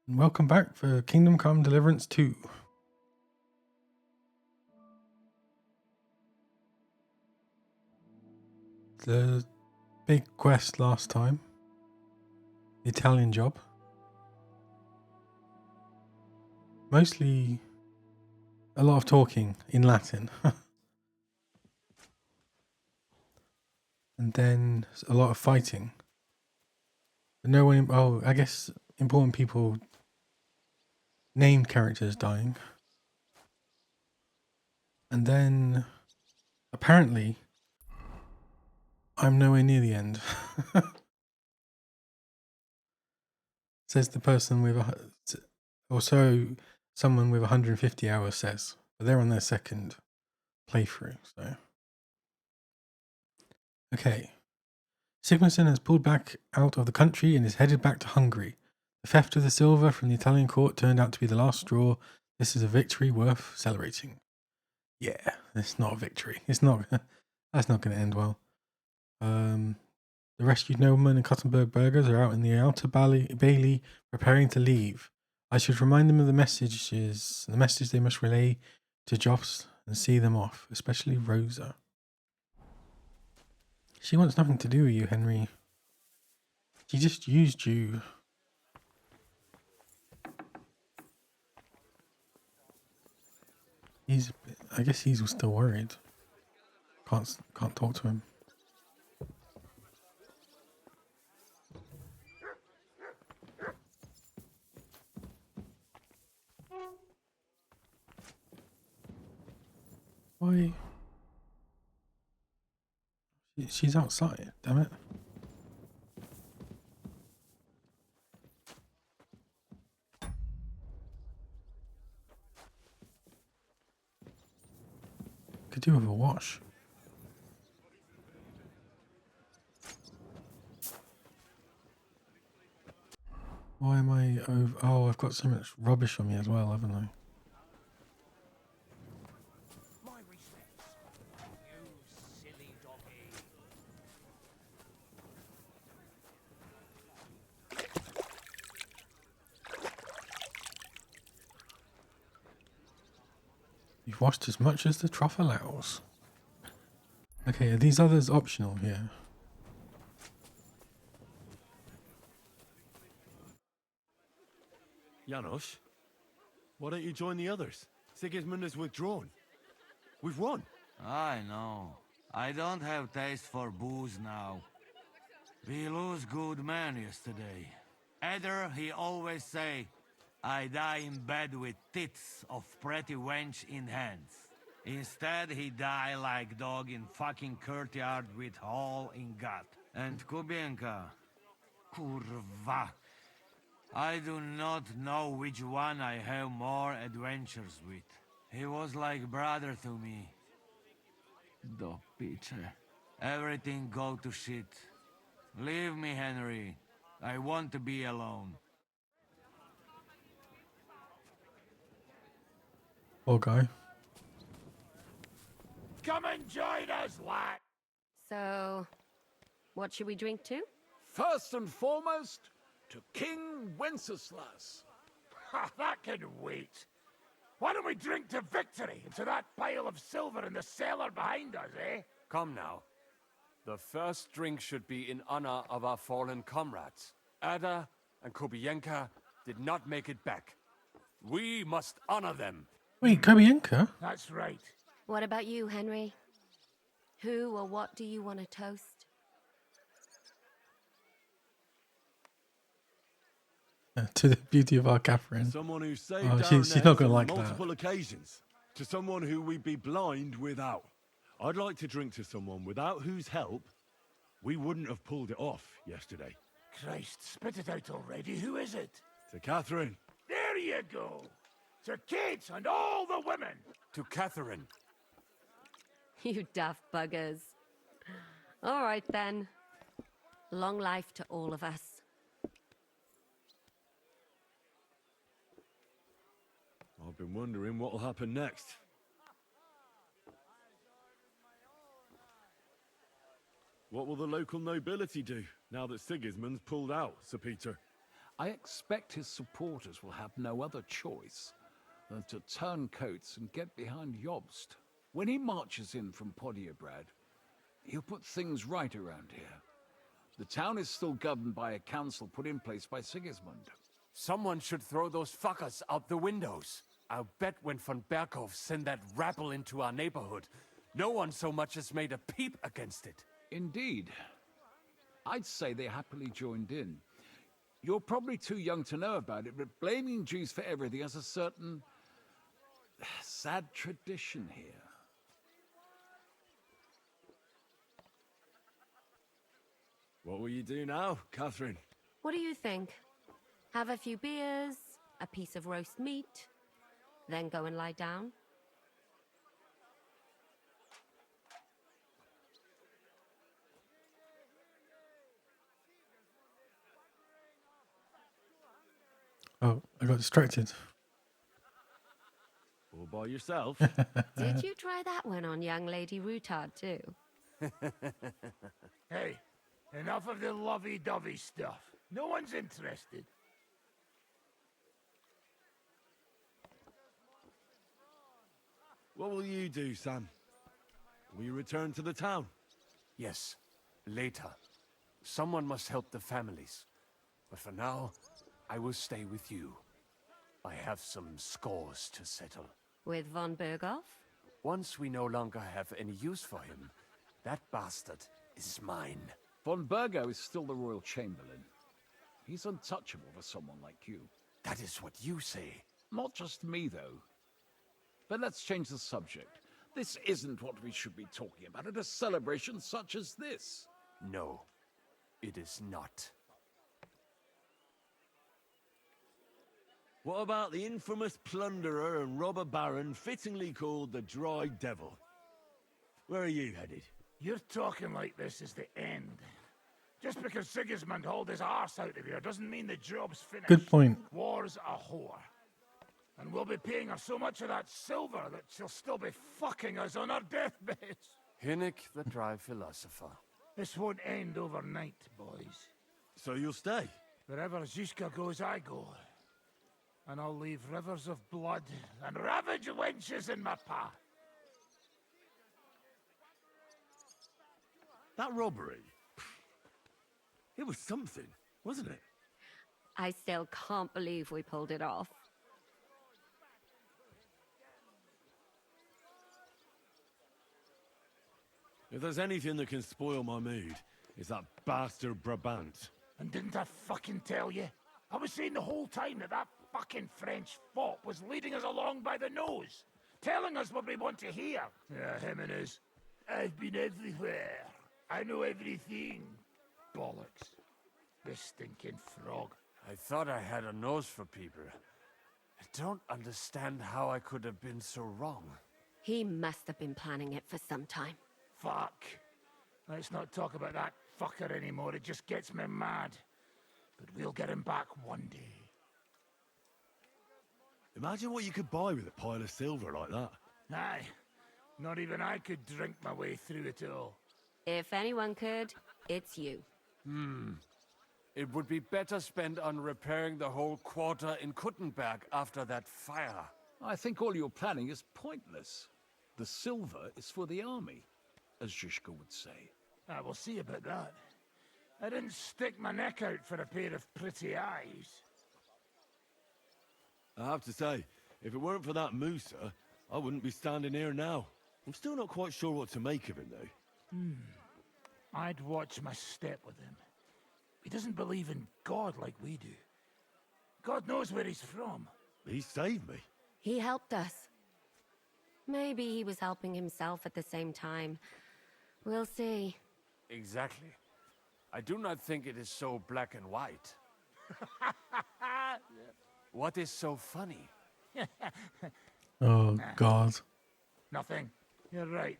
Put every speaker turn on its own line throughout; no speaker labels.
Welcome back for Kingdom Come Deliverance 2. The big quest last time. The Italian job. Mostly a lot of talking in Latin. And then a lot of fighting. But no one... Oh, I guess important people... Named characters dying. And then... Apparently... I'm nowhere near the end. Says the person with... Or so someone with 150 hours says. But they're on their second playthrough, so... Okay. Sigmarsson has pulled back out of the country and is headed back to Hungary. The theft of the silver from the Italian court turned out to be the last straw. This is a victory worth celebrating. Yeah, it's not a victory. It's not. That's not going to end well. The rescued nobleman and Kottenberg burghers are out in the outer bailey preparing to leave. I should remind them of the message they must relay to Joffs and see them off, especially Rosa. She wants nothing to do with you, Henry. She just used you. I guess he's still worried. Can't talk to him. Why? She's outside, damn it. Could do with a wash. Why am I over? Oh, I've got so much rubbish on me as well, haven't I? You've washed as much as the trough allows. Okay, are these others optional here?
Janos, why don't you join the others? Sigismund has withdrawn. We've won.
I know. I don't have taste for booze now. We lose good men yesterday. Either he always say, I die in bed with tits of pretty wench in hands. Instead he die like dog in fucking courtyard with hole in gut. And Kubienka, kurwa. I do not know which one I have more adventures with. He was like brother to me. Do picze. Everything go to shit. Leave me, Henry. I want to be alone.
Poor guy.
Come and join us, lad.
So, what should we drink to?
First and foremost, to King Wenceslas. Ha, that can wait. Why don't we drink to victory and to that pile of silver in the cellar behind us, eh?
Come now. The first drink should be in honor of our fallen comrades. Ada and Kubienka did not make it back. We must honor them.
Wait, Kobienka?
That's right.
What about you, Henry? Who or what do you want to toast?
To the beauty of our Catherine.
Someone who saved
Oh,
our
she's
necks
not gonna
on
like that.
multiple occasions. To someone who we'd be blind without. I'd like to drink to someone without whose help we wouldn't have pulled it off yesterday.
Christ, spit it out already. Who is it?
To Catherine.
There you go. To Kate and all the women.
To Catherine.
You daft buggers. All right, then. Long life to all of us.
I've been wondering what'll happen next. What will the local nobility do now that Sigismund's pulled out, Sir Peter?
I expect his supporters will have no other choice than to turn coats and get behind Jobst. When he marches in from Podiebrad, he'll put things right around here. The town is still governed by a council put in place by Sigismund.
Someone should throw those fuckers out the windows. I'll bet when von Berghof sent that rabble into our neighborhood, no one so much as made a peep against it.
Indeed. I'd say they happily joined in. You're probably too young to know about it, but blaming Jews for everything has a certain sad tradition here.
What will you do now, Catherine?
What do you think? Have a few beers, a piece of roast meat, then go and lie down?
Oh, I got distracted.
All by yourself?
Did you try that one on young Lady Routard too?
Hey, enough of the lovey-dovey stuff. No one's interested.
What will you do, Sam? Will you return to the town?
Yes, later. Someone must help the families. But for now, I will stay with you. I have some scores to settle.
With von Berghof?
Once we no longer have any use for him, that bastard is mine.
Von Bergo is still the Royal Chamberlain. He's untouchable for someone like you.
That is what you say.
Not just me, though. But let's change the subject. This isn't what we should be talking about at a celebration such as this.
No, it is not.
What about the infamous plunderer and robber baron fittingly called the Dry Devil? Where are you headed?
You're talking like this is the end. Just because Sigismund hauled his arse out of here doesn't mean the job's finished.
Good point.
War's a whore. And we'll be paying her so much of that silver that she'll still be fucking us on our deathbeds.
Hinnick, the dry philosopher.
This won't end overnight, boys.
So you'll stay?
Wherever Zizka goes, I go. And I'll leave rivers of blood and ravaged wenches in my path.
That robbery? It was something, wasn't it?
I still can't believe we pulled it off.
If there's anything that can spoil my mood, it's that bastard Brabant.
And didn't I fucking tell you? I was saying the whole time that that fucking French fop was leading us along by the nose, telling us what we want to hear. Yeah, him and his. I've been everywhere. I know everything. Bollocks. This stinking frog.
I thought I had a nose for people. I don't understand how I could have been so wrong.
He must have been planning it for some time.
Fuck. Let's not talk about that fucker anymore. It just gets me mad. But we'll get him back one day.
Imagine what you could buy with a pile of silver like that.
Aye. Not even I could drink my way through it all.
If anyone could, it's you.
It would be better spent on repairing the whole quarter in Kuttenberg after that fire.
I think all your planning is pointless. The silver is for the army, as Zizka would say. We'll see about that. I didn't stick my neck out for a pair of pretty eyes.
I have to say, if it weren't for that Musa, I wouldn't be standing here now. I'm still not quite sure what to make of him, though.
I'd watch my step with him. He doesn't believe in God like we do. God knows where he's from.
He saved me.
He helped us. Maybe he was helping himself at the same time. We'll see.
Exactly. I do not think it is so black and white. What is so funny?
Oh, God.
Nothing. You're right.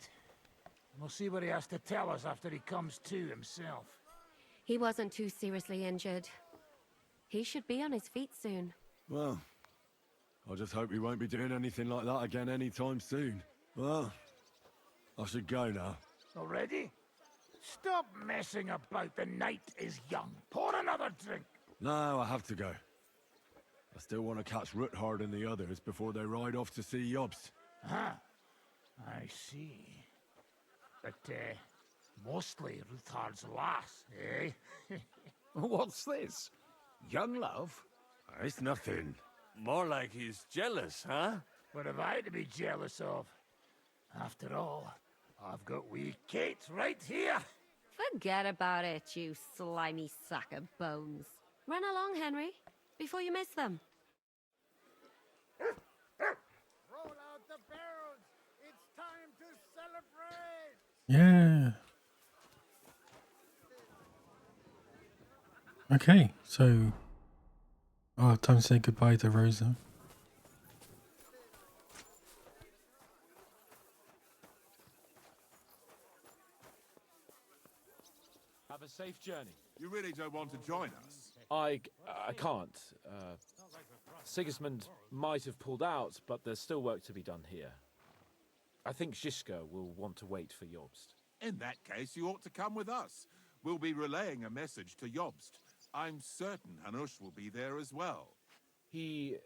We'll see what he has to tell us after he comes to himself.
He wasn't too seriously injured. He should be on his feet soon.
Well, I just hope he won't be doing anything like that again anytime soon. Well, I should go now.
Already? Stop messing about. The night is young. Pour another drink.
No, I have to go. I still want to catch Ruthard and the others before they ride off to see Yobst.
Ah, I see. But, mostly Ruthard's lass, eh?
What's this? Young love?
It's nothing.
More like he's jealous, huh?
What am I to be jealous of? After all, I've got wee Kate right here.
Forget about it, you slimy sack of bones. Run along, Henry, before you miss them.
Roll out the barrels. It's time to celebrate.
Yeah. Okay, so time to say goodbye to Rosa.
Have a safe journey.
You really don't want to join us?
I can't. Sigismund might have pulled out, but there's still work to be done here. I think Zizka will want to wait for Jobst.
In that case, you ought to come with us. We'll be relaying a message to Jobst. I'm certain Hanush will be there as well.
He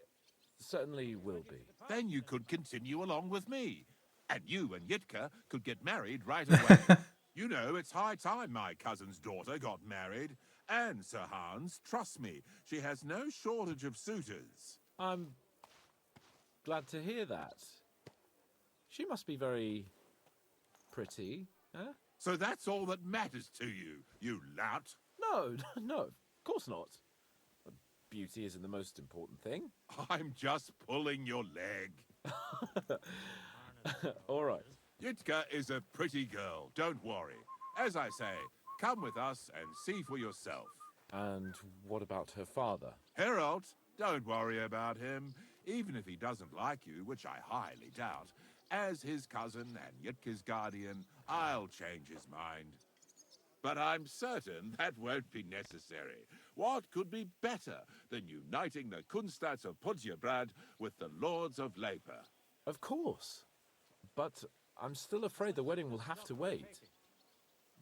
certainly will be.
Then you could continue along with me. And you and Yitka could get married right away. You know, it's high time my cousin's daughter got married. And, Sir Hans, trust me, she has no shortage of suitors.
I'm glad to hear that. She must be very pretty, huh?
So that's all that matters to you, you lout.
No, no, of course not. Beauty isn't the most important thing.
I'm just pulling your leg.
All right.
Yitka is a pretty girl, don't worry. As I say, come with us and see for yourself.
And what about her father?
Herald, don't worry about him. Even if he doesn't like you, which I highly doubt, as his cousin and Yitka's guardian, I'll change his mind. But I'm certain that won't be necessary. What could be better than uniting the Kunstads of Podjebrad with the Lords of Leper?
Of course. But I'm still afraid the wedding will have to wait.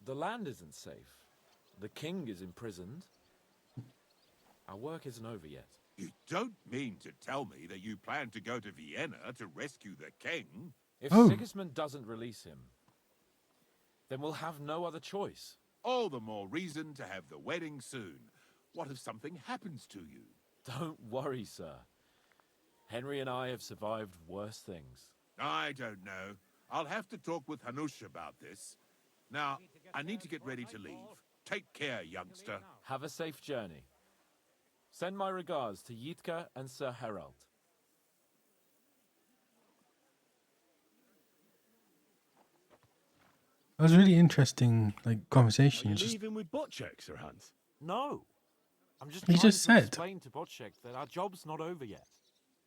The land isn't safe. The king is imprisoned. Our work isn't over yet.
You don't mean to tell me that you plan to go to Vienna to rescue the king?
If
Oh.
Sigismund doesn't release him, then we'll have no other choice.
All the more reason to have the wedding soon. What if something happens to you?
Don't worry, sir. Henry and I have survived worse things.
I don't know. I'll have to talk with Hanush about this. Now, I need to get ready to leave. Take care, youngster.
Have a safe journey. Send my regards to Yitka and Sir Herald.
That was really interesting, like
Are you
conversation. Just
leaving with butt checks, Sir Hans?
No. I'm just
He
trying
just
to
said.
explain to Bocek that our job's not over yet.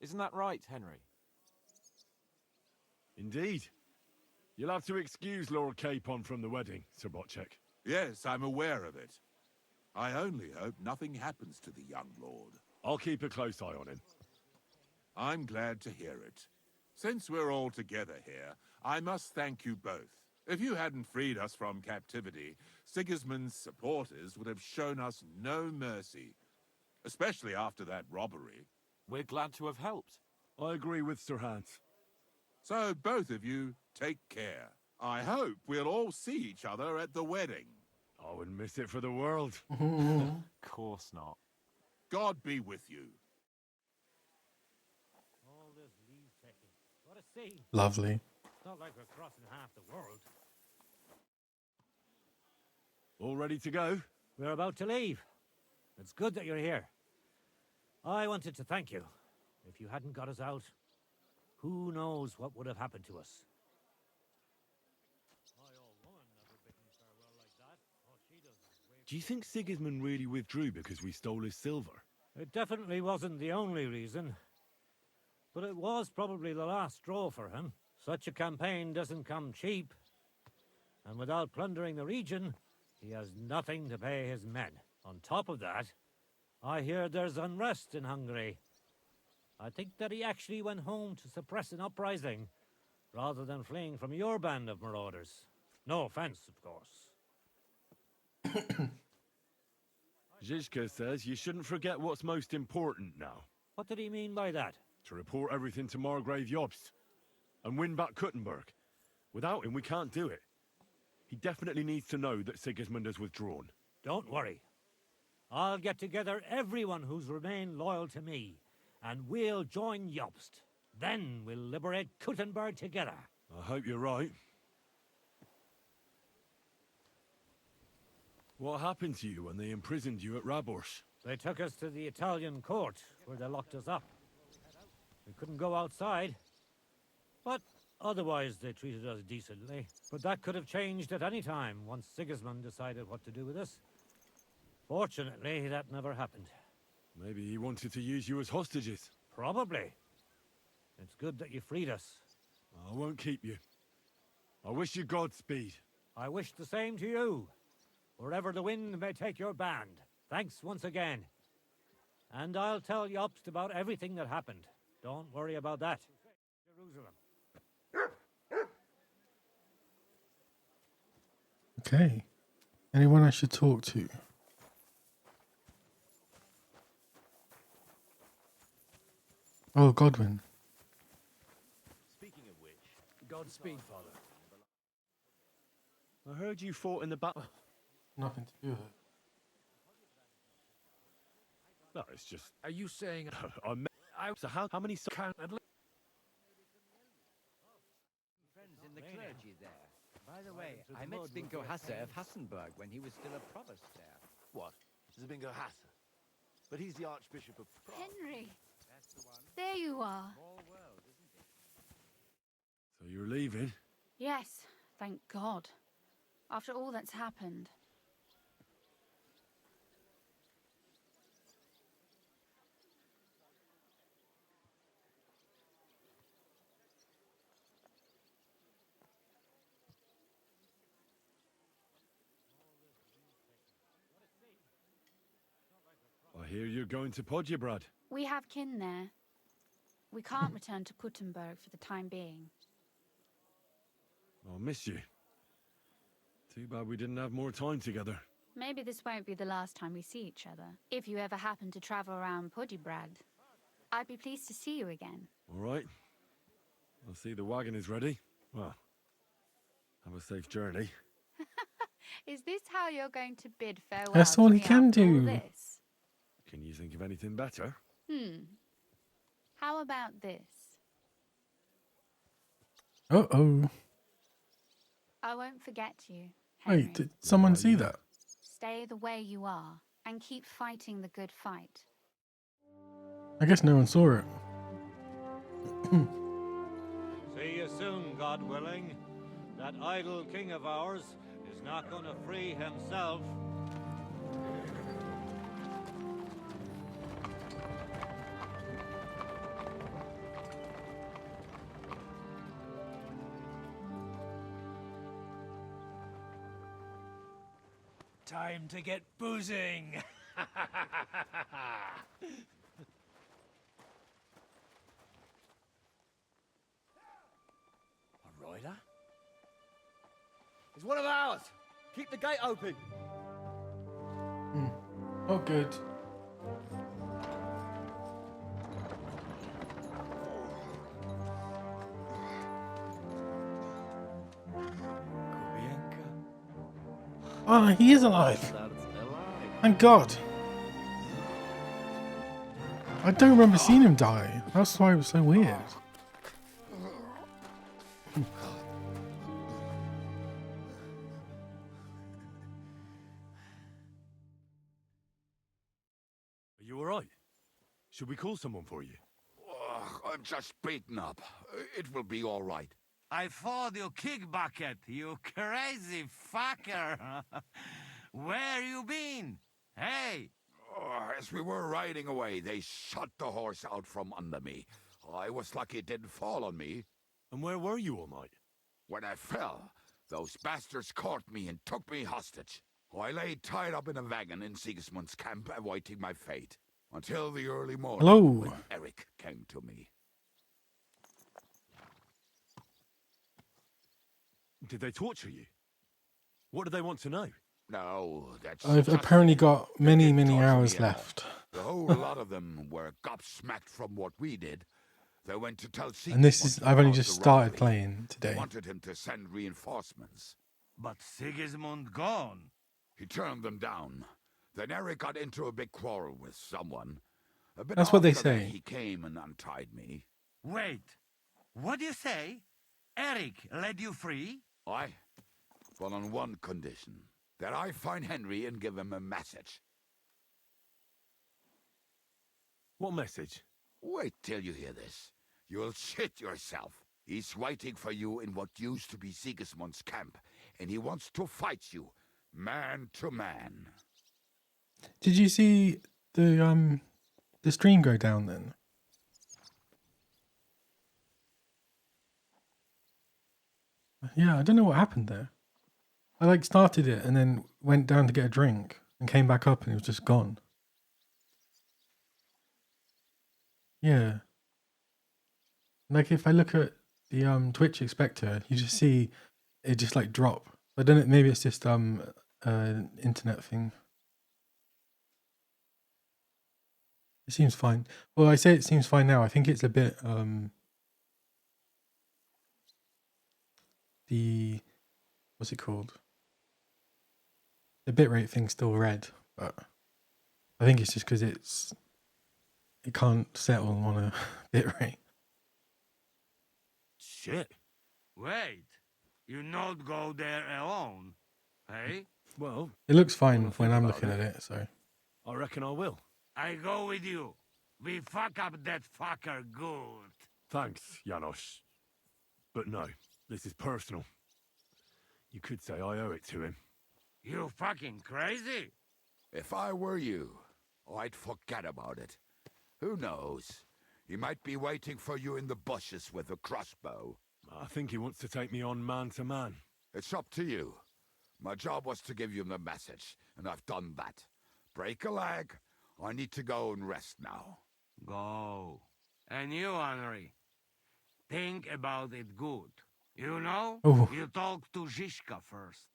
Isn't that right, Henry?
Indeed. You'll have to excuse Lord Capon from the wedding, Sir Botchek.
Yes, I'm aware of it. I only hope nothing happens to the young lord.
I'll keep a close eye on him.
I'm glad to hear it. Since we're all together here, I must thank you both. If you hadn't freed us from captivity, Sigismund's supporters would have shown us no mercy, especially after that robbery.
We're glad to have helped.
I agree with Sir Hans.
So both of you, take care. I hope we'll all see each other at the wedding.
I wouldn't miss it for the world.
Of course not.
God be with you.
All this leave taking. What a scene.
lovely.
It's not like we're crossing half the world.
All ready to go?
We're about to leave. It's good that you're here. I wanted to thank you. If you hadn't got us out, who knows what would have happened to us.
Do you think Sigismund really withdrew because we stole his silver?
It definitely wasn't the only reason. But it was probably the last straw for him. Such a campaign doesn't come cheap. And without plundering the region, he has nothing to pay his men. On top of that, I hear there's unrest in Hungary. I think that he actually went home to suppress an uprising, rather than fleeing from your band of marauders. No offense, of course.
Zizka says you shouldn't forget what's most important now.
What did he mean by that?
To report everything to Margrave Jobst and win back Kuttenberg. Without him, we can't do it. He definitely needs to know that Sigismund has withdrawn.
Don't worry. I'll get together everyone who's remained loyal to me, and we'll join Jobst. Then we'll liberate Kuttenberg together.
I hope you're right. What happened to you when they imprisoned you at Raborsch?
They took us to the Italian court, where they locked us up. We couldn't go outside. But otherwise they treated us decently. But that could have changed at any time, once Sigismund decided what to do with us. Fortunately, that never happened.
Maybe he wanted to use you as hostages.
Probably. It's good that you freed us.
I won't keep you. I wish you Godspeed.
I wish the same to you. Wherever the wind may take your band. Thanks once again. And I'll tell Jobst about everything that happened. Don't worry about that. Jerusalem.
Okay. Anyone I should talk to? Oh, Godwin.
Speaking of which, Godspeed, Father. I heard you fought in the battle.
Nothing to do with it.
No, it's just.
Are you saying
So how many?
can't at least
Friends in the clergy there. By the way, I met Zbinko Hasse of Hassenberg when he was still a provost there.
What? Zbinko Hasse? But he's the Archbishop of Prague.
Henry,
That's the one.
there you are.
Small world, isn't it?
So you're leaving?
Yes, thank God. After all that's happened.
I hear you're going to Podjebrad.
We have kin there. We can't return to Kuttenberg for the time being.
I'll miss you. Too bad we didn't have more time together.
Maybe this won't be the last time we see each other. If you ever happen to travel around Podjebrad, I'd be pleased to see you again.
All right. I see the wagon is ready. Well, have a safe journey.
Is this how you're going to bid farewell
That's
to
all
me
he can
after all
do.
this?
Can you think of anything better?
How about this?
Uh-oh.
I won't forget you, Henry.
Wait, did someone see that?
Stay the way you are, and keep fighting the good fight.
I guess no one saw it.
See you soon, God willing. That idle king of ours is not going to free himself.
time to get boozing?
A rider? It's one of ours. Keep the gate open.
Oh, good. Oh, he is alive. Thank God. I don't remember seeing him die. That's why it was so weird.
Are you all right? Should we call someone for you?
I'm just beaten up. It will be all right.
I thought you kick bucket, you crazy fucker. Where you been? Hey!
As we were riding away, they shot the horse out from under me. I was lucky it didn't fall on me.
And where were you all night?
When I fell, those bastards caught me and took me hostage. I lay tied up in a wagon in Sigismund's camp, awaiting my fate. Until the early morning,
Hello.
when Eric came to me.
Did they torture you? What do they want to know?
No, that's
I've
just
apparently
it.
got
They
many,
didn't
many
torture me
hours
at all.
left.
The whole lot of them were gobsmacked from what we did. They went to tell
And this
Sigismund
is, I've only
about
just
the
started
robbery.
playing
They
today.
wanted him to send reinforcements.
But Sigismund gone.
He turned them down. Then Eric got into a big quarrel with someone. A bit
That's what they
after that,
say.
he came and untied me.
Wait, what do you say? Eric led you free?
Aye, but on one condition. That I find Henry and give him a message.
What message?
Wait till you hear this. You'll shit yourself. He's waiting for you in what used to be Sigismund's camp, and he wants to fight you, man to man.
Did you see the stream go down then? Yeah, I don't know what happened there. I like started it and then went down to get a drink and came back up and it was just gone. Yeah. Like if I look at the Twitch Expector, you just see it just like drop. I don't know, maybe it's just internet thing. It seems fine. Well, I say it seems fine now. I think it's a bit the what's it called? The bitrate thing's still red, but I think it's just because it can't settle on a bitrate.
Shit.
Wait, you not go there alone, hey?
Well,
It looks fine
Well,
when
think
I'm
about
looking at it, so
I reckon I will.
I go with you. We fuck up that fucker good.
Thanks, Janos. But no, this is personal. You could say I owe it to him.
You fucking crazy?
If I were you, I'd forget about it. Who knows? He might be waiting for you in the bushes with a crossbow.
I think he wants to take me on man to man.
It's up to you. My job was to give you the message, and I've done that. Break a leg. I need to go and rest now.
Go. And you, Henry, think about it good. You know,
Oh.
you talk to Zizka first.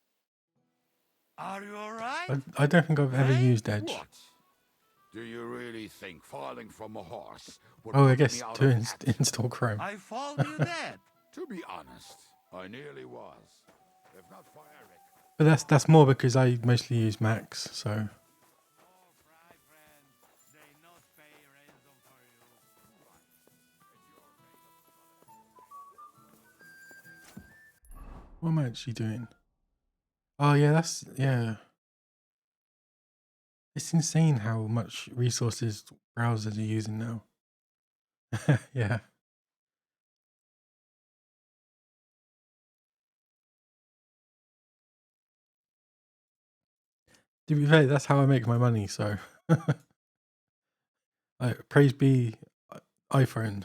Are you alright?
I don't think I've ever
Hey?
used Edge.
What? Do you really think falling from a horse would
Oh, I
put
guess
me out
to
of action?
install Chrome.
I followed you dead.
To be honest, I nearly was. If not for Eric.
But that's more because I mostly use Macs, so what am I actually doing? Oh yeah, yeah. It's insane how much resources browsers are using now. Yeah. To be fair, that's how I make my money, so praise be iPhone.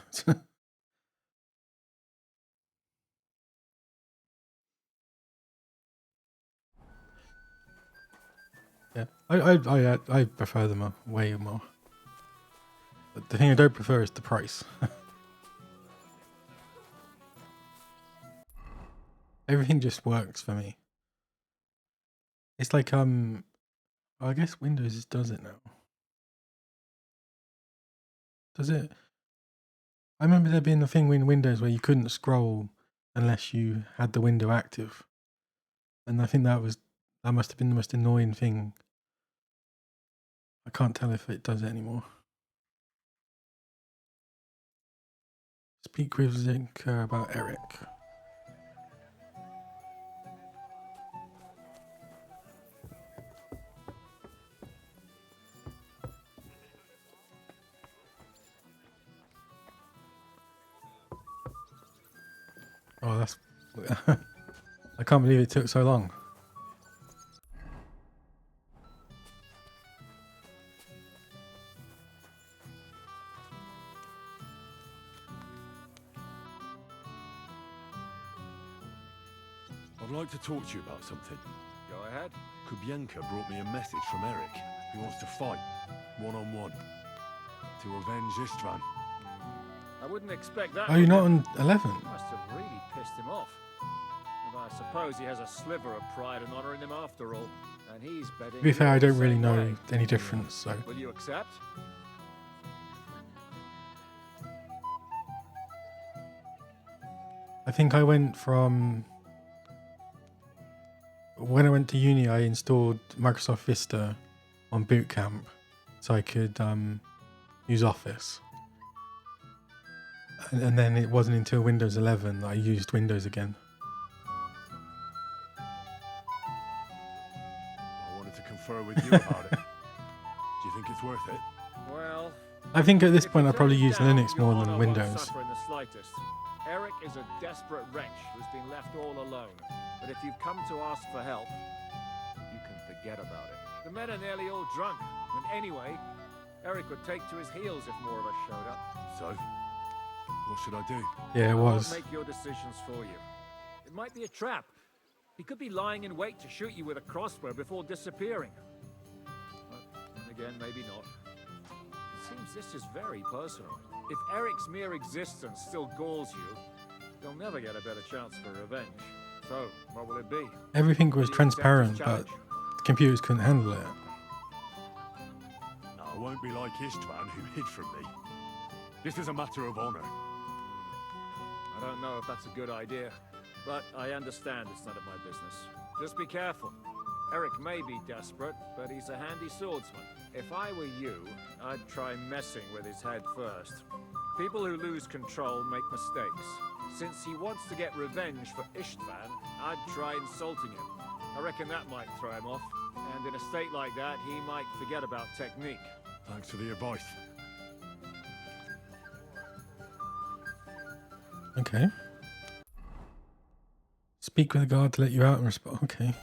Yeah, I prefer them way more. But the thing I don't prefer is the price. Everything just works for me. It's like I guess Windows does it now. Does it? I remember there being a thing in Windows where you couldn't scroll unless you had the window active, and I think that must have been the most annoying thing. I can't tell if it does it anymore. Speak with Zinka about Eric. Oh, that's... I can't believe it took so long.
I'd like to talk to you about something.
Go ahead.
Kubienka brought me a message from Eric. He wants to fight, one-on-one, to avenge Istvan.
I wouldn't expect that.
Oh, you're not on 11?
Must have really pissed him off. But I suppose he has a sliver of pride and honor in him after all. and he's betting.
To be fair, I
you're the
don't really
same
know
way.
any difference, so...
Will you accept?
I think I went from... When I went to uni, I installed Microsoft Vista on Boot Camp so I could use Office. And then it wasn't until Windows 11 that I used Windows again.
I wanted to confer with you about it. Do you think it's worth it?
Well,
I think at this
if
point
you
I probably
turn it
use
down,
Linux
your
more
honor
than
won't
Windows.
suffer in the slightest. Eric is a desperate wretch who's been left all alone. But if you've come to ask for help, you can forget about it. The men are nearly all drunk, and anyway, Eric would take to his heels if more of us showed up.
So, what should I do?
Yeah, it
I won't
was.
make your decisions for you. It might be a trap. He could be lying in wait to shoot you with a crossbow before disappearing. But then again, maybe not. It seems this is very personal. If Eric's mere existence still galls you, you'll never get a better chance for revenge. So, what will it be?
Everything was
Will you accept his
transparent, but
challenge?
the computers couldn't handle it.
No, I won't be like Istvan, who hid from me. This is a matter of honor.
I don't know if that's a good idea, but I understand it's none of my business. Just be careful. Eric may be desperate, but he's a handy swordsman. If I were you, I'd try messing with his head first. People who lose control make mistakes. Since he wants to get revenge for Istvan, I'd try insulting him. I reckon that might throw him off. And in a state like that, he might forget about technique.
Thanks for the advice.
Okay. Speak with the guard to let you out and respond. Okay.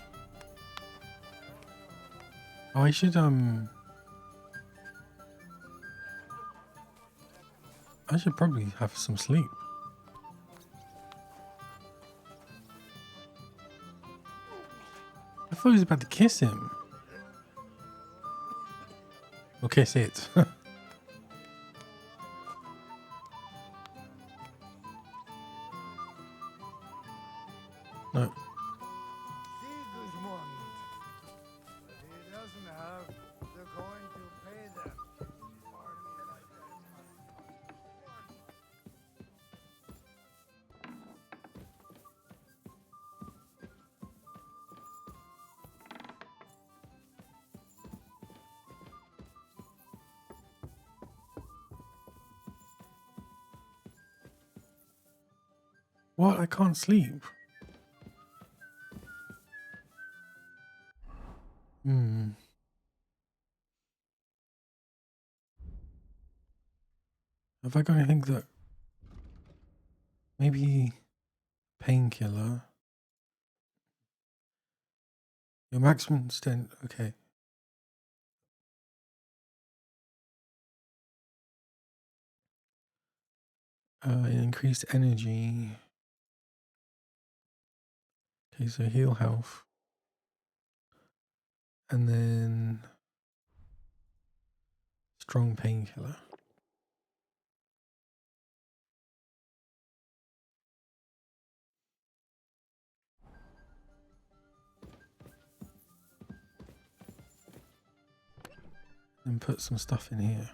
Oh, I should probably have some sleep. I thought he was about to kiss him. Or kiss it. No. What? I can't sleep. Have I got anything that... Maybe... Painkiller? Your maximum extent... Okay. Increased energy. Okay, so heal health. And then... Strong painkiller. And put some stuff in here.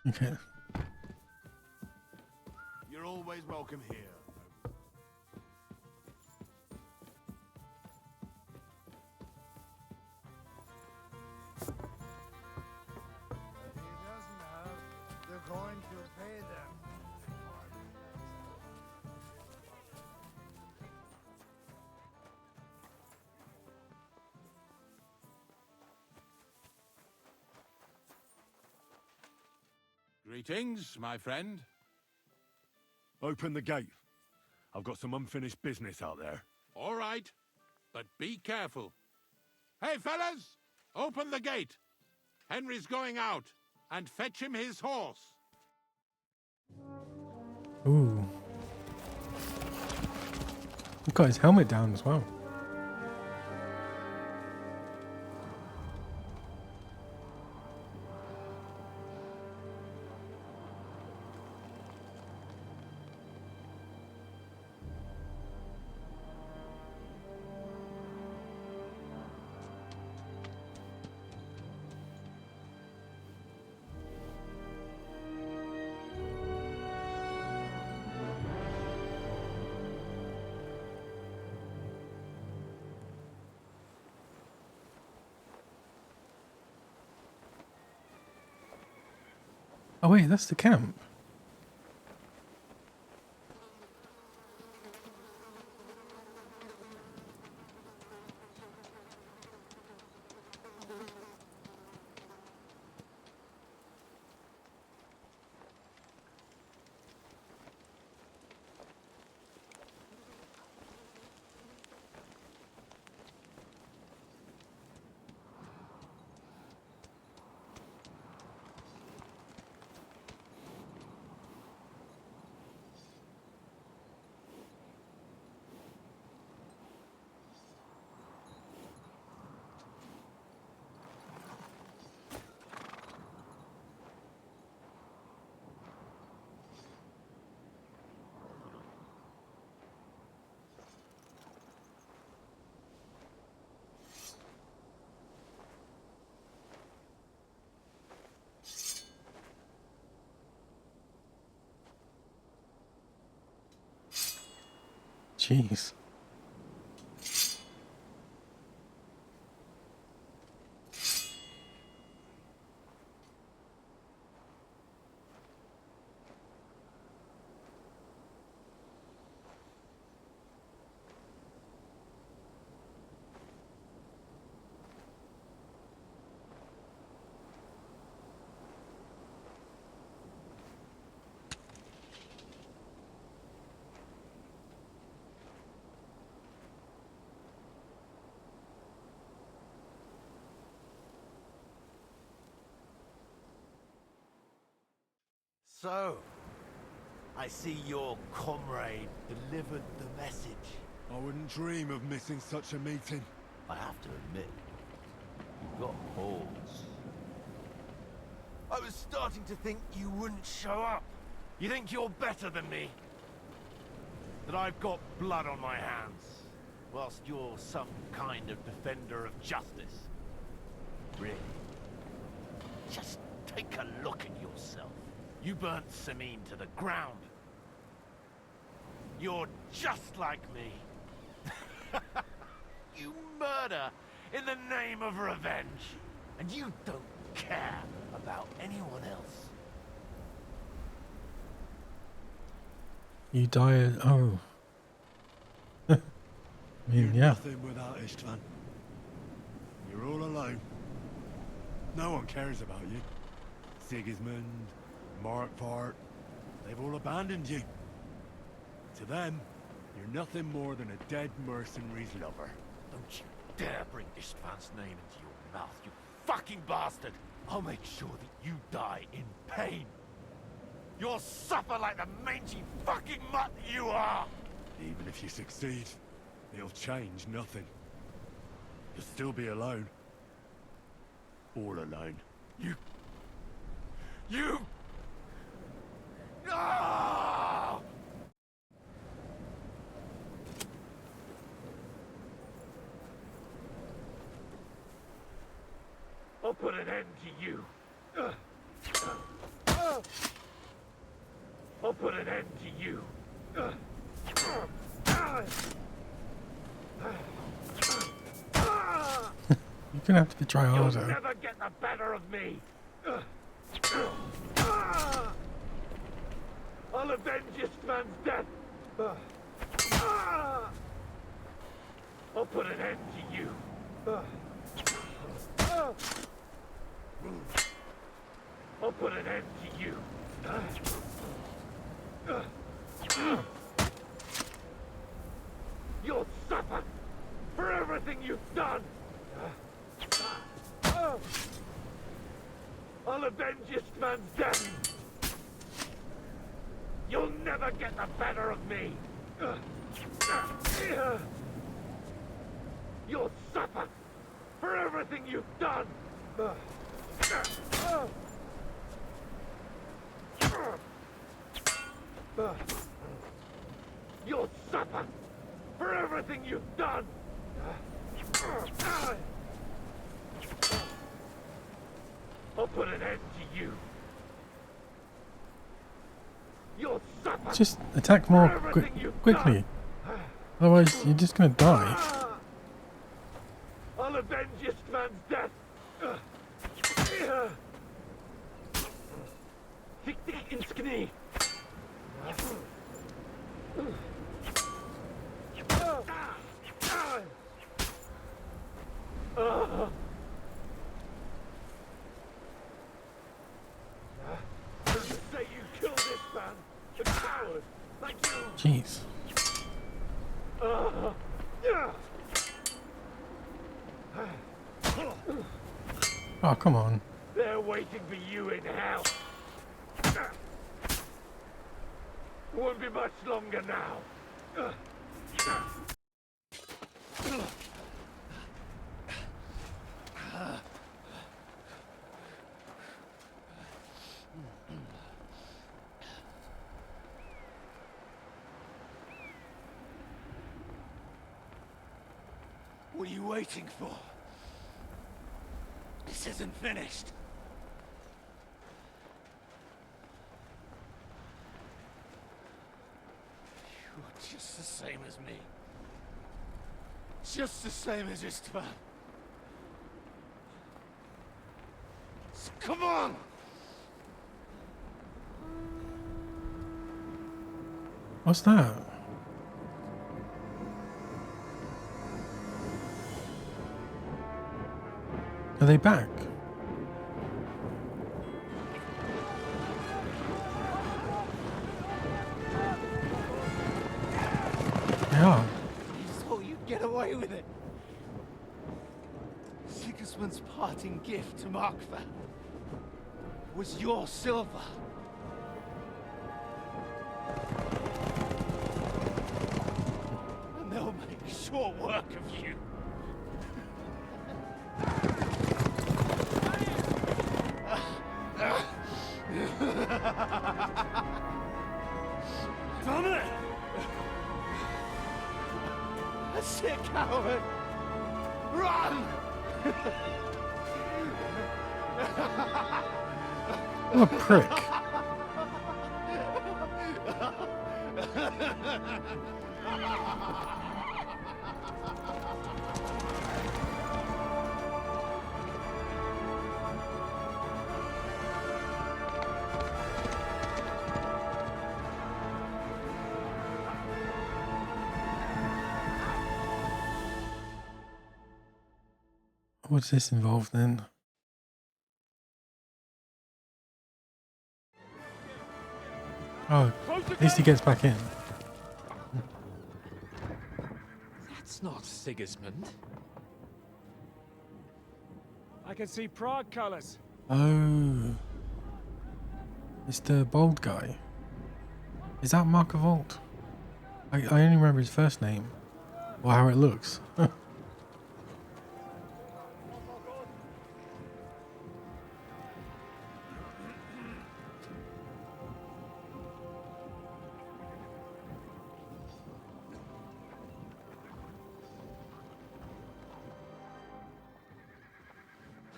Okay.
You're always welcome here.
They're going to pay them.
Greetings, my friend.
Open the gate. I've got some unfinished business out there.
All right. But be careful. Hey, fellas! Open the gate! Henry's going out, and fetch him his horse.
Ooh. He's got his helmet down as well. Oh wait, that's the camp. Jeez.
So, I see your comrade delivered the message.
I wouldn't dream of missing such a meeting.
I have to admit, you've got balls. I was starting to think you wouldn't show up. You think you're better than me? That I've got blood on my hands, whilst you're some kind of defender of justice. Really? Just take a look at yourself. You burnt Sameen to the ground. You're just like me. You murder in the name of revenge. And you don't care about anyone else.
You die. Oh. I mean,
You're
yeah.
nothing without Istvan. You're all alone. No one cares about you. Sigismund, Markvart, they've all abandoned you. To them, you're nothing more than a dead mercenary's lover.
Don't you dare bring Istvan's name into your mouth, you fucking bastard! I'll make sure that you die in pain. You'll suffer like the mangy fucking mutt you are!
Even if you succeed, it'll change nothing. You'll still be alone. All alone.
You... No! I'll put an end to you. I'll put an end to you.
You're gonna have to try
You'll
harder.
never get the better of me. I'll avenge Istvan's death. I'll put an end to you. I'll put an end to you. You'll suffer for
you've done! I'll avenge Istvan's death! You'll never get the better of me! You'll suffer for everything you've done! You'll suffer for everything you've done! I'll put an end to you! You'll suffer!
Just attack more quickly. Otherwise, you're just gonna die.
I'll avenge Istvan's death! Tick ins knie! Say you killed Istvan! A coward! Like you!
Jeez. Oh, come on.
They're waiting for you in hell. Won't be much longer now.
What are you waiting for? This isn't finished. You're just the same as me. Just the same as Istvan. So come on!
What's that? Are they back? They are.
You thought you'd get away with it. Sigismund's parting gift to Markva was your silver. And they'll make short work of you. Damn it! That's it, coward! Run!
What a prick. What's this involved then? Oh, at least he gets back in.
That's not Sigismund.
I can see Prague colors.
Oh. It's the bald guy. Is that Mark of Volt? I only remember his first name. Or how it looks.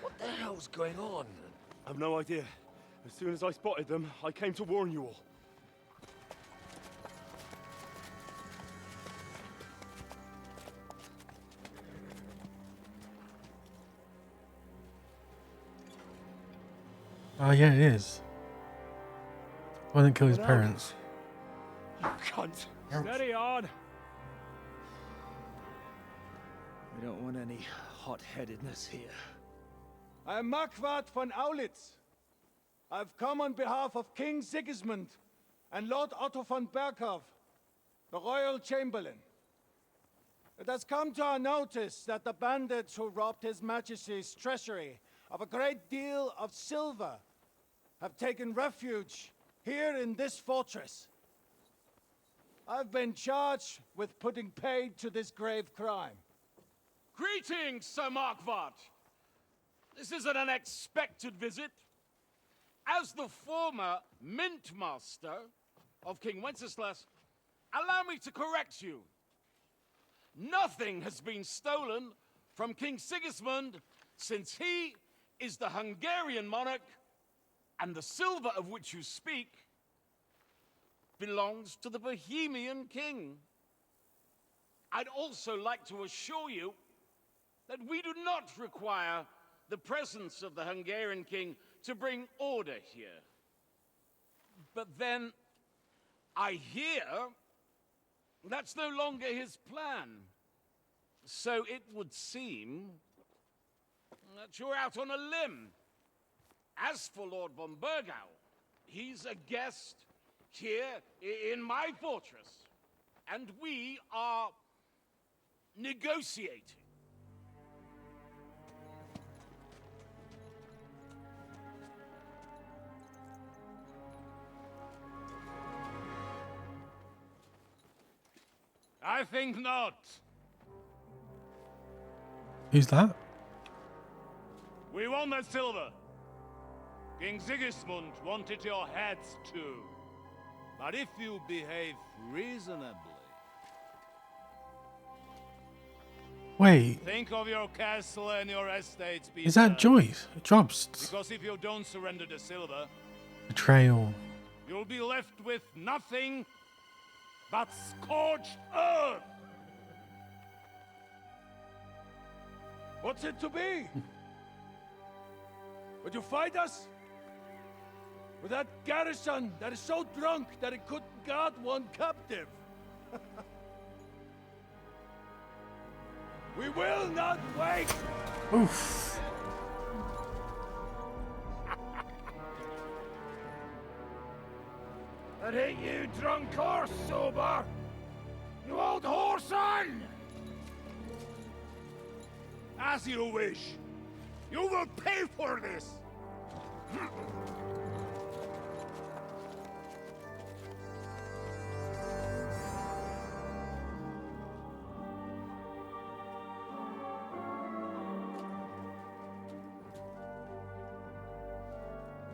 What the hell's going on?
I've no idea. As soon as I spotted them, I came to warn you all.
Oh yeah, it is. One that killed his parents.
You cunt!
Steady on.
We don't want any hot-headedness here.
I am Markwart von Aulitz. I've come on behalf of King Sigismund and Lord Otto von Berghoff, the Royal Chamberlain. It has come to our notice that the bandits who robbed His Majesty's treasury of a great deal of silver have taken refuge here in this fortress. I've been charged with putting paid to this grave crime.
Greetings, Sir Markvart. This is an unexpected visit. As the former Mint Master of King Wenceslas, allow me to correct you. Nothing has been stolen from King Sigismund since he is the Hungarian monarch, and the silver of which you speak belongs to the Bohemian king. I'd also like to assure you that we do not require the presence of the Hungarian king to bring order here. But then, I hear that's no longer his plan. So it would seem that you're out on a limb. As for Lord von Burgau, he's a guest here in my fortress, and we are negotiating. I think not.
Who's that?
We want that silver. King Sigismund wanted your heads too. But if you behave reasonably...
Wait.
Think of your castle and your estates, Peter.
Is that Joyce? Jobst?
Because if you don't surrender the silver...
Betrayal.
You'll be left with nothing but scorched earth!
What's it to be? Would you fight us? With that garrison that is so drunk that it couldn't guard one captive? We will not wait!
Oof.
That ain't you, drunk or sober! You old whoreson!
As you wish. You will pay for this!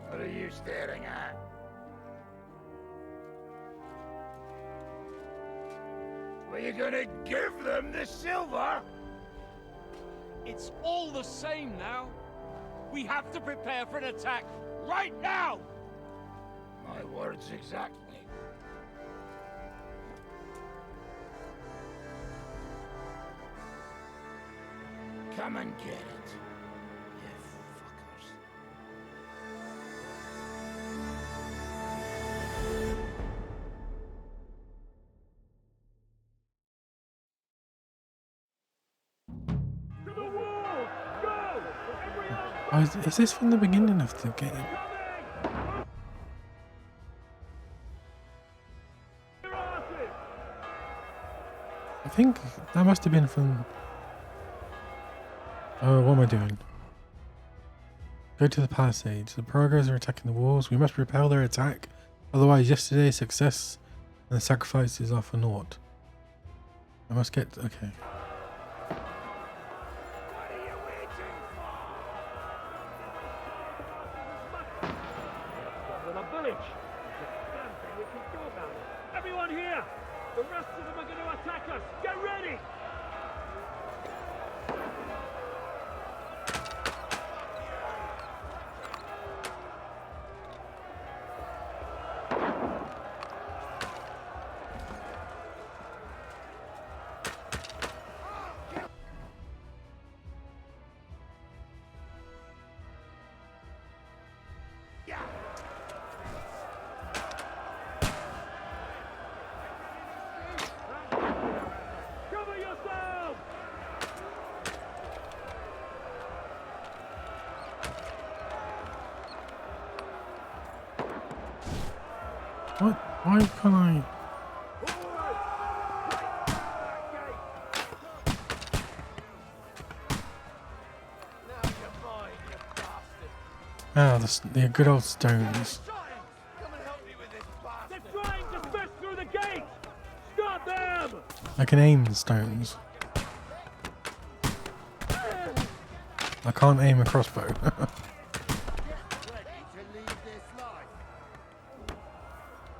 What are you staring at? Were you gonna give them the silver? It's all the same now. We have to prepare for an attack right now! My words exactly. Come and get it, you fuckers.
Oh, is this from the beginning of the game? I think that must have been from... Oh, what am I doing? Go to the palisades. The progress are attacking the walls. We must repel their attack. Otherwise, yesterday's success and the sacrifices are for naught. I must get... Okay.
Everyone here! The rest of them are going to attack us! Get ready! What? Why can't I?
Ah, the good old stones.
They're trying to smash through the gate! Stop them!
I can aim the stones. I can't aim a crossbow.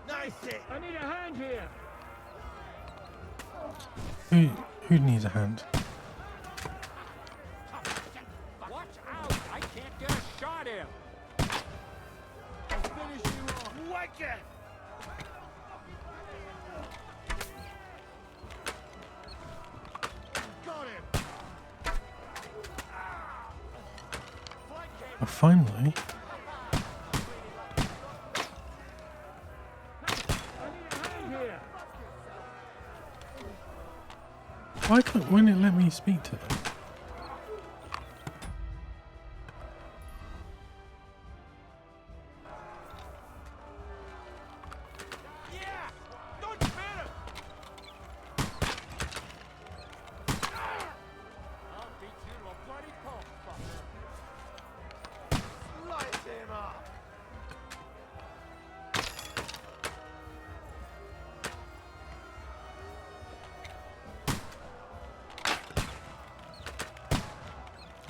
Nice it! I need a hand here!
Who needs a hand?
Watch out! I can't get a shot in!
I'll finish you off! Whack it! Got him!
Oh, finally. Why won't it let me speak to them?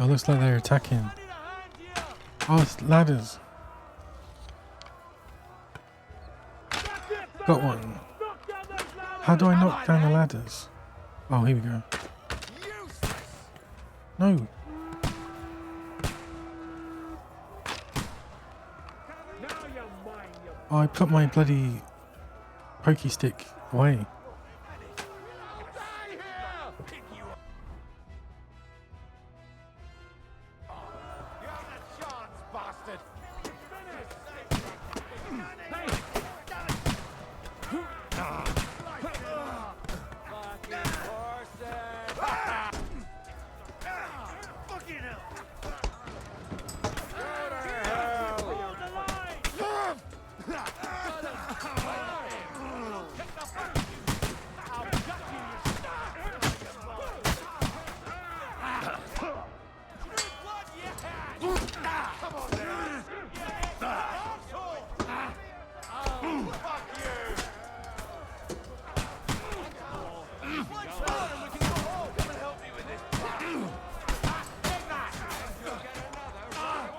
Oh, looks like they're attacking. Oh, it's ladders. Got one. How do I knock down the ladders? Oh, here we go. No. Oh, I put my bloody pokey stick away.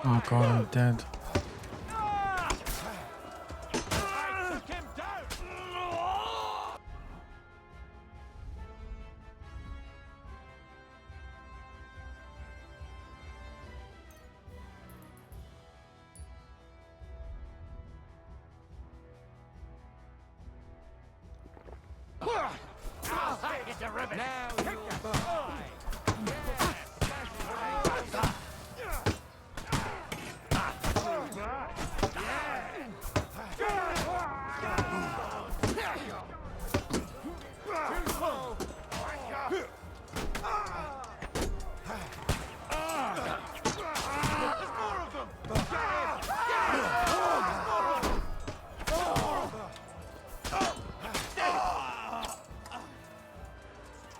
Oh god, I'm dead.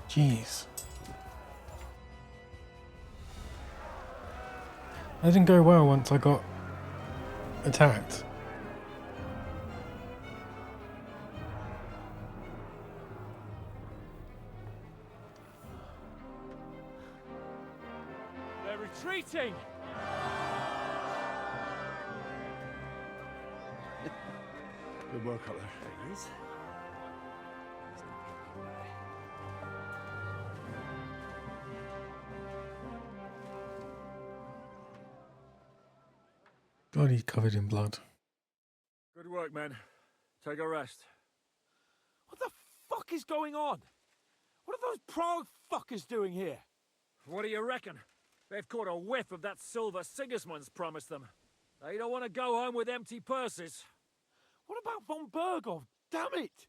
Jeez. That didn't go well once I got attacked.
They're retreating!
Good work up there.
There is.
God, he's covered in blood.
Good work, men. Take a rest. What the fuck is going on? What are those Prague fuckers doing here? What do you reckon? They've caught a whiff of that silver Sigismund's promised them. They don't want to go home with empty purses. What about von Bergov? Damn it!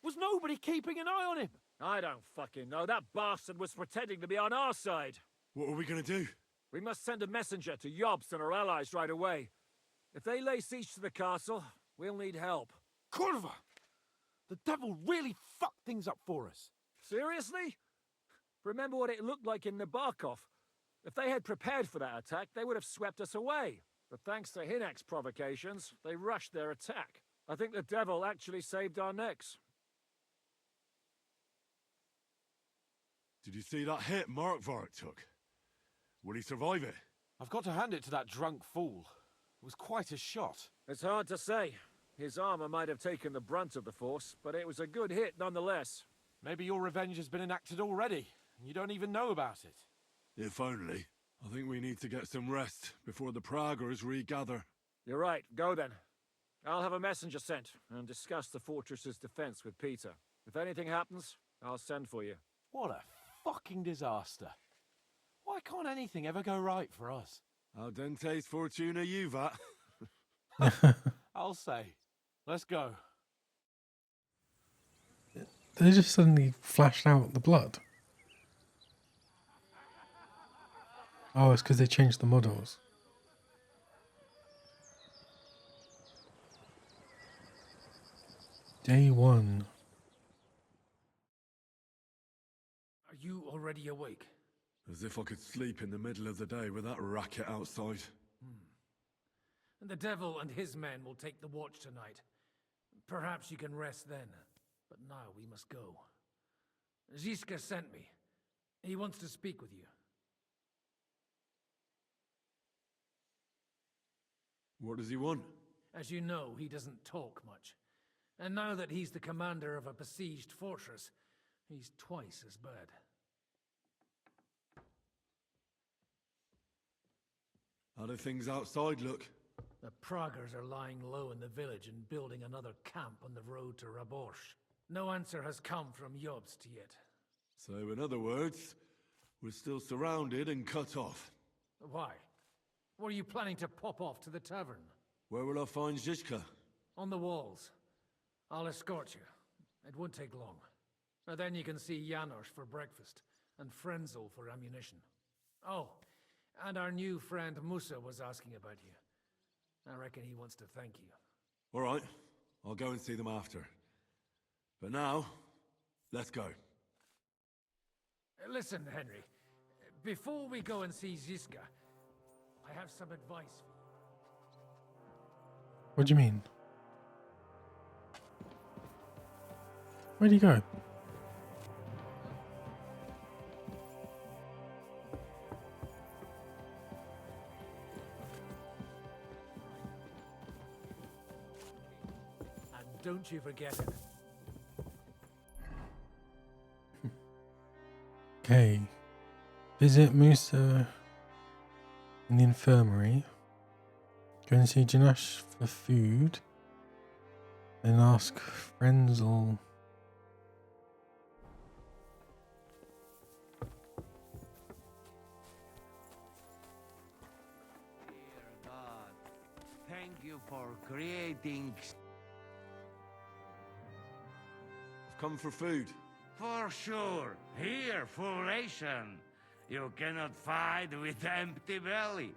Was nobody keeping an eye on him? I don't fucking know. That bastard was pretending to be on our side.
What are we gonna do?
We must send a messenger to Jobst and our allies right away. If they lay siege to the castle, we'll need help.
Kurva! The devil really fucked things up for us.
Seriously? Remember what it looked like in Nabokov. If they had prepared for that attack, they would have swept us away. But thanks to Hinek's provocations, they rushed their attack. I think the devil actually saved our necks.
Did you see that hit Markvart took? Will he survive it?
I've got to hand it to that drunk fool. It was quite a shot.
It's hard to say. His armor might have taken the brunt of the force, but it was a good hit nonetheless.
Maybe your revenge has been enacted already, and you don't even know about it.
If only. I think we need to get some rest before the Praggers regather.
You're right. Go then. I'll have a messenger sent and discuss the fortress's defense with Peter. If anything happens, I'll send for you.
What a fucking disaster. Why can't anything ever go right for us?
Al dente's fortuna juvat.
I'll say. Let's go.
They just suddenly flashed out the blood. Oh, it's because they changed the models. Day 1.
Are you already awake?
As if I could sleep in the middle of the day with that racket outside.
And the devil and his men will take the watch tonight. Perhaps you can rest then. But now we must go. Ziska sent me. He wants to speak with you.
What does he want?
As you know, he doesn't talk much. And now that he's the commander of a besieged fortress, he's twice as bad.
How do things outside look?
The Praggers are lying low in the village and building another camp on the road to Raborsh. No answer has come from Jobst yet.
So, in other words, we're still surrounded and cut off.
Why? Were you planning to pop off to the tavern?
Where will I find Zizka?
On the walls. I'll escort you. It won't take long. And then you can see Janos for breakfast, and Frenzel for ammunition. Oh, and our new friend Musa was asking about you. I reckon he wants to thank you.
All right, I'll go and see them after. But now, let's go.
Listen, Henry. Before we go and see Ziska, I have some advice for you.
What do you mean? Where'd he go?
And don't you forget it.
Okay. Visit Musa in the infirmary. Go and see Janash for food. Then ask Frenzel.
Dear God, thank you for creating...
I've come for food.
For sure. Here, foolation. You cannot fight with empty belly.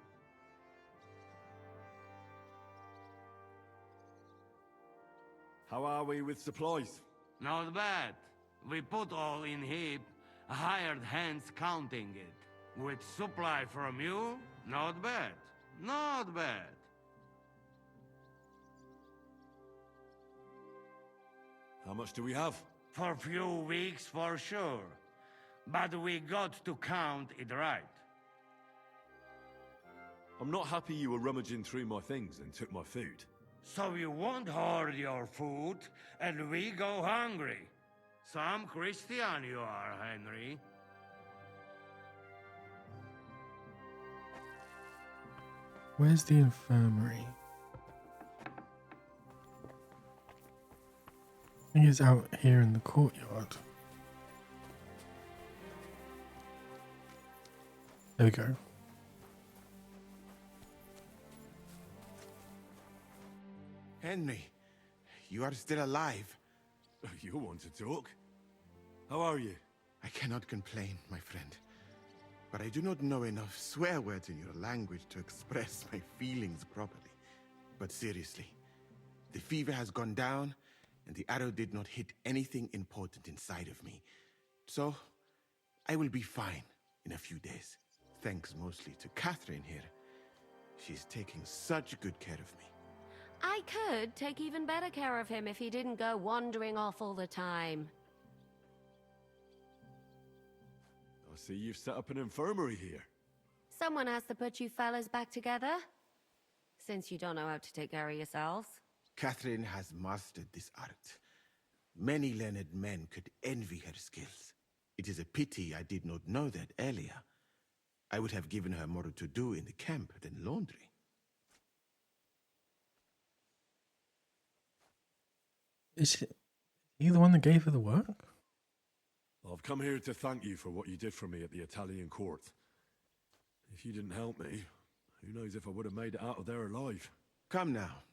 How are we with supplies?
Not bad. We put all in heap, hired hands counting it. With supply from you, not bad. Not bad.
How much do we have?
For a few weeks, for sure. But we got to count it right.
I'm not happy you were rummaging through my things and took my food.
So you won't hoard your food, and we go hungry. Some Christian you are, Henry.
Where's the infirmary? I think it's out here in the courtyard. There we go.
Henry, you are still alive.
You want to talk? How are you?
I cannot complain, my friend. But I do not know enough swear words in your language to express my feelings properly. But seriously, the fever has gone down, and the arrow did not hit anything important inside of me. So, I will be fine in a few days. Thanks mostly to Catherine here.
She's taking such good care of me.
I could take even better care of him if he didn't go wandering off all the time.
I see you've set up an infirmary here.
Someone has to put you fellas back together, since you don't know how to take care of yourselves.
Catherine has mastered this art. Many learned men could envy her skills. It is a pity I did not know that earlier. I would have given her more to do in the camp than laundry.
Is he the one that gave her the work?
I've come here to thank you for what you did for me at the Italian court. If you didn't help me, who knows if I would have made it out of there alive.
Come now.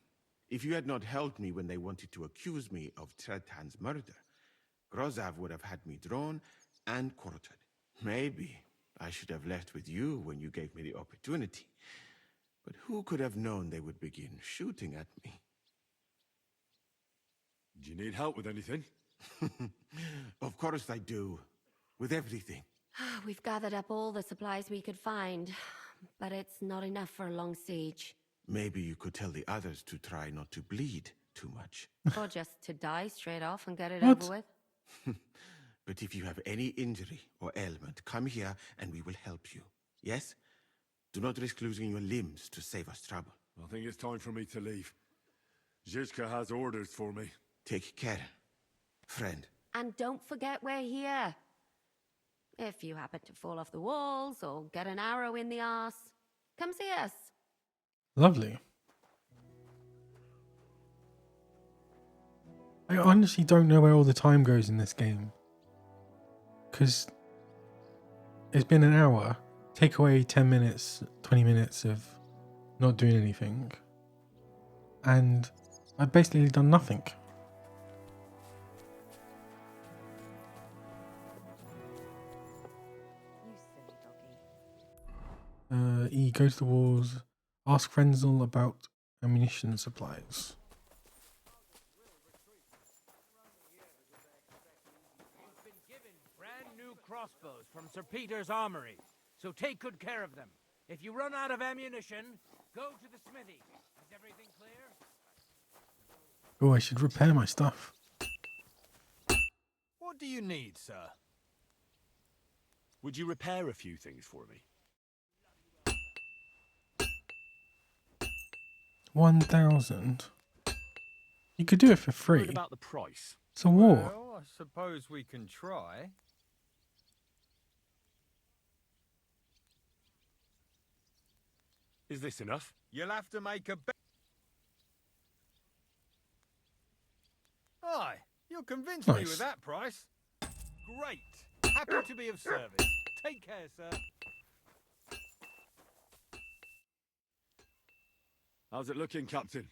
If you had not helped me when they wanted to accuse me of Tretan's murder, Grozav would have had me drawn and quartered. Maybe I should have left with you when you gave me the opportunity. But who could have known they would begin shooting at me?
Do you need help with anything?
Of course I do. With everything.
We've gathered up all the supplies we could find, but it's not enough for a long siege.
Maybe you could tell the others to try not to bleed too much.
Or just to die straight off and get it
What?
over with.
But if you have any injury or ailment, come here and we will help you. Yes? Do not risk losing your limbs to save us trouble.
I think it's time for me to leave. Zhizka has orders for me.
Take care, friend.
And don't forget we're here. If you happen to fall off the walls or get an arrow in the arse, come see us.
Lovely. I honestly don't know where all the time goes in this game. Because it's been an hour. Take away 10 minutes, 20 minutes of not doing anything. And I've basically done nothing. E, go to the walls. Ask Frenzel about ammunition supplies.
You've been given brand new crossbows from Sir Peter's armory, so take good care of them. If you run out of ammunition, go to the smithy. Is everything clear?
Oh, I should repair my stuff.
What do you need, sir?
Would you repair a few things for me?
1,000. You could do it for free.
What about the price?
It's a war.
Well, I suppose we can try.
Is this enough?
You'll have to make a bet. Aye, you'll convince me with that price.
Great. Happy to be of service. Take care, sir.
How's it looking, Captain?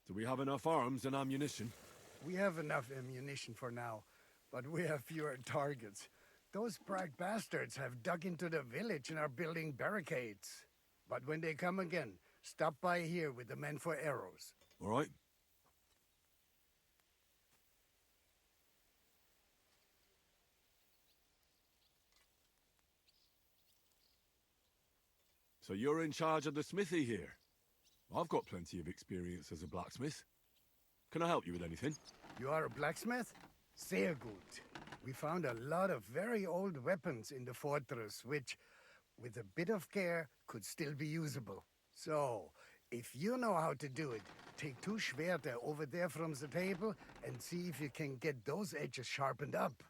Do we have enough arms and ammunition?
We have enough ammunition for now, but we have fewer targets. Those Prague bastards have dug into the village and are building barricades. But when they come again, stop by here with the men for arrows.
All right. So you're in charge of the smithy here? I've got plenty of experience as a blacksmith. Can I help you with anything?
You are a blacksmith? Sehr gut. We found a lot of very old weapons in the fortress, which, with a bit of care, could still be usable. So, if you know how to do it, take 2 Schwerter over there from the table and see if you can get those edges sharpened up.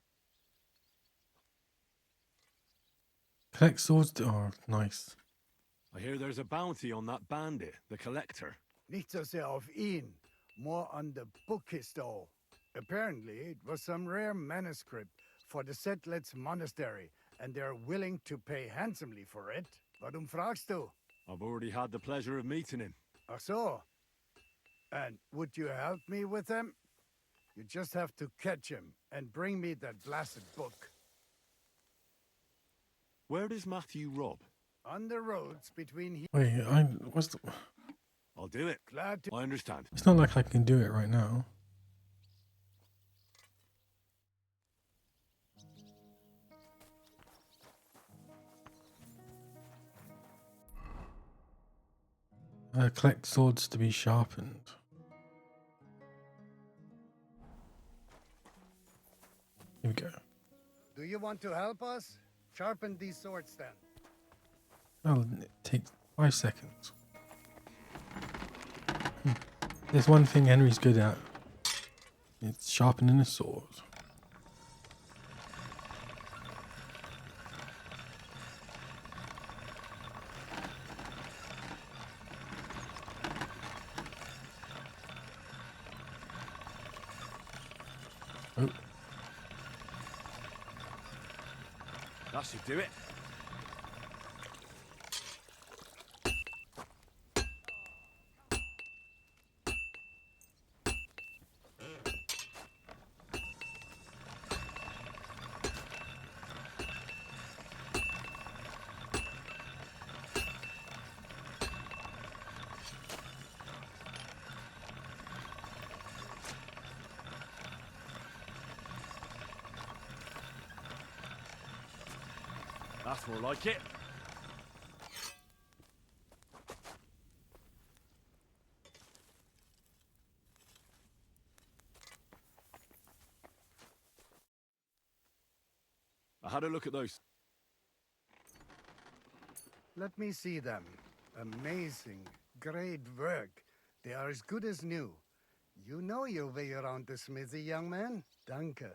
Collect swords. Oh, nice.
I hear there's a bounty on that bandit, the Collector.
Nicht so sehr auf ihn, more on the Bukisto. Apparently, it was some rare manuscript for the Settlers monastery, and they're willing to pay handsomely for it. Warum fragst du?
I've already had the pleasure of meeting him.
Ach so. And would you help me with them? You just have to catch him and bring me that blasted book.
Where does Matthew rob?
On the roads between here.
Wait, what's the...
I'll do it.
Glad to...
I understand.
It's not like I can do it right now. Collect swords to be sharpened. Here we go.
Do you want to help us? Sharpen these swords then.
Well, it takes 5 seconds. There's one thing Henry's good at. It's sharpening a sword. Oh.
That should do it. That's more like it. I had a look at those.
Let me see them. Amazing. Great work. They are as good as new. You know your way around the smithy, young man. Danke.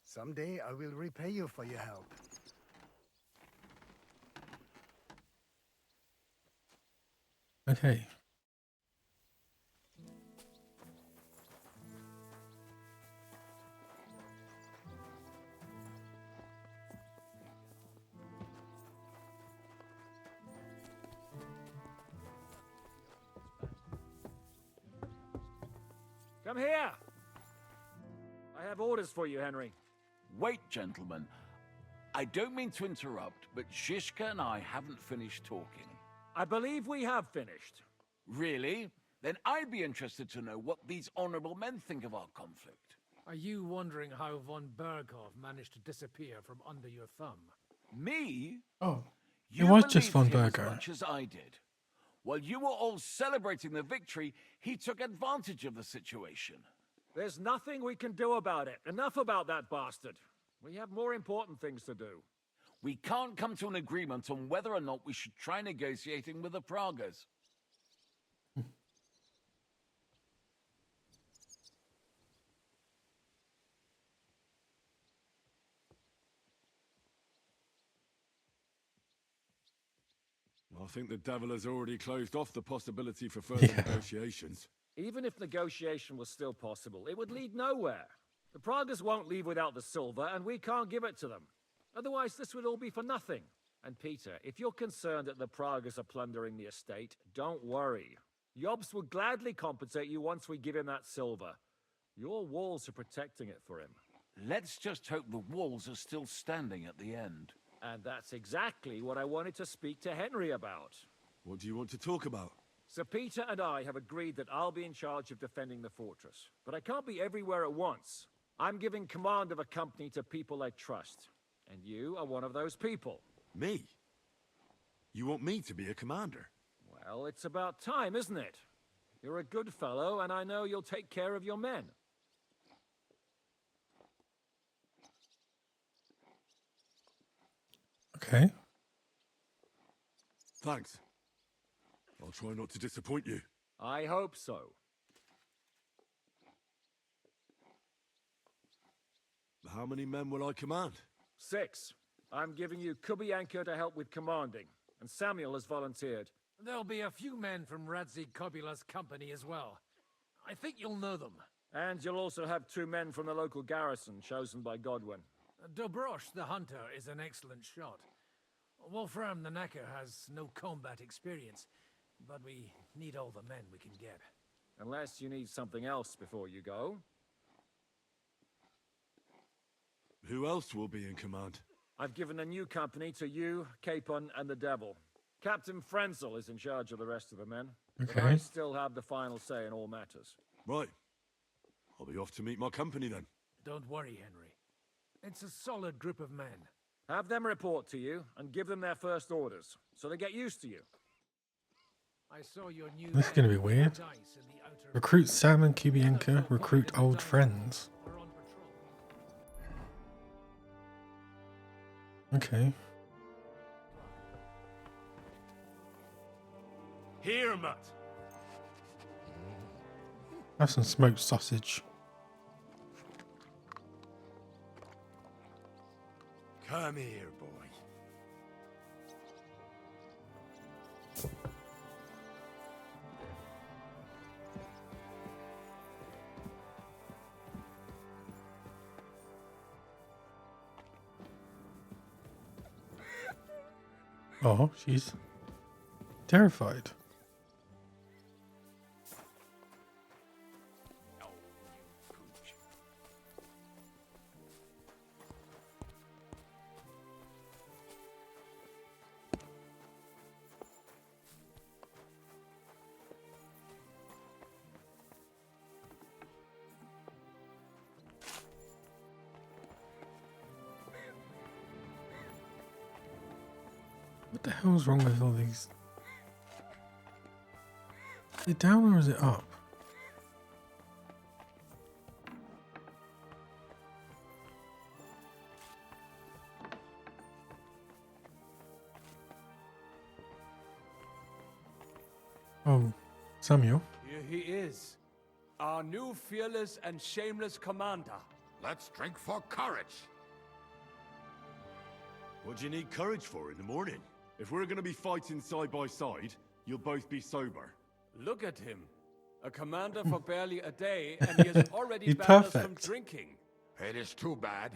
Someday I will repay you for your help.
Okay.
Come here! I have orders for you, Henry.
Wait, gentlemen. I don't mean to interrupt, but Shishka and I haven't finished talking.
I believe we have finished.
Really? Then I'd be interested to know what these honorable men think of our conflict.
Are you wondering how von Berghoff managed to disappear from under your thumb?
Me?
Oh,
You
it was just von
believed him
Berger.
as much as I did. While you were all celebrating the victory, he took advantage of the situation.
There's nothing we can do about it. Enough about that bastard. We have more important things to do.
We can't come to an agreement on whether or not we should try negotiating with the Pragas.
I think the devil has already closed off the possibility for further negotiations.
Even if negotiation was still possible, it would lead nowhere. The Pragas won't leave without the silver, and we can't give it to them. Otherwise, this would all be for nothing. And Peter, if you're concerned that the Pragas are plundering the estate, don't worry. Jobs will gladly compensate you once we give him that silver. Your walls are protecting it for him.
Let's just hope the walls are still standing at the end.
And that's exactly what I wanted to speak to Henry about.
What do you want to talk about?
Sir Peter and I have agreed that I'll be in charge of defending the fortress. But I can't be everywhere at once. I'm giving command of a company to people I trust. And you are one of those people.
Me? You want me to be a commander?
Well, it's about time, isn't it? You're a good fellow, and I know you'll take care of your men.
Okay.
Thanks. I'll try not to disappoint you.
I hope so.
How many men will I command?
6. I'm giving you Kubianka to help with commanding, and Samuel has volunteered.
There'll be a few men from Radzi Kobula's company as well. I think you'll know them.
And you'll also have 2 men from the local garrison, chosen by Godwin.
Dobrosh, the hunter, is an excellent shot. Wolfram the Knacker has no combat experience, but we need all the men we can get.
Unless you need something else before you go.
Who else will be in command?
I've given a new company to you, Capon, and the Devil. Captain Frenzel is in charge of the rest of the men. But I
Okay.
still have the final say in all matters.
Right. I'll be off to meet my company then.
Don't worry, Henry. It's a solid group of men.
Have them report to you, and give them their first orders, so they get used to you.
I saw your new
This is going to be weird.
dice in the outer
Recruit Sam and Kubienka. Recruit old friends. Okay.
Here, Mutt.
Have some smoked sausage.
Come here, boy.
Oh, she's terrified. What the hell's wrong with all these? Is it down or is it up? Oh, Samuel.
Here he is, our new fearless and shameless commander.
Let's drink for courage.
What do you need courage for in the morning? If we're gonna be fighting side by side, you'll both be sober.
Look at him. A commander for barely a day, and he has already
He's
banned us from
perfect.
drinking.
It is too bad.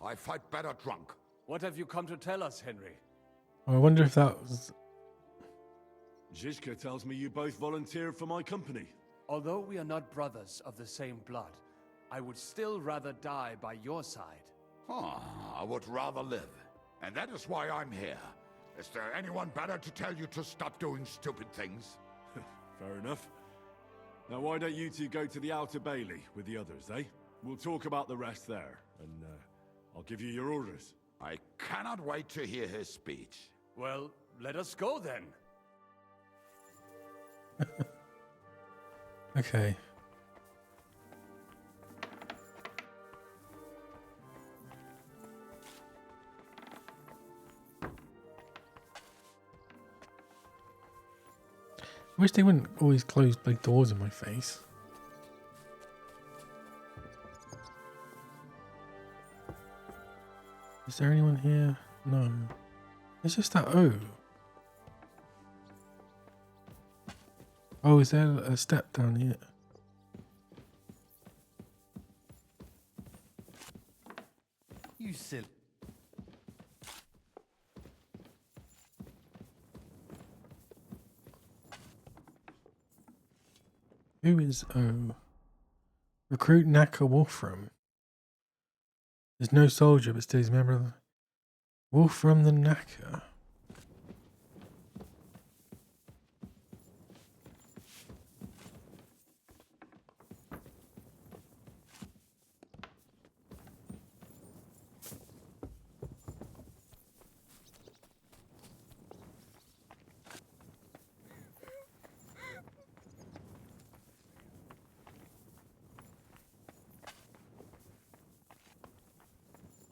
I fight better drunk.
What have you come to tell us, Henry?
I wonder if that was.
Zizka tells me you both volunteered for my company.
Although we are not brothers of the same blood, I would still rather die by your side.
I would rather live. And that is why I'm here. Is there anyone better to tell you to stop doing stupid things?
Fair enough. Now why don't you two go to the Outer Bailey with the others, eh? We'll talk about the rest there, and I'll give you your orders.
I cannot wait to hear his speech.
Well, let us go then.
Okay. I wish they wouldn't always close big doors in my face. Is there anyone here? No. It's just that O. Oh, is there a step down here?
You silly.
Who is O? Recruit Naka Wolfram. There's no soldier, but still he's a member of the Wolfram the Naka.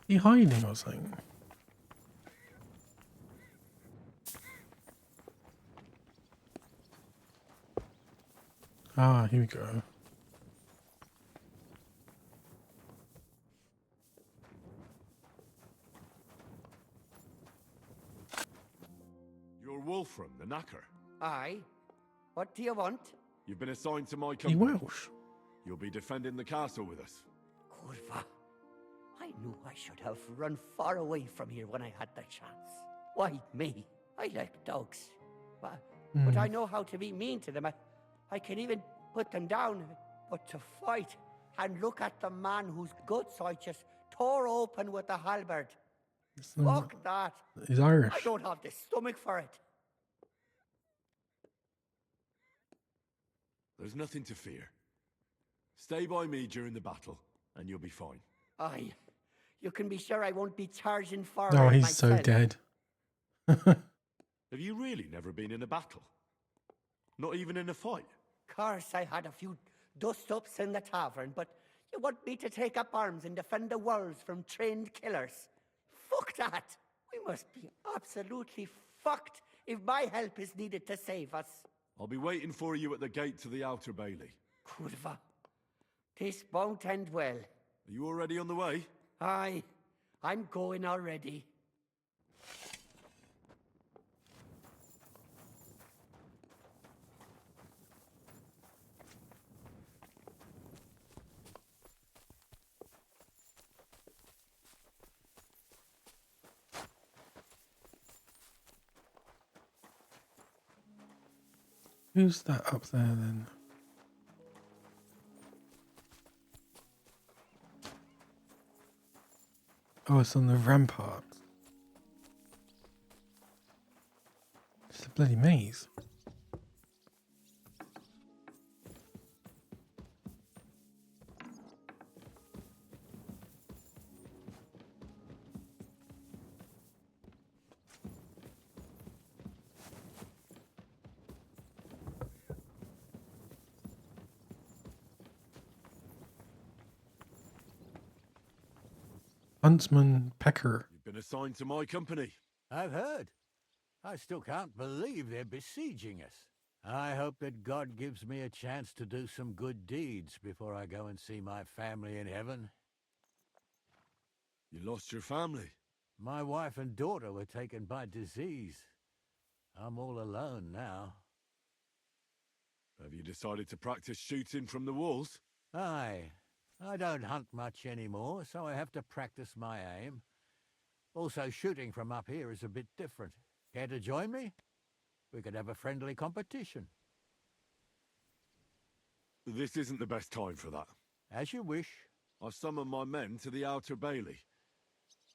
He hiding or something? Ah, here we go.
You're Wolfram, the knacker.
Aye. What do you want?
You've been assigned to my
He
company.
Welsh.
You'll be defending the castle with us.
Curva. I knew I should have run far away from here when I had the chance. Why me? I like dogs. But I know how to be mean to them. I can even put them down. But to fight and look at the man whose guts I just tore open with the halberd. Fuck that.
He's Irish.
I don't have the stomach for it.
There's nothing to fear. Stay by me during the battle, and you'll be fine.
Aye. You can be sure I won't be charging for
Oh,
it
he's
myself.
so dead.
Have you really never been in a battle?
Not even in a fight?
Course, I had a few dust-ups in the tavern, but you want me to take up arms and defend the walls from trained killers? Fuck that! We must be absolutely fucked if my help is needed to save us.
I'll be waiting for you at the gate to the outer bailey.
Kurva. This won't end well.
Are you already on the way?
Aye, I'm going already.
Who's that up there then? Oh, it's on the rampart. It's a bloody maze. Huntsman Pecker.
You've been assigned to my company.
I've heard. I still can't believe they're besieging us. I hope that God gives me a chance to do some good deeds before I go and see my family in heaven.
You lost your family?
My wife and daughter were taken by disease. I'm all alone now.
Have you decided to practice shooting from the walls?
Aye. I don't hunt much anymore, so I have to practice my aim. Also, shooting from up here is a bit different. Care to join me? We could have a friendly competition.
This isn't the best time for that.
As you wish.
I've summoned my men to the outer bailey.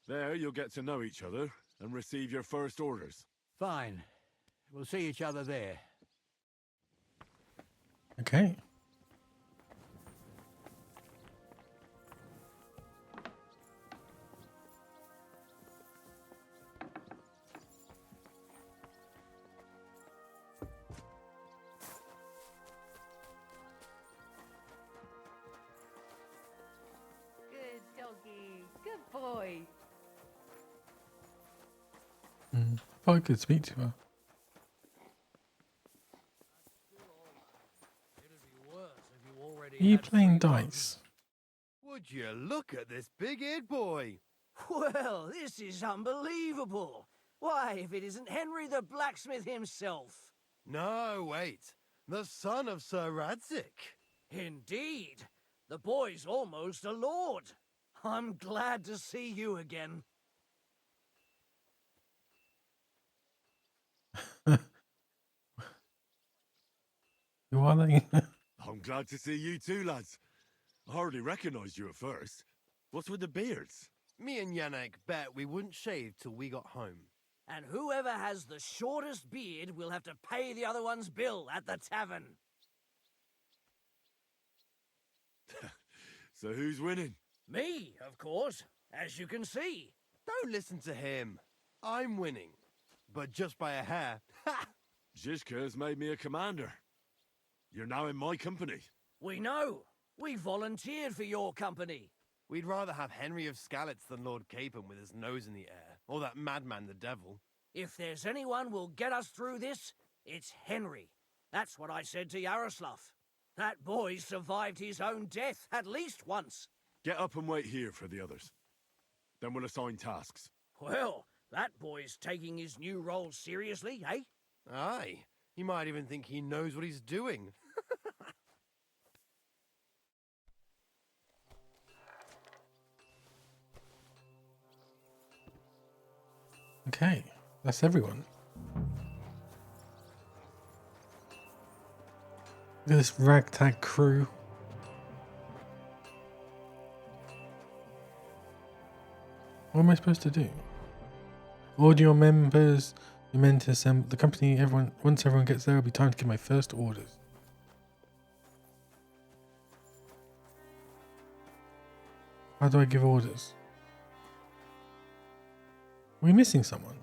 There you'll get to know each other and receive your first orders.
Fine. We'll see each other there.
Okay.
Good doggy. Good boy.
If I could speak to her. Are you playing dice?
Would you look at this big-eared boy?
Well, this is unbelievable. Why, if it isn't Henry the blacksmith himself.
No, wait. The son of Sir Radzik.
Indeed. The boy's almost a lord. I'm glad to see you again.
Who are they?
I'm glad to see you too, lads. I hardly recognised you at first. What's with the beards?
Me and Yannick bet we wouldn't shave till we got home.
And whoever has the shortest beard will have to pay the other one's bill at the tavern.
So who's winning?
Me, of course, as you can see.
Don't listen to him. I'm winning. But just by a hair. Ha!
Zhishka has made me a commander. You're now in my company.
We know. We volunteered for your company.
We'd rather have Henry of Skalitz than Lord Capon with his nose in the air. Or that madman the devil.
If there's anyone will get us through this, it's Henry. That's what I said to Yaroslav. That boy survived his own death at least once.
Get up and wait here for the others. Then we'll assign tasks.
Well, that boy's taking his new role seriously, eh?
Aye. He might even think he knows what he's doing.
Okay, that's everyone. Look at this ragtag crew. What am I supposed to do? Order your members, your men to assemble the company. Once everyone gets there, it'll be time to give my first orders. How do I give orders? Are we missing someone?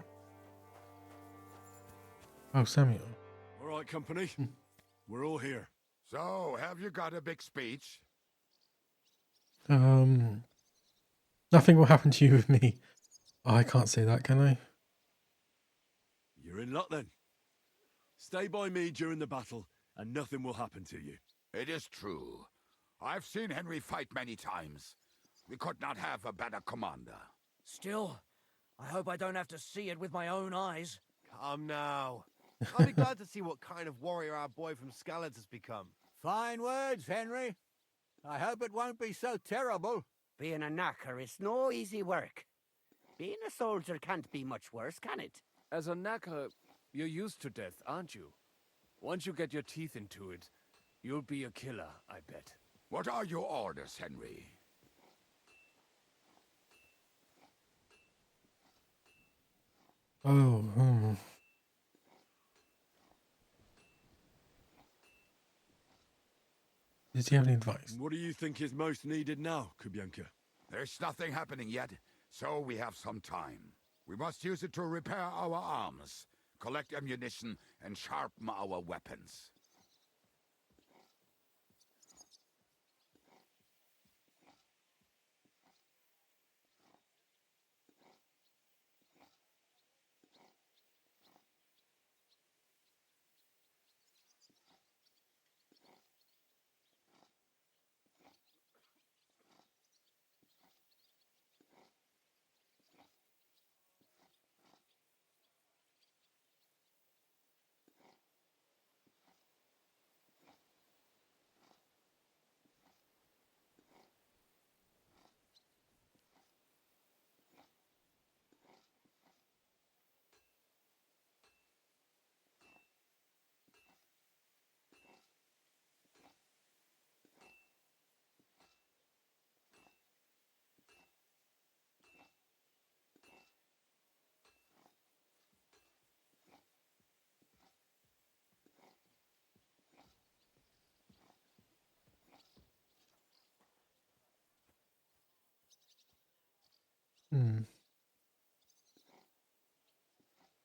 Oh, Samuel.
All right, company. We're all here.
So, have you got a big speech?
Nothing will happen to you with me. Oh, I can't say that, can I?
You're in luck then. Stay by me during the battle, and nothing will happen to you.
It is true. I've seen Henry fight many times. We could not have a better commander.
Still, I hope I don't have to see it with my own eyes.
Come now. I'll be glad to see what kind of warrior our boy from Scalad has become.
Fine words, Henry. I hope it won't be so terrible.
Being a knacker is no easy work. Being a soldier can't be much worse, can it?
As a knacker, you're used to death, aren't you? Once you get your teeth into it, you'll be a killer, I bet.
What are your orders, Henry?
Oh, Does he have any advice?
What do you think is most needed now, Kubienka?
There's nothing happening yet, so we have some time. We must use it to repair our arms, collect ammunition, and sharpen our weapons.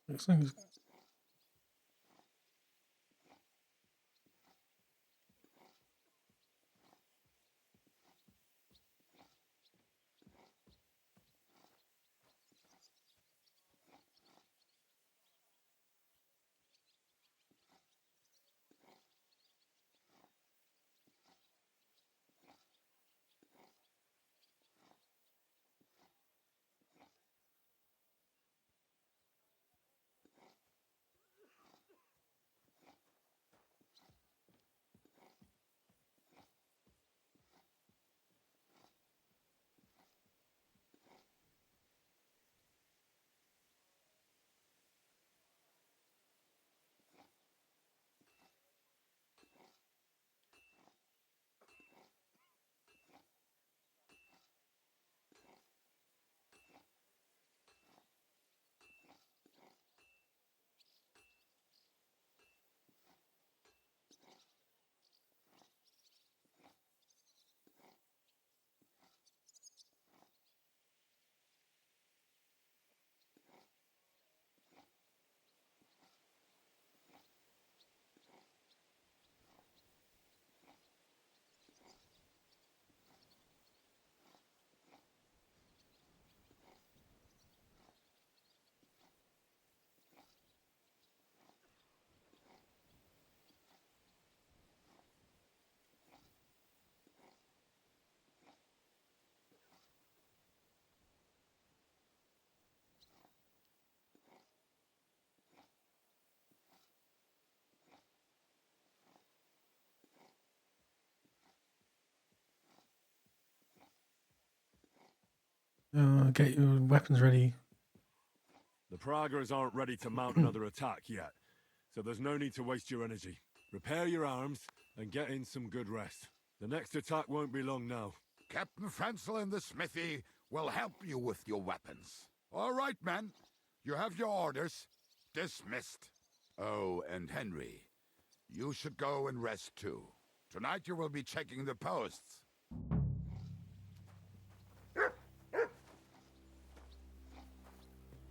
Looks like get your weapons ready.
The Pragas aren't ready to mount another attack yet, so there's no need to waste your energy. Repair your arms and get in some good rest. The next attack won't be long now.
Captain Frenzel in the smithy will help you with your weapons. All right, men. You have your orders. Dismissed. Oh, and Henry, you should go and rest too. Tonight you will be checking the posts.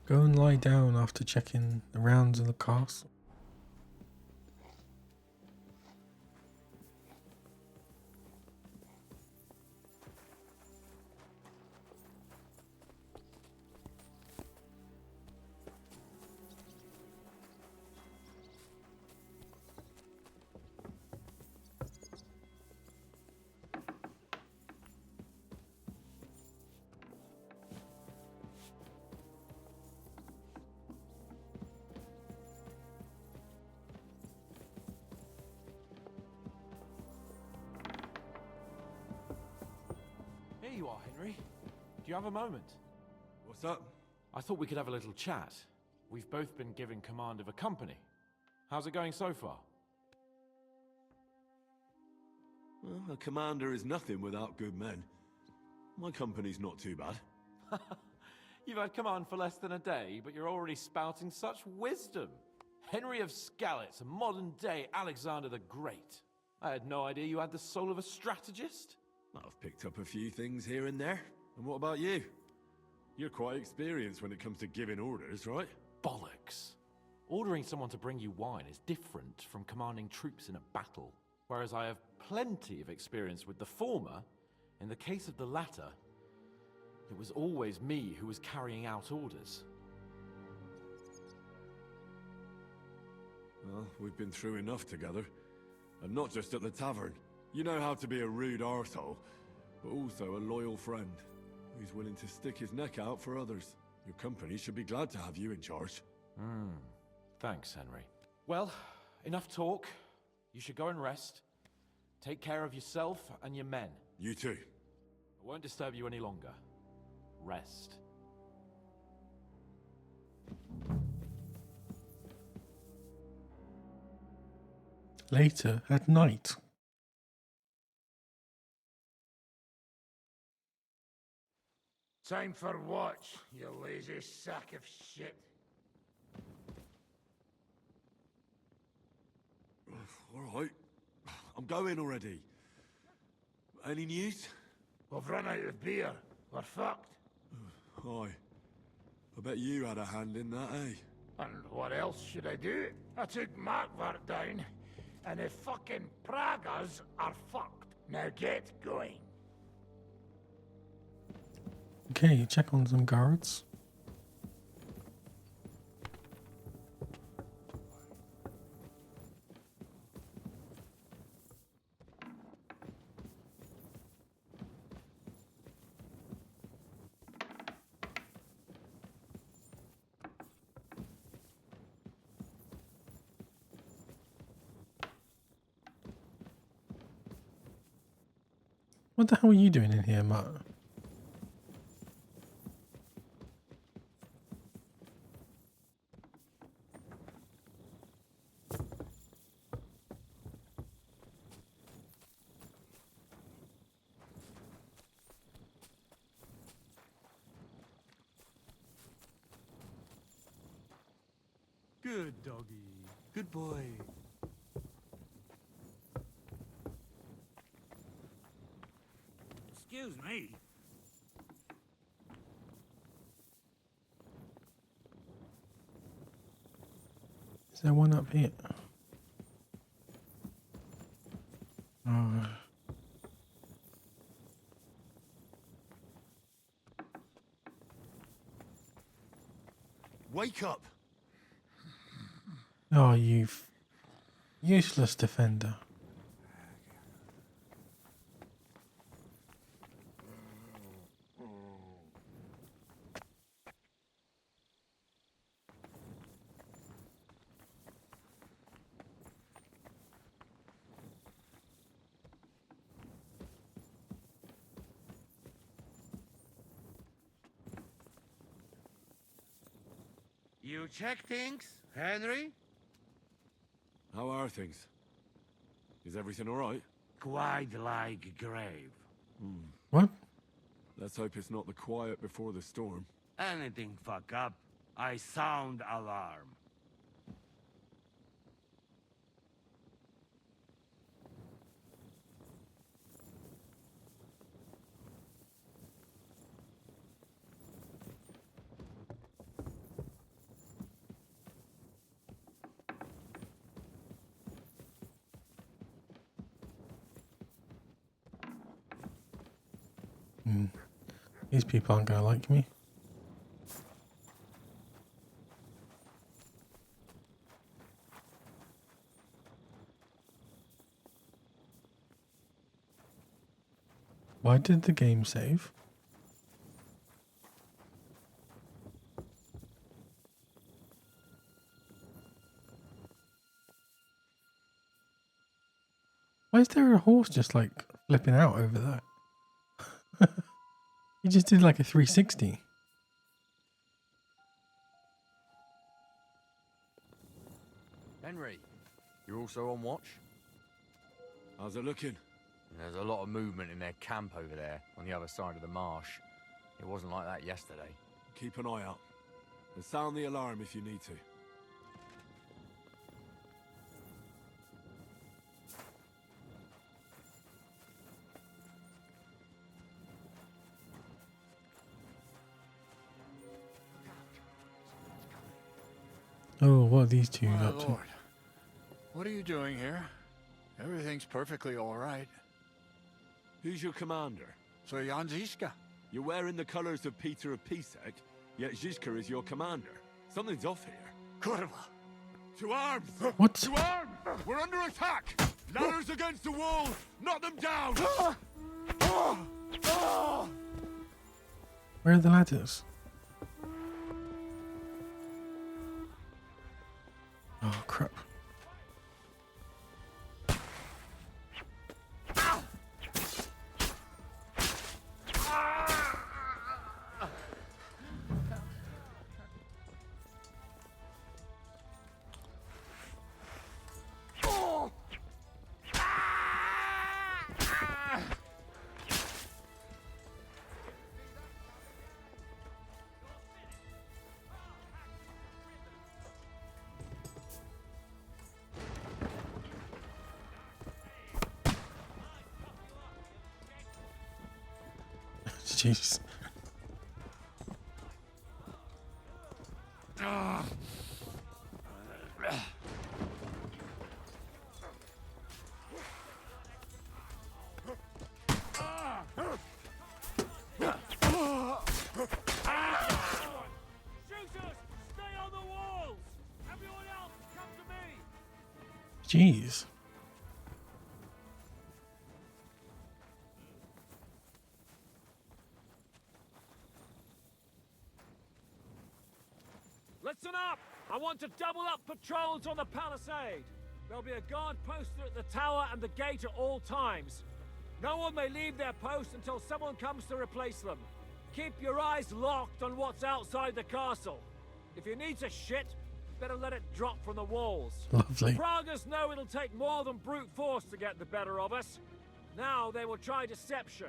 Go and lie down after checking the rounds of the castle.
you are, Henry. Do you have a moment?
What's up?
I thought we could have a little chat. We've both been given command of a company. How's it going so far?
Well, a commander is nothing without good men. My company's not too bad.
You've had command for less than a day, but you're already spouting such wisdom. Henry of Skalitz, a modern-day Alexander the Great. I had no idea you had the soul of a strategist.
I've picked up a few things here and there. And what about you? You're quite experienced when it comes to giving orders, right?
Bollocks. Ordering someone to bring you wine is different from commanding troops in a battle. Whereas I have plenty of experience with the former, in the case of the latter, it was always me who was carrying out orders.
Well, we've been through enough together. And not just at the tavern. You know how to be a rude arsehole, but also a loyal friend who's willing to stick his neck out for others. Your company should be glad to have you in charge.
Thanks, Henry. Well, enough talk. You should go and rest. Take care of yourself and your men.
You too.
I won't disturb you any longer. Rest.
Later at night.
Time for watch, you lazy sack of shit.
All right. I'm going already. Any news?
We've run out of beer. We're fucked.
Aye. I bet you had a hand in that, eh?
And what else should I do? I took Markvart down, and the fucking Pragas are fucked. Now get going.
Okay, check on some guards. What the hell are you doing in here, Matt?
Good doggy. Good boy.
Excuse me.
Is there one up here? Oh.
Wake up!
Oh, you useless defender.
You check things, Henry?
How are things? Is everything alright?
Quite like grave.
What?
Let's hope it's not the quiet before the storm.
Anything fuck up, I sound alarm.
These people aren't going to like me. Why did the game save? Why is there a horse just like flipping out over there? He just did like a 360.
Henry, you're also on watch?
How's it looking?
There's a lot of movement in their camp over there, on the other side of the marsh. It wasn't like that yesterday.
Keep an eye out. And sound the alarm if you need to.
Oh, what are these two
My
up to?
lord, what are you doing here? Everything's perfectly all right.
Who's your commander?
So Jan Žižka.
You're wearing the colors of Peter of Pisek, yet Žižka is your commander. Something's off here.
Kurva!
To arms!
What?
To arms! We're under attack! Ladders against the walls! Knock them down!
Where are the ladders? Oh, crap. Jeez. Jeez.
Listen up! I want to double up patrols on the palisade. There'll be a guard posted at the tower and the gate at all times. No one may leave their post until someone comes to replace them. Keep your eyes locked on what's outside the castle. If you need to shit, better let it drop from the walls.
Lovely.
Pragas know it'll take more than brute force to get the better of us. Now they will try deception.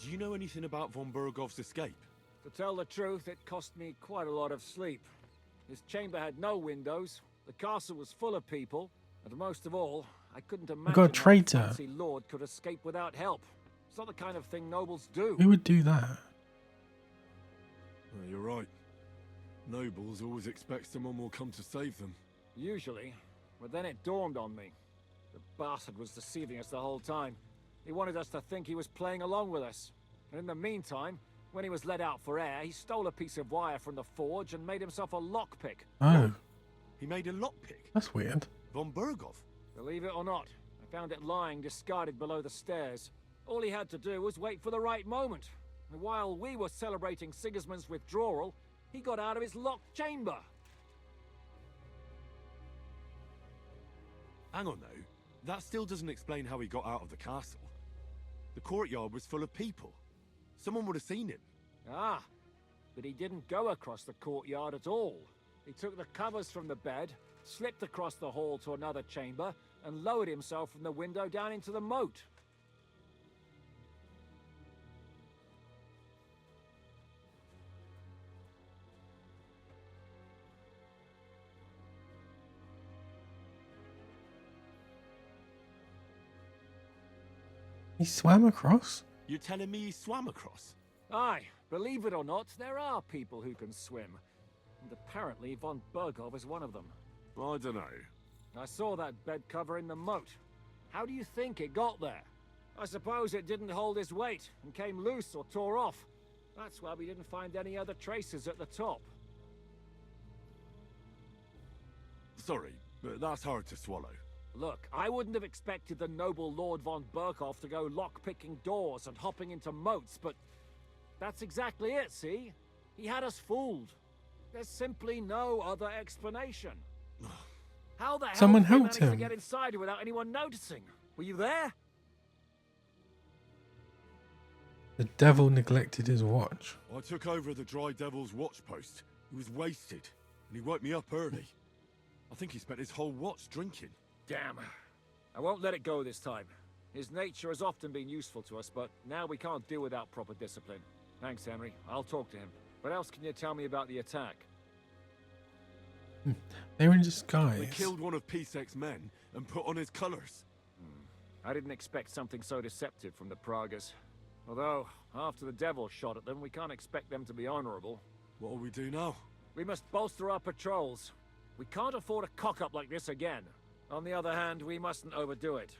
Do you know anything about von Burgov's escape?
To tell the truth, it cost me quite a lot of sleep. His chamber had no windows, the castle was full of people, and most of all, I couldn't imagine
got a
how
traitor.
a fancy lord could escape without help. It's not the kind of thing nobles do.
Who would do that?
Well, you're right. Nobles always expect someone will come to save them.
Usually, but then it dawned on me. The bastard was deceiving us the whole time. He wanted us to think he was playing along with us. And in the meantime, when he was let out for air, he stole a piece of wire from the forge and made himself a lockpick.
Oh,
He made a lockpick?
that's weird.
Von Burgov?
Believe it or not, I found it lying discarded below the stairs. All he had to do was wait for the right moment. And while we were celebrating Sigismund's withdrawal, he got out of his locked chamber.
Hang on though, that still doesn't explain how he got out of the castle. The courtyard was full of people. Someone would have seen him.
Ah, but he didn't go across the courtyard at all. He took the covers from the bed, slipped across the hall to another chamber, and lowered himself from the window down into the moat.
He swam across?
You're telling me he swam across?
Aye, believe it or not, there are people who can swim. And apparently von Burgov is one of them.
I don't know.
I saw that bed cover in the moat. How do you think it got there? I suppose it didn't hold his weight and came loose or tore off. That's why we didn't find any other traces at the top.
Sorry, but that's hard to swallow.
Look, I wouldn't have expected the noble Lord von Burkhoff to go lock-picking doors and hopping into moats, but that's exactly it, see? He had us fooled. There's simply no other explanation. How the hell
Someone
did we
helped
manage
him.
to get inside without anyone noticing? Were you there?
The devil neglected his watch.
I took over the Dry Devil's watch post. He was wasted, and he woke me up early. I think he spent his whole watch drinking.
Damn. I won't let it go this time. His nature has often been useful to us, but now we can't do without proper discipline. Thanks, Henry. I'll talk to him. What else can you tell me about the attack?
They were in disguise.
We killed one of Pisek's men and put on his colors.
I didn't expect something so deceptive from the Pragas. Although, after the devil shot at them, we can't expect them to be honorable.
What will we do now?
We must bolster our patrols. We can't afford a cock-up like this again. On the other hand, we mustn't overdo it.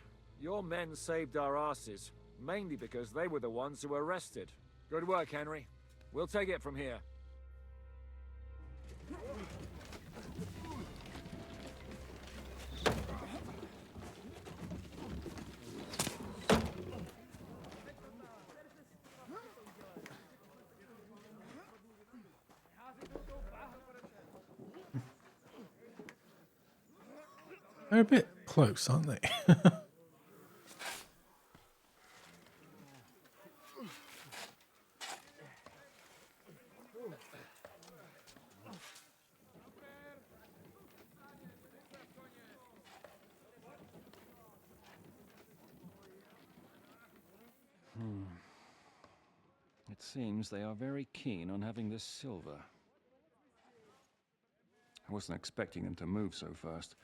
Your men saved our asses, mainly because they were the ones who were arrested. Good work, Henry. We'll take it from here.
They're a bit close, aren't they?
It seems they are very keen on having this silver. I wasn't expecting them to move so fast.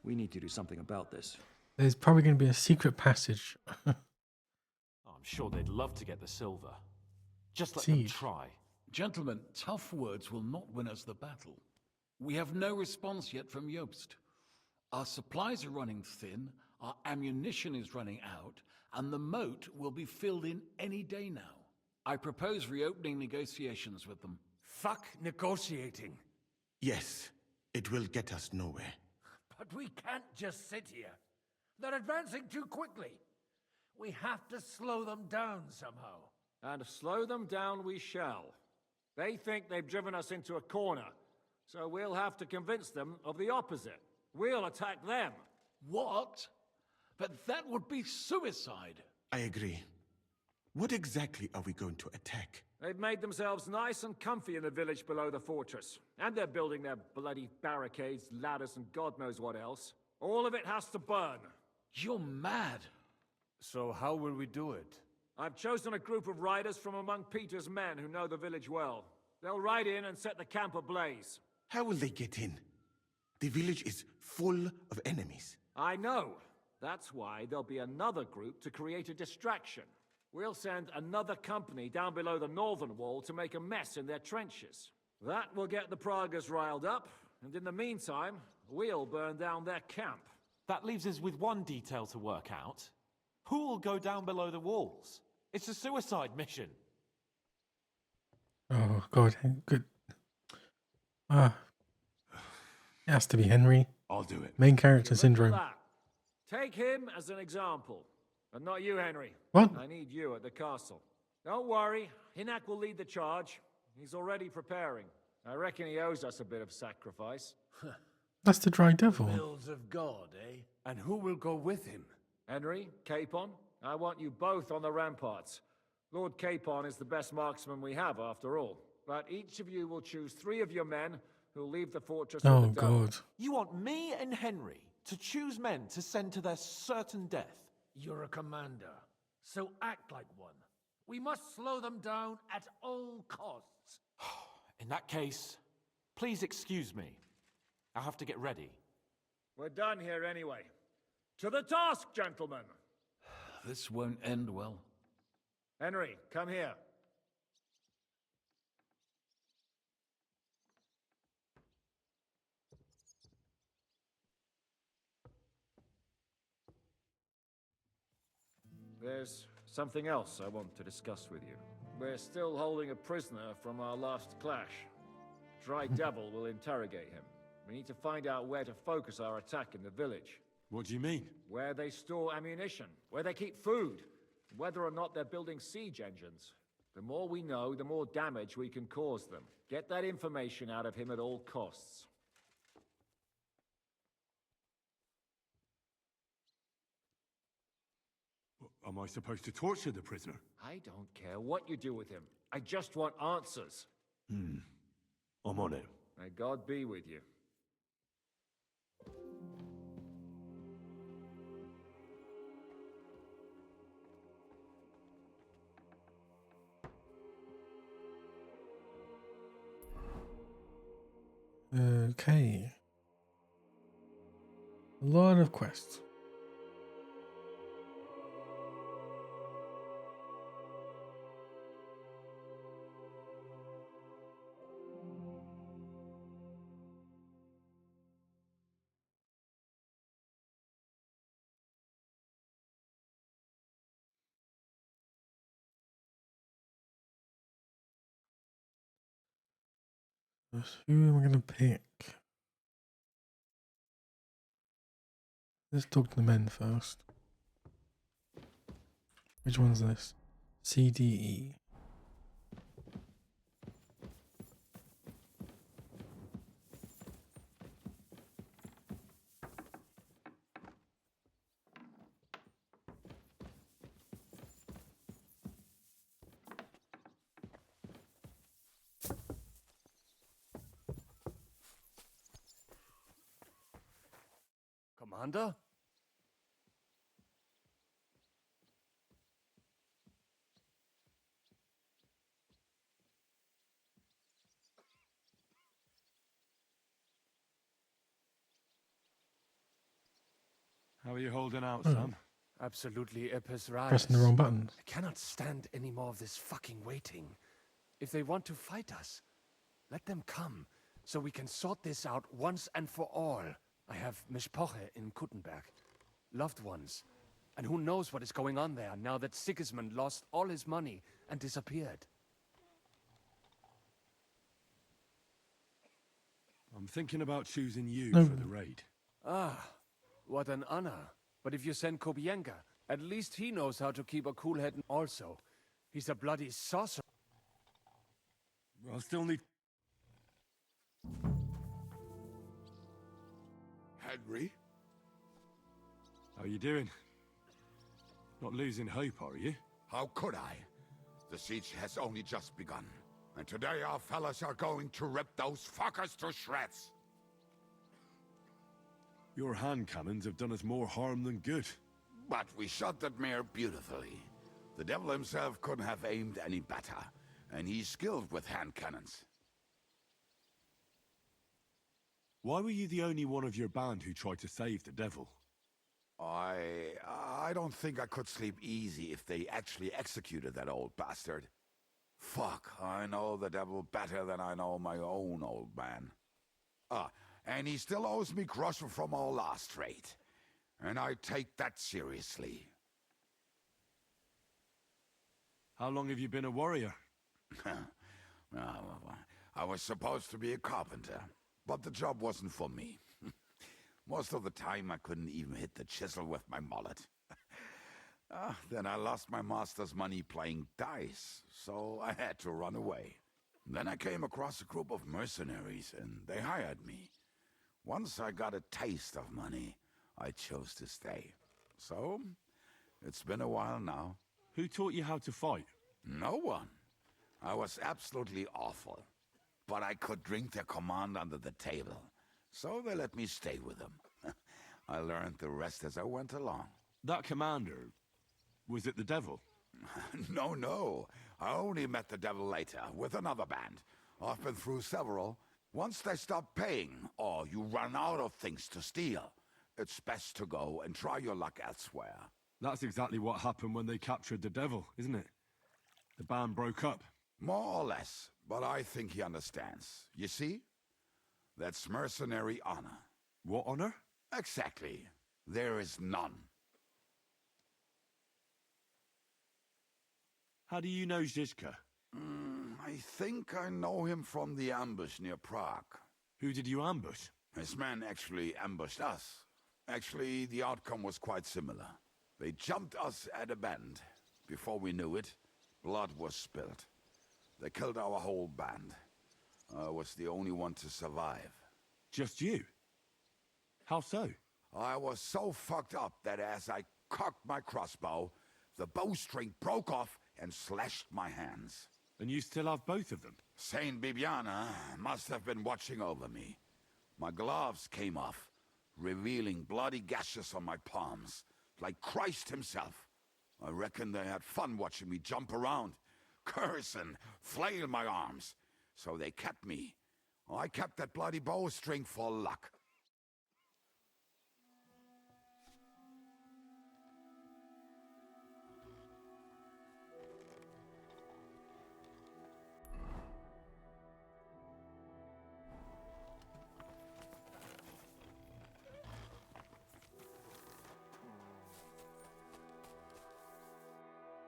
We need to do something about this.
There's probably going to be a secret passage.
I'm sure they'd love to get the silver. Just let them try.
Gentlemen, tough words will not win us the battle. We have no response yet from Jobst. Our supplies are running thin, our ammunition is running out, and the moat will be filled in any day now. I propose reopening negotiations with them.
Fuck negotiating.
Yes, it will get us nowhere.
But we can't just sit here. They're advancing too quickly. We have to slow them down somehow.
And slow them down we shall. They think they've driven us into a corner, so we'll have to convince them of the opposite. We'll attack them.
What? But that would be suicide.
I agree. What exactly are we going to attack?
They've made themselves nice and comfy in the village below the fortress. And they're building their bloody barricades, ladders, and God knows what else. All of it has to burn.
You're mad.
So how will we do it?
I've chosen a group of riders from among Peter's men who know the village well. They'll ride in and set the camp ablaze.
How will they get in? The village is full of enemies.
I know. That's why there'll be another group to create a distraction. We'll send another company down below the northern wall to make a mess in their trenches. That will get the Pragas riled up, and in the meantime, we'll burn down their camp.
That leaves us with one detail to work out. Who will go down below the walls? It's a suicide mission.
Oh, God. Good. It has to be Henry.
I'll do it.
Main character syndrome.
Take him as an example. But not you, Henry.
What?
I need you at the castle. Don't worry. Hinak will lead the charge. He's already preparing. I reckon he owes us a bit of sacrifice.
That's the Dry Devil.
Mills of God, eh? And who will go with him?
Henry, Capon, I want you both on the ramparts. Lord Capon is the best marksman we have, after all. But each of you will choose 3 of your men who'll leave the fortress with the dome.
God.
You want me and Henry to choose men to send to their certain death?
You're a commander, so act like one. We must slow them down at all costs.
In that case, please excuse me. I'll have to get ready.
We're done here anyway. To the task, gentlemen!
This won't end well.
Henry, come here. There's something else I want to discuss with you. We're still holding a prisoner from our last clash. Dry Devil will interrogate him. We need to find out where to focus our attack in the village.
What do you mean?
Where they store ammunition, where they keep food, whether or not they're building siege engines. The more we know, the more damage we can cause them. Get that information out of him at all costs.
Am I supposed to torture the prisoner?
I don't care what you do with him. I just want answers.
I'm on it.
May God be with you.
Okay. A lot of quests. Who am I going to pick? Let's talk to the men first. Which one's this? CDE.
Commander?
How are you holding out,
Oh.
Sam?
Absolutely epis rais.
Pressing the wrong buttons.
I cannot stand any more of this fucking waiting. If they want to fight us, let them come, so we can sort this out once and for all. I have Mishpoche in Kuttenberg, loved ones. And who knows what is going on there now that Sigismund lost all his money and disappeared.
I'm thinking about choosing you
No.
for the raid.
Ah, what an honor. But if you send Kobienka, at least he knows how to keep a cool head also. He's a bloody sorcerer.
I'll still need...
Henry?
How you doing? Not losing hope, are you?
How could I? The siege has only just begun. And today our fellas are going to rip those fuckers to shreds.
Your hand cannons have done us more harm than good.
But we shot that mare beautifully. The devil himself couldn't have aimed any better. And he's skilled with hand cannons.
Why were you the only one of your band who tried to save the devil?
I don't think I could sleep easy if they actually executed that old bastard. Fuck, I know the devil better than I know my own old man. And he still owes me groschen from our last raid. And I take that seriously.
How long have you been a warrior?
I was supposed to be a carpenter, but the job wasn't for me. Most of the time I couldn't even hit the chisel with my mallet. Then I lost my master's money playing dice, so I had to run away. Then I came across a group of mercenaries, and they hired me. Once I got a taste of money, I chose to stay. So, it's been a while now.
Who taught you how to fight?
No one. I was absolutely awful. But I could drink their command under the table. So they let me stay with them. I learned the rest as I went along.
That commander, was it the devil?
No. I only met the devil later, with another band. I've been through several. Once they stop paying, or you run out of things to steal, it's best to go and try your luck elsewhere.
That's exactly what happened when they captured the devil, isn't it? The band broke up.
More or less, but I think he understands. You see? That's mercenary honor.
What honor?
Exactly. There is none.
How do you know Zizka?
I think I know him from the ambush near Prague.
Who did you ambush?
His men actually ambushed us. Actually, the outcome was quite similar. They jumped us at a bend. Before we knew it, blood was spilled. They killed our whole band. I was the only one to survive.
Just you? How so?
I was so fucked up that as I cocked my crossbow, The bowstring broke off and slashed my hands.
And you still have both of them?
Saint Bibiana must have been watching over me. My gloves came off, revealing bloody gashes on my palms, like Christ himself. I reckon they had fun watching me jump around, curse and flail my arms. So they kept me. I kept that bloody bowstring for luck.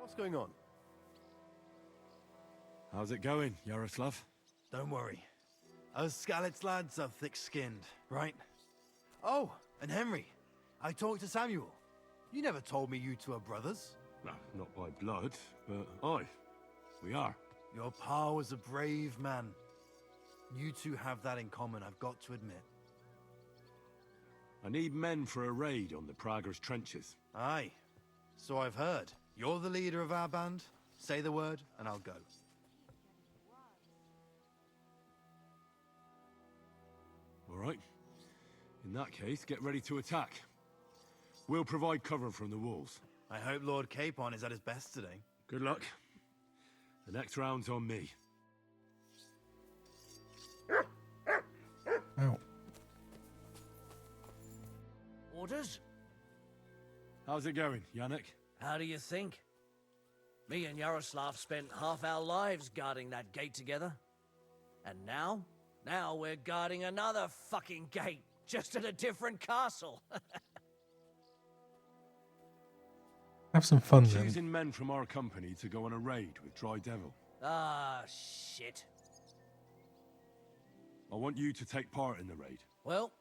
What's going on?
How's it going, Yaroslav?
Don't worry. Us Skalitz lads are thick-skinned, right? Oh, and Henry. I talked to Samuel. You never told me you two are brothers.
No, not by blood, but aye, we are.
Your pa was a brave man. You two have that in common, I've got to admit.
I need men for a raid on the Prager's trenches.
Aye, so I've heard. You're the leader of our band. Say the word, and I'll go.
All right. In that case, get ready to attack. We'll provide cover from the walls.
I hope Lord Capon is at his best today.
Good luck. The next round's on me.
Ow.
Orders?
How's it going, Yannick?
How do you think? Me and Yaroslav spent half our lives guarding that gate together. And now? Now we're guarding another fucking gate, just at a different castle.
Have some fun then.
Choosing men from our company to go on a raid with Dry Devil.
Ah, shit.
I want you to take part in the raid.
Well,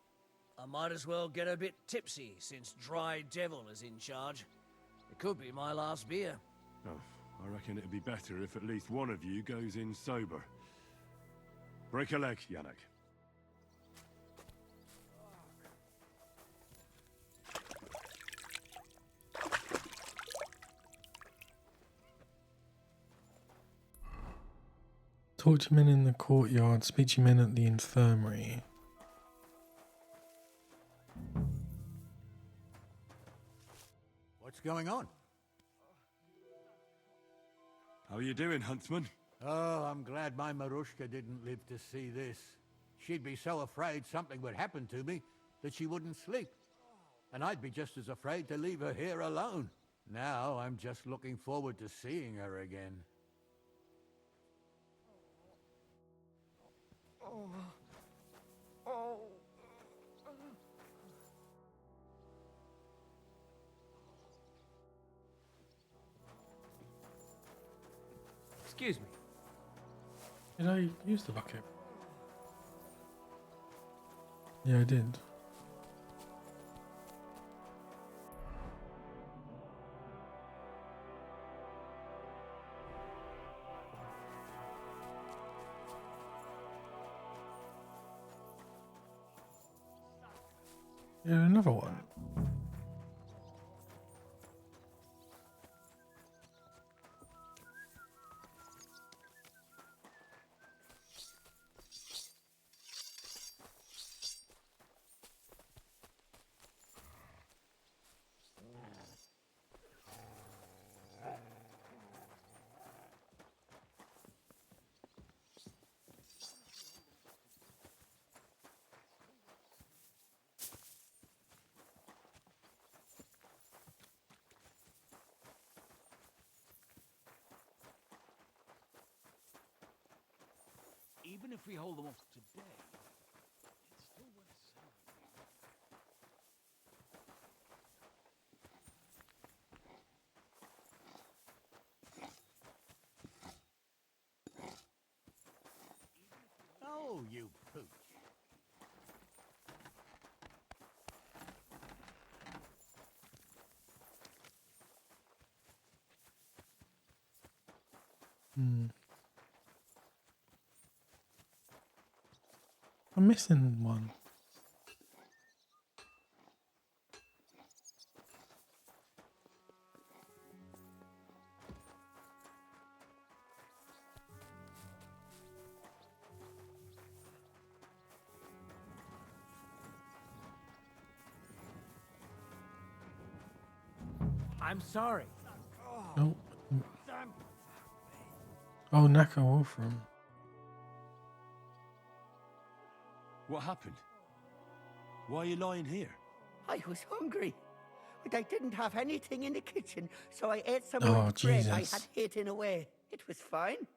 I might as well get a bit tipsy since Dry Devil is in charge. It could be my last beer.
Oh, I reckon it'd be better if at least one of you goes in sober. Break a leg, Yannick.
Talk to men in the courtyard, speak to men at the infirmary.
What's going on?
How are you doing, Huntsman?
Oh, I'm glad my Marushka didn't live to see this. She'd be so afraid something would happen to me that she wouldn't sleep. And I'd be just as afraid to leave her here alone. Now I'm just looking forward to seeing her again.
Excuse me.
Did I use the bucket? Yeah, I did. Yeah, another one.
Even if we hold them off today, it's still worth celebrating.
Oh, you pooch.
I'm missing one.
I'm sorry.
Oh. Oh, Naka Wolfram.
What happened? Why are you lying here?
I was hungry, but I didn't have anything in the kitchen, so I ate some
Oh,
old bread I
Jesus.
had hidden away. It was fine.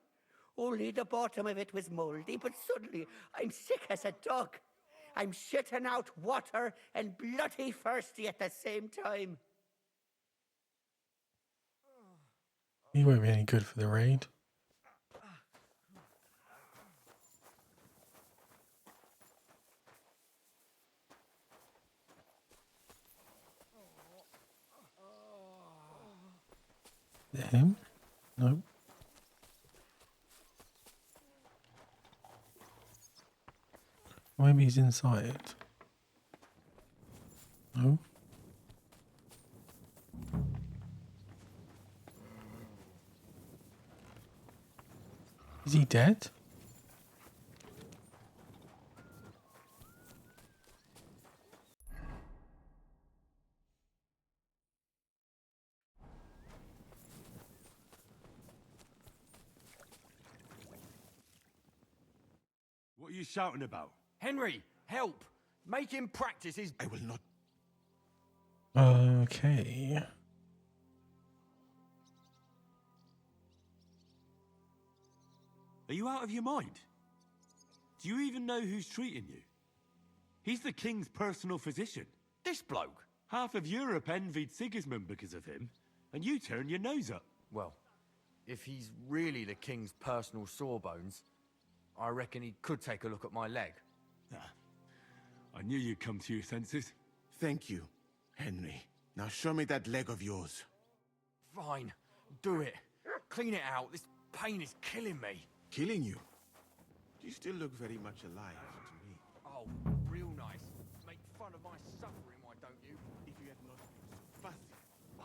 Only the bottom of it was moldy, but suddenly I'm sick as a dog. I'm shitting out water and bloody thirsty at the same time.
He won't be any good for the raid. Is it him? No. Maybe he's inside. No. Is he dead?
What are you shouting about?
Henry, help! Make him practice his...
I will not.
Okay.
Are you out of your mind? Do you even know who's treating you? He's the king's personal physician.
This bloke?
Half of Europe envied Sigismund because of him, and you turn your nose up.
Well, if he's really the king's personal sawbones, I reckon he could take a look at my leg.
I knew you'd come to your senses.
Thank you, Henry. Now show me that leg of yours.
Fine, do it. Clean it out. This pain is killing me.
Killing you? You still look very much alive to me.
Oh, real nice. Make fun of my suffering, why don't you?
If you had not been so fussy,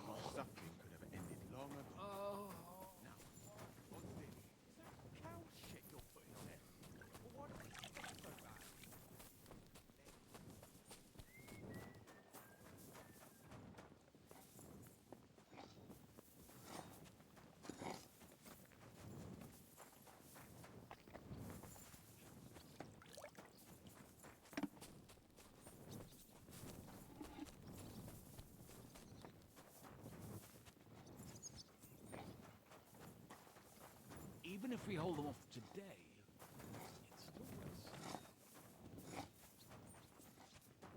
your suffering could have ended long ago.
Oh.
Now, what's this?
Cow shit you're putting on it. Well, why does it smell so bad?
Even if we hold them off today,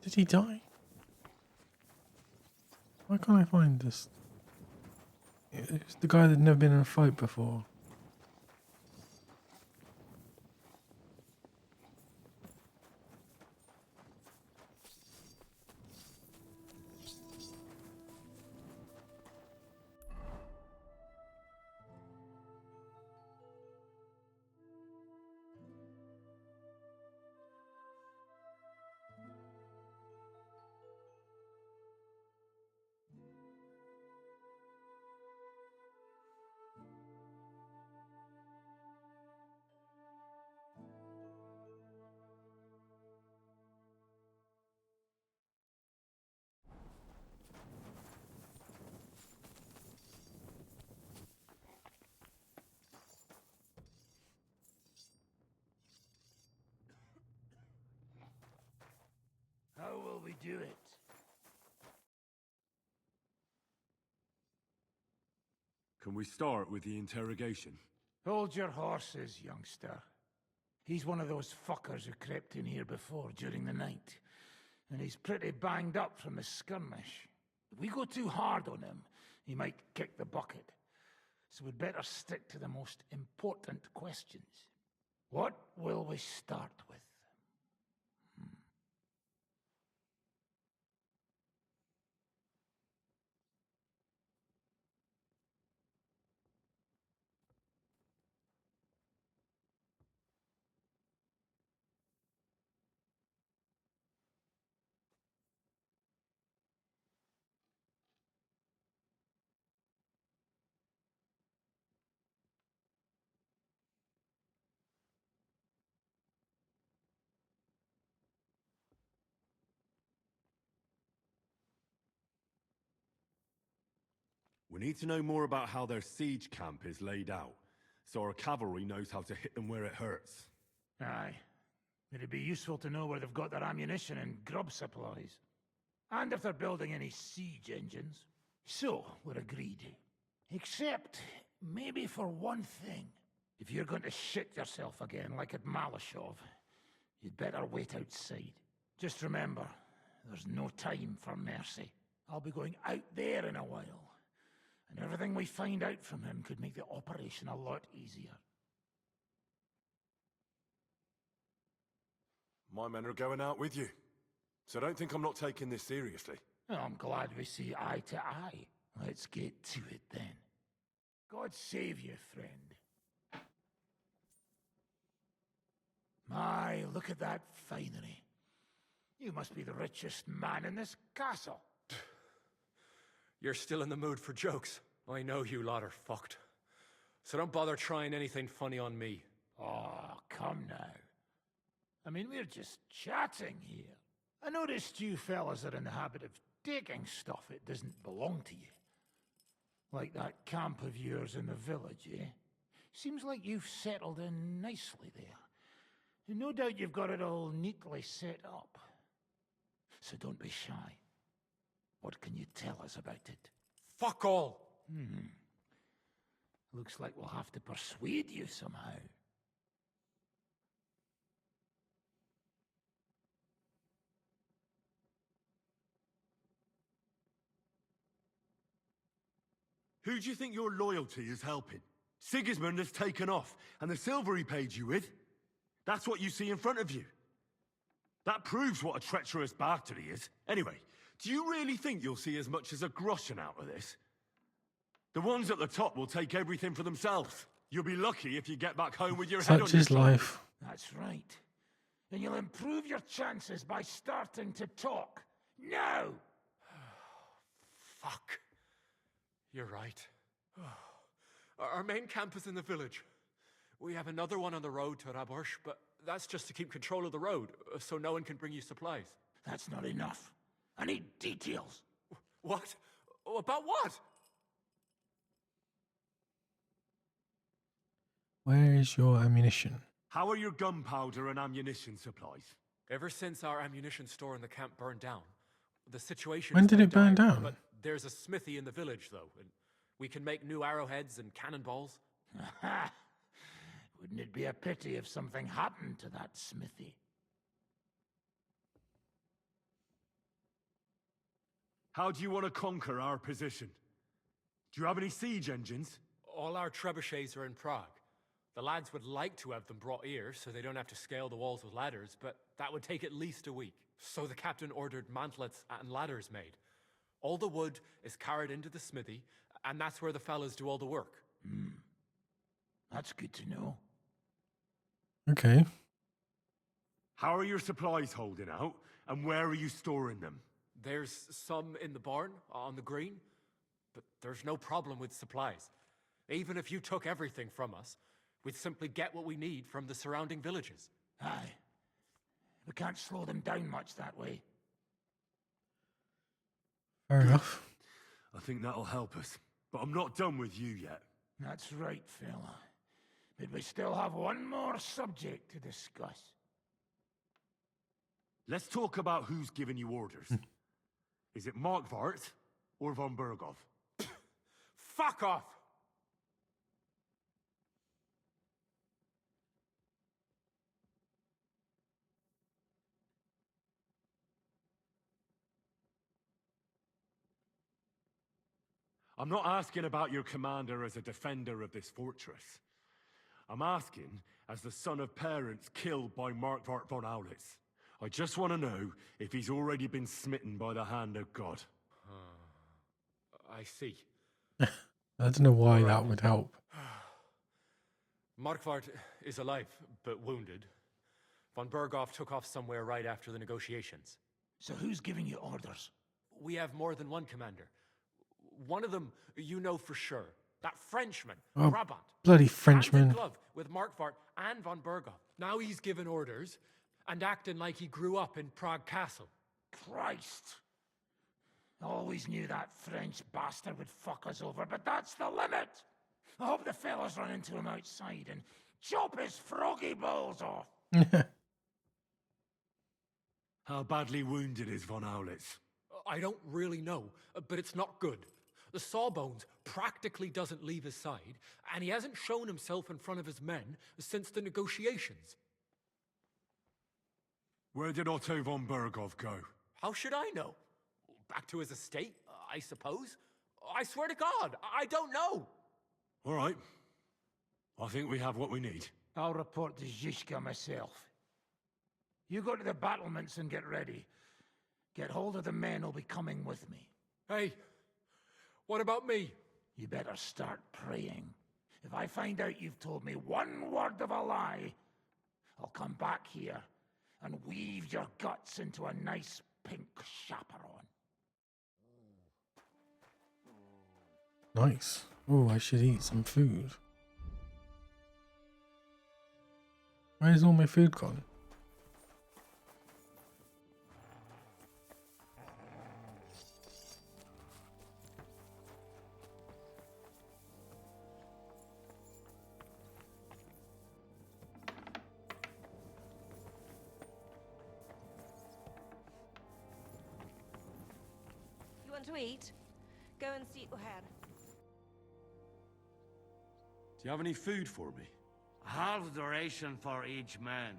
Did he die? Why can't I find this? It's the guy that'd never been in a fight before.
How will we do it?
Can we start with the interrogation?
Hold your horses, youngster. He's one of those fuckers who crept in here before during the night. And he's pretty banged up from the skirmish. If we go too hard on him, he might kick the bucket. So we'd better stick to the most important questions. What will we start with?
We need to know more about how their siege camp is laid out, so our cavalry knows how to hit them where it hurts.
Aye. It'd be useful to know where they've got their ammunition and grub supplies. And if they're building any siege engines. So, we're agreed. Except, maybe for one thing. If you're going to shit yourself again like at Malashov, you'd better wait outside. Just remember, there's no time for mercy. I'll be going out there in a while, and everything we find out from him could make the operation a lot easier.
My men are going out with you, so don't think I'm not taking this seriously.
Well, I'm glad we see eye to eye. Let's get to it then. God save you, friend. My, look at that finery. You must be the richest man in this castle.
You're still in the mood for jokes. I know you lot are fucked. So don't bother trying anything funny on me.
Oh, come now. I mean, we're just chatting here. I noticed you fellas are in the habit of taking stuff that doesn't belong to you. Like that camp of yours in the village, eh? Seems like you've settled in nicely there. And no doubt you've got it all neatly set up. So don't be shy. What can you tell us about it?
Fuck all!
Looks like we'll have to persuade you somehow.
Who do you think your loyalty is helping? Sigismund has taken off, and the silver he paid you with? That's what you see in front of you. That proves what a treacherous bastard he is. Anyway, do you really think you'll see as much as a groschen out of this? The ones at the top will take everything for themselves. You'll be lucky if you get back home with your head on
Such
your
is
shoulders.
life.
That's right. And you'll improve your chances by starting to talk. Now!
Fuck. You're right. Our main camp is in the village. We have another one on the road to Raborsh, but that's just to keep control of the road, so no one can bring you supplies.
That's not enough. I need details.
What? About what?
Where is your ammunition?
How are your gunpowder and ammunition supplies?
Ever since our ammunition store in the camp burned down, the situation
When
is
did it burn
dire,
down?
But there's a smithy in the village, though, and we can make new arrowheads and cannonballs.
Wouldn't it be a pity if something happened to that smithy?
How do you want to conquer our position? Do you have any siege engines?
All our trebuchets are in Prague. The lads would like to have them brought here so they don't have to scale the walls with ladders, but that would take at least a week. So the captain ordered mantlets and ladders made. All the wood is carried into the smithy, and that's where the fellas do all the work.
That's good to know.
Okay.
How are your supplies holding out, and where are you storing them?
There's some in the barn, on the green, but there's no problem with supplies. Even if you took everything from us, we'd simply get what we need from the surrounding villages.
Aye. We can't slow them down much that way.
Fair enough.
I think that'll help us, but I'm not done with you yet.
That's right, fella. But we still have one more subject to discuss.
Let's talk about who's giving you orders. Is it Markvart or von Berghoff?
Fuck off!
I'm not asking about your commander as a defender of this fortress. I'm asking as the son of parents killed by Markvart von Aulitz. I just want to know if he's already been smitten by the hand of God.
I see.
I don't know why that would help.
Markvart is alive, but wounded. Von Berghoff took off somewhere right after the negotiations.
So who's giving you orders?
We have more than one commander. One of them you know for sure. That Frenchman,
Oh,
Brabant.
bloody
Hand
Frenchman.
in glove with Markvart and von Berghoff. Now he's given orders and acting like he grew up in Prague Castle.
Christ! Always knew that French bastard would fuck us over, but that's the limit. I hope the fellas run into him outside and chop his froggy balls off.
How badly wounded is Von Owlitz?
I don't really know, but it's not good. The Sawbones practically doesn't leave his side, and he hasn't shown himself in front of his men since the negotiations.
Where did Otto von Berghoff go?
How should I know? Back to his estate, I suppose? I swear to God, I don't know.
All right. I think we have what we need.
I'll report to Zizka myself. You go to the battlements and get ready. Get hold of the men who'll be coming with me.
Hey, what about me?
You better start praying. If I find out you've told me one word of a lie, I'll come back here and weave your guts into a nice pink chaperon.
Nice. Oh, I should eat some food. Where's all my food gone?
You want to eat? Go and seat your head.
Do you have any food for me?
Half the ration for each man.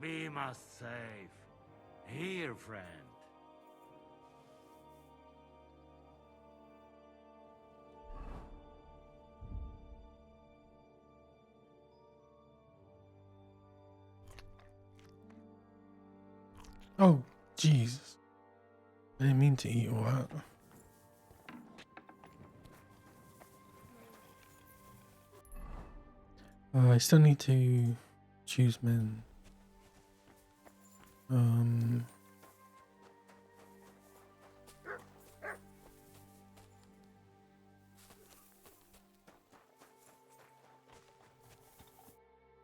We must save. Here, friend.
Oh, Jesus. I didn't mean to eat all that. I still need to choose men.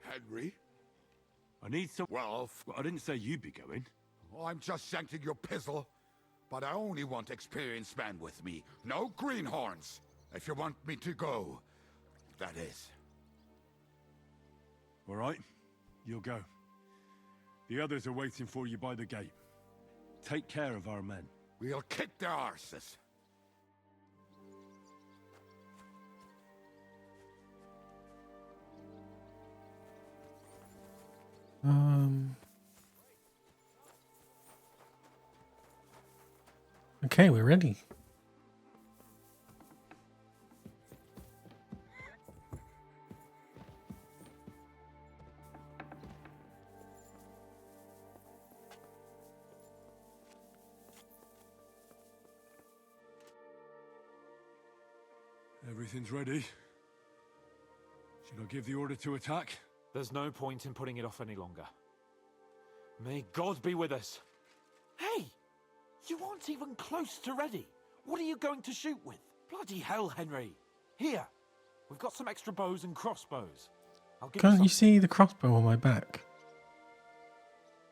Henry?
I need some...
Well,
I didn't say you'd be going.
I'm just shanking your pizzle. But I only want experienced men with me. No greenhorns. If you want me to go, that is.
All right, you'll go. The others are waiting for you by the gate. Take care of our men.
We'll kick their arses.
Okay, we're ready.
Everything's ready. Should I give the order to attack?
There's no point in putting it off any longer. May God be with us. Hey! You aren't even close to ready. What are you going to shoot with? Bloody hell, Henry. Here, we've got some extra bows and crossbows. I'll give
Can't you see the crossbow on my back?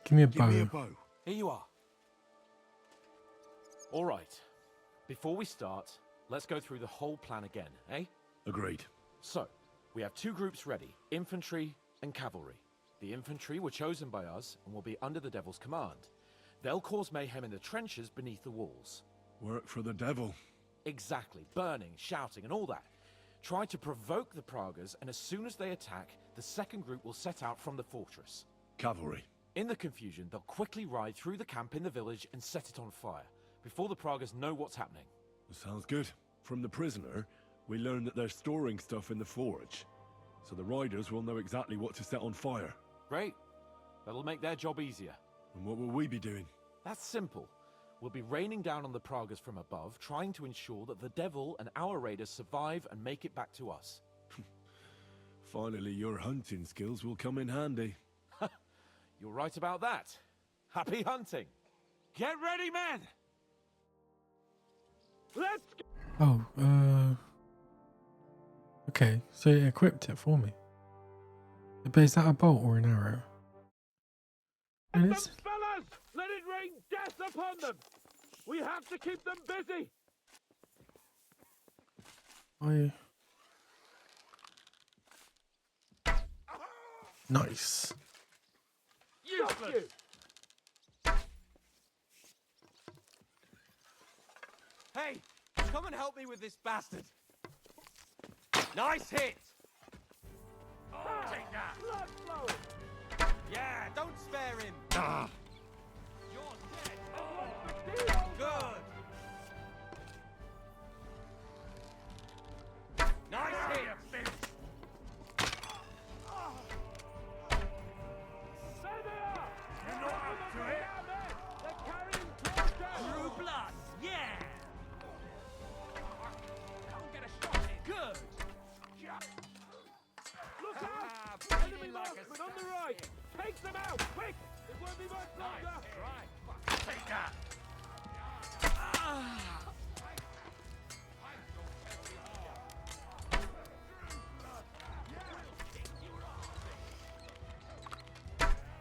Give me a bow.
Give me a bow.
Here you are. All right. Before we start, let's go through the whole plan again, eh?
Agreed.
So, we have two groups ready, infantry and cavalry. The infantry were chosen by us and will be under the Devil's command. They'll cause mayhem in the trenches beneath the walls.
Work for the devil.
Exactly. Burning, shouting, and all that. Try to provoke the Pragas, and as soon as they attack, the second group will set out from the fortress.
Cavalry.
In the confusion, they'll quickly ride through the camp in the village and set it on fire, before the Pragas know what's happening.
Sounds good. From the prisoner, we learned that they're storing stuff in the forge, so the riders will know exactly what to set on fire.
Great. That'll make their job easier.
And what will we be doing?
That's simple. We'll be raining down on the Pragas from above, trying to ensure that the devil and our raiders survive and make it back to us.
Finally, your hunting skills will come in handy.
You're right about that. Happy hunting. Get ready, men! Let's go!
Oh, okay, so it equipped it for me. But is that a bolt or an arrow? It is.
Fellas, let it rain death upon them! We have to keep them busy.
Nice.
Useless.
Hey, come and help me with this bastard. Nice hit.
Take that. Blood flowing.
Yeah, don't spare him. You're dead. Good. Nice hit.
You're not up to it. They're carrying torches.
True blood. Yeah. Can't get a shot in. Good.
Look out! Enemy marksman on the right. Take them out, quick! It won't be much longer. Right. Take that.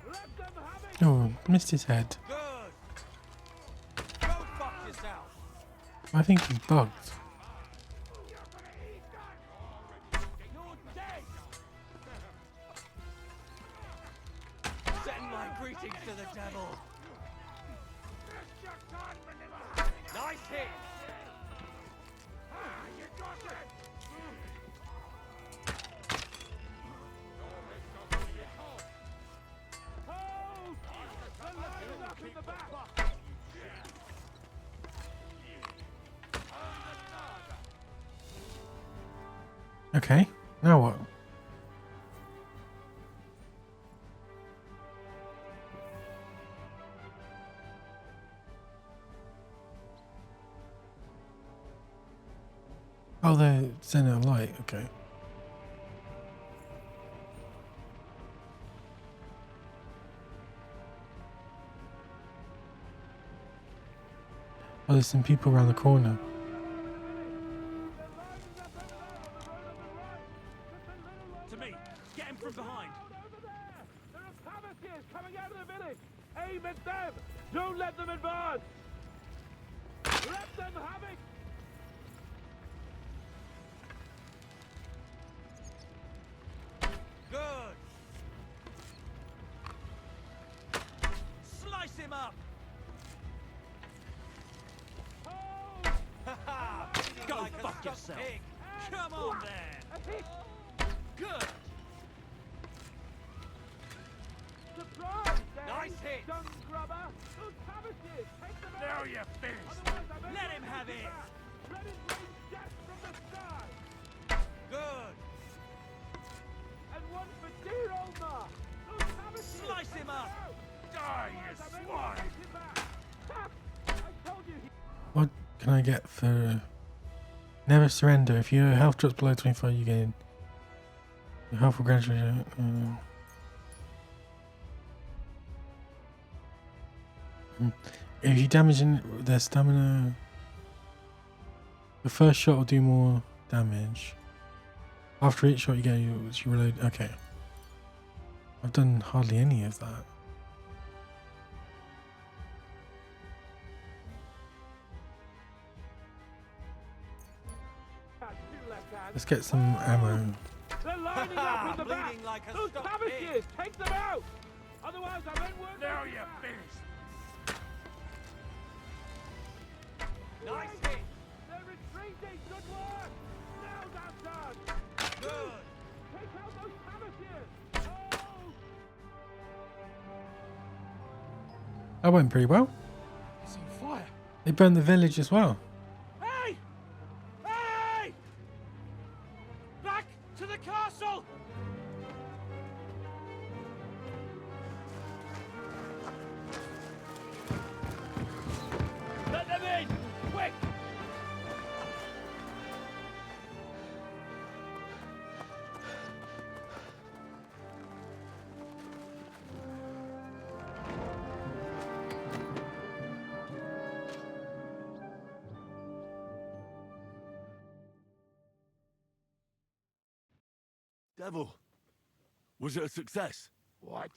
Let them have it.
Oh, missed his head.
Good. Go fuck yourself.
I think he's bugged.
You're dead. Send my greetings to the devil. Nice hit.
You got it. Hold! They're lifting up in the back.
Okay, now what? Oh, they're sending a light. Okay. Oh, there's some people around the corner.
To me. Get him from behind.
Over there! There are Pavasiers coming out of the village! Aim at them! Don't let them advance! Let them have it!
Good. Slice him up. Go like fuck yourself. Pig. Come on there. Good.
Surprise!
Nice hit.
Dung grubber! Those Pavasiers! Take them out!
Now you're finished. Let him have it.
Let him rain death from the sky!
Good.
And one for dear Olmar! Those Pavasiers!
Slice him up.
Die, you swine! I told you he...
What can I get for... Never surrender. If your health drops below 25, you gain... Your health will gradually... If you damage in their stamina... The first shot will do more damage. After each shot you get, you reload... Okay. I've done hardly any of that. Let's get some ammo.
They're lining up in the back!
Bleeding like a
Those
stuck
Pavasiers!
pig.
Take them out! Otherwise our men won't...
Now you're finished. Nice hit.
They're retreating! Good work! Now that's done!
Good.
Take out those Pavasiers! Oh!
That went pretty well.
It's on fire!
They burned the village as well.
Hey! Hey! Back to the castle! Let them in! Quick!
Devil, was it a success?
What?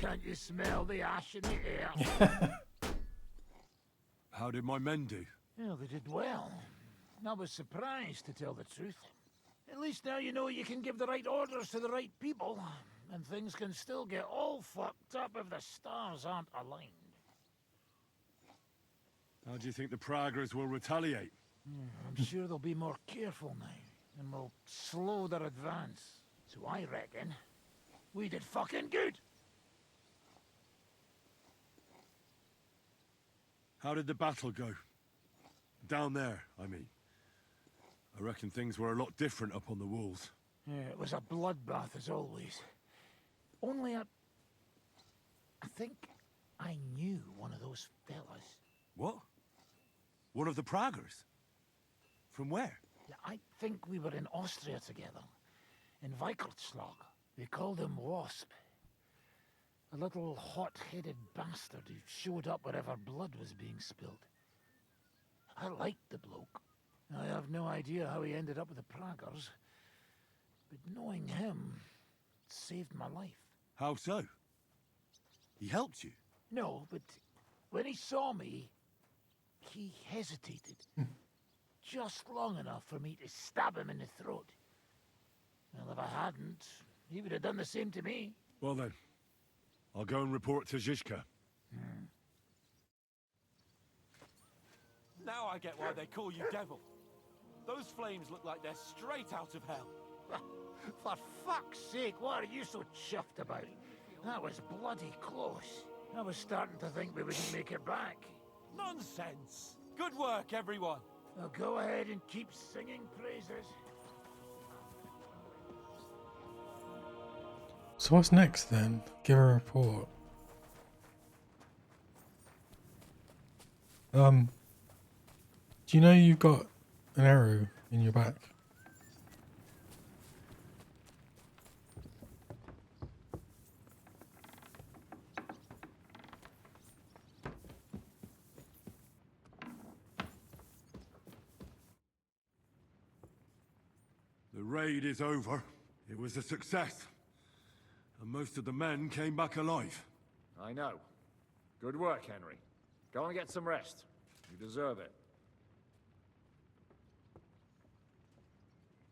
Can't you smell the ash in the air?
How did my men do?
Well, they did well. I was surprised, to tell the truth. At least now you know you can give the right orders to the right people, and things can still get all fucked up if the stars aren't aligned.
How do you think the Praggers will retaliate?
I'm sure they'll be more careful now, and will slow their advance. So I reckon we did fucking good.
How did the battle go? Down there, I mean. I reckon things were a lot different up on the walls.
Yeah, it was a bloodbath as always. Only I think I knew one of those fellas.
What? One of the Praggers? From where?
Yeah, I think we were in Austria together. In Weikertslag. They called him Wasp. A little hot-headed bastard who showed up wherever blood was being spilled. I liked the bloke. I have no idea how he ended up with the Praggers, but knowing him saved my life.
How so? He helped you?
No, but when he saw me, he hesitated. Just long enough for me to stab him in the throat. Well, if I hadn't, he would have done the same to me.
Well then, I'll go and report to Zizka.
Now I get why they call you Devil. Those flames look like they're straight out of hell.
For fuck's sake, what are you so chuffed about? That was bloody close. I was starting to think we wouldn't make it back.
Nonsense! Good work, everyone!
Now go ahead and keep singing praises.
So what's next then? Give a report. Do you know you've got an arrow in your back?
The raid is over. It was a success. And most of the men came back alive.
I know. Good work, Henry. Go and get some rest. You deserve it.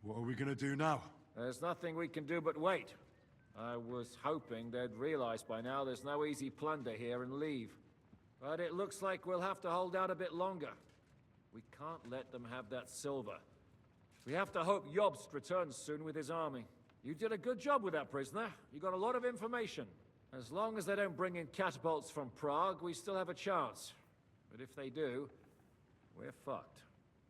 What are we gonna do now?
There's nothing we can do but wait. I was hoping they'd realize by now there's no easy plunder here and leave. But it looks like we'll have to hold out a bit longer. We can't let them have that silver. We have to hope Jobst returns soon with his army. You did a good job with that prisoner. You got a lot of information. As long as they don't bring in catapults from Prague, we still have a chance. But if they do, we're fucked.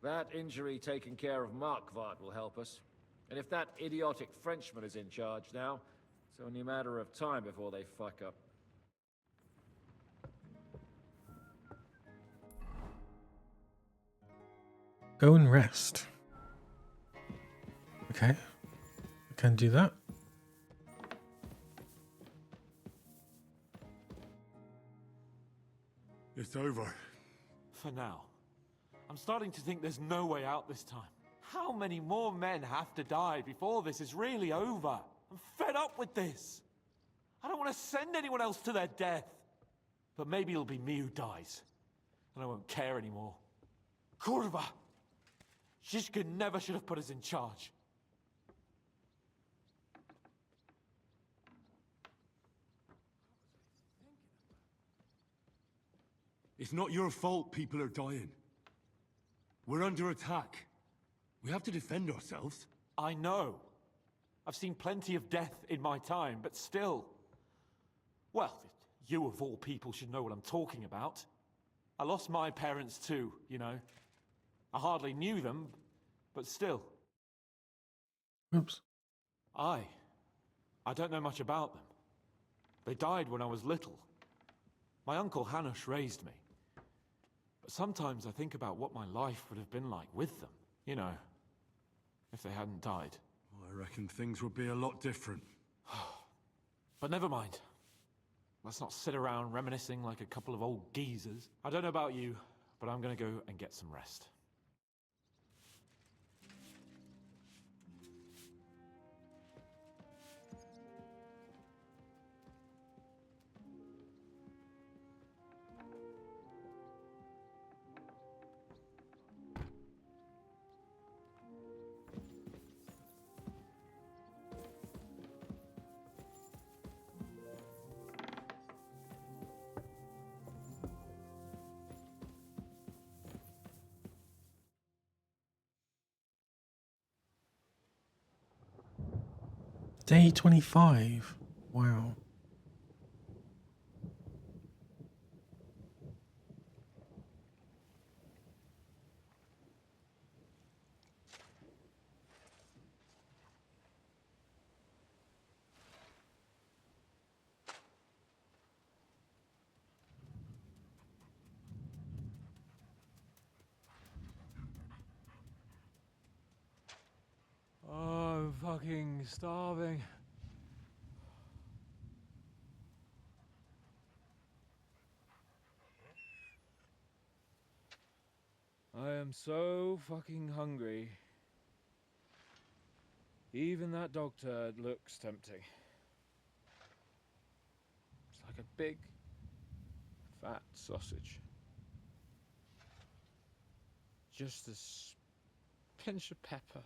That injury taken care of Markvart will help us. And if that idiotic Frenchman is in charge now, it's only a matter of time before they fuck up.
Go and rest. Okay. I can do that.
It's over.
For now. I'm starting to think there's no way out this time. How many more men have to die before this is really over? I'm fed up with this. I don't want to send anyone else to their death. But maybe it'll be me who dies. And I won't care anymore. Kurva! Zizka never should have put us in charge.
It's not your fault people are dying. We're under attack. We have to defend ourselves.
I know. I've seen plenty of death in my time, but still. Well, you of all people should know what I'm talking about. I lost my parents too, you know. I hardly knew them, but still.
Oops.
I don't know much about them. They died when I was little. My uncle Hanush raised me. But sometimes I think about what my life would have been like with them, you know, if they hadn't died.
I reckon things would be a lot different.
But never mind. Let's not sit around reminiscing like a couple of old geezers. I don't know about you, but I'm gonna go and get some rest.
Day 25. Wow.
Oh, I'm fucking starving. I am so fucking hungry. Even that dog turd looks tempting. It's like a big, fat sausage. Just a pinch of pepper.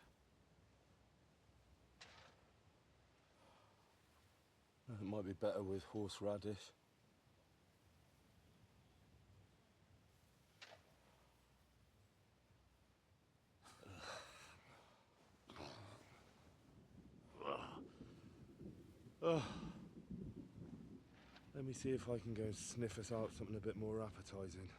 It might be better with horseradish. Ugh. Let me see if I can go and sniff us out something a bit more appetizing.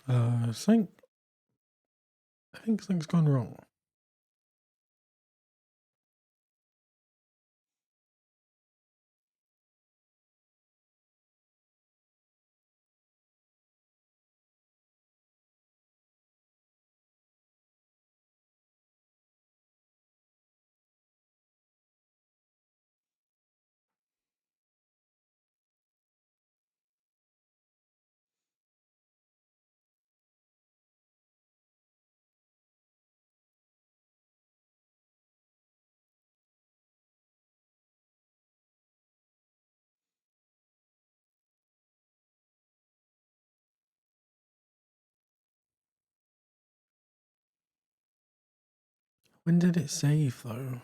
I think something's gone wrong. When did it save though?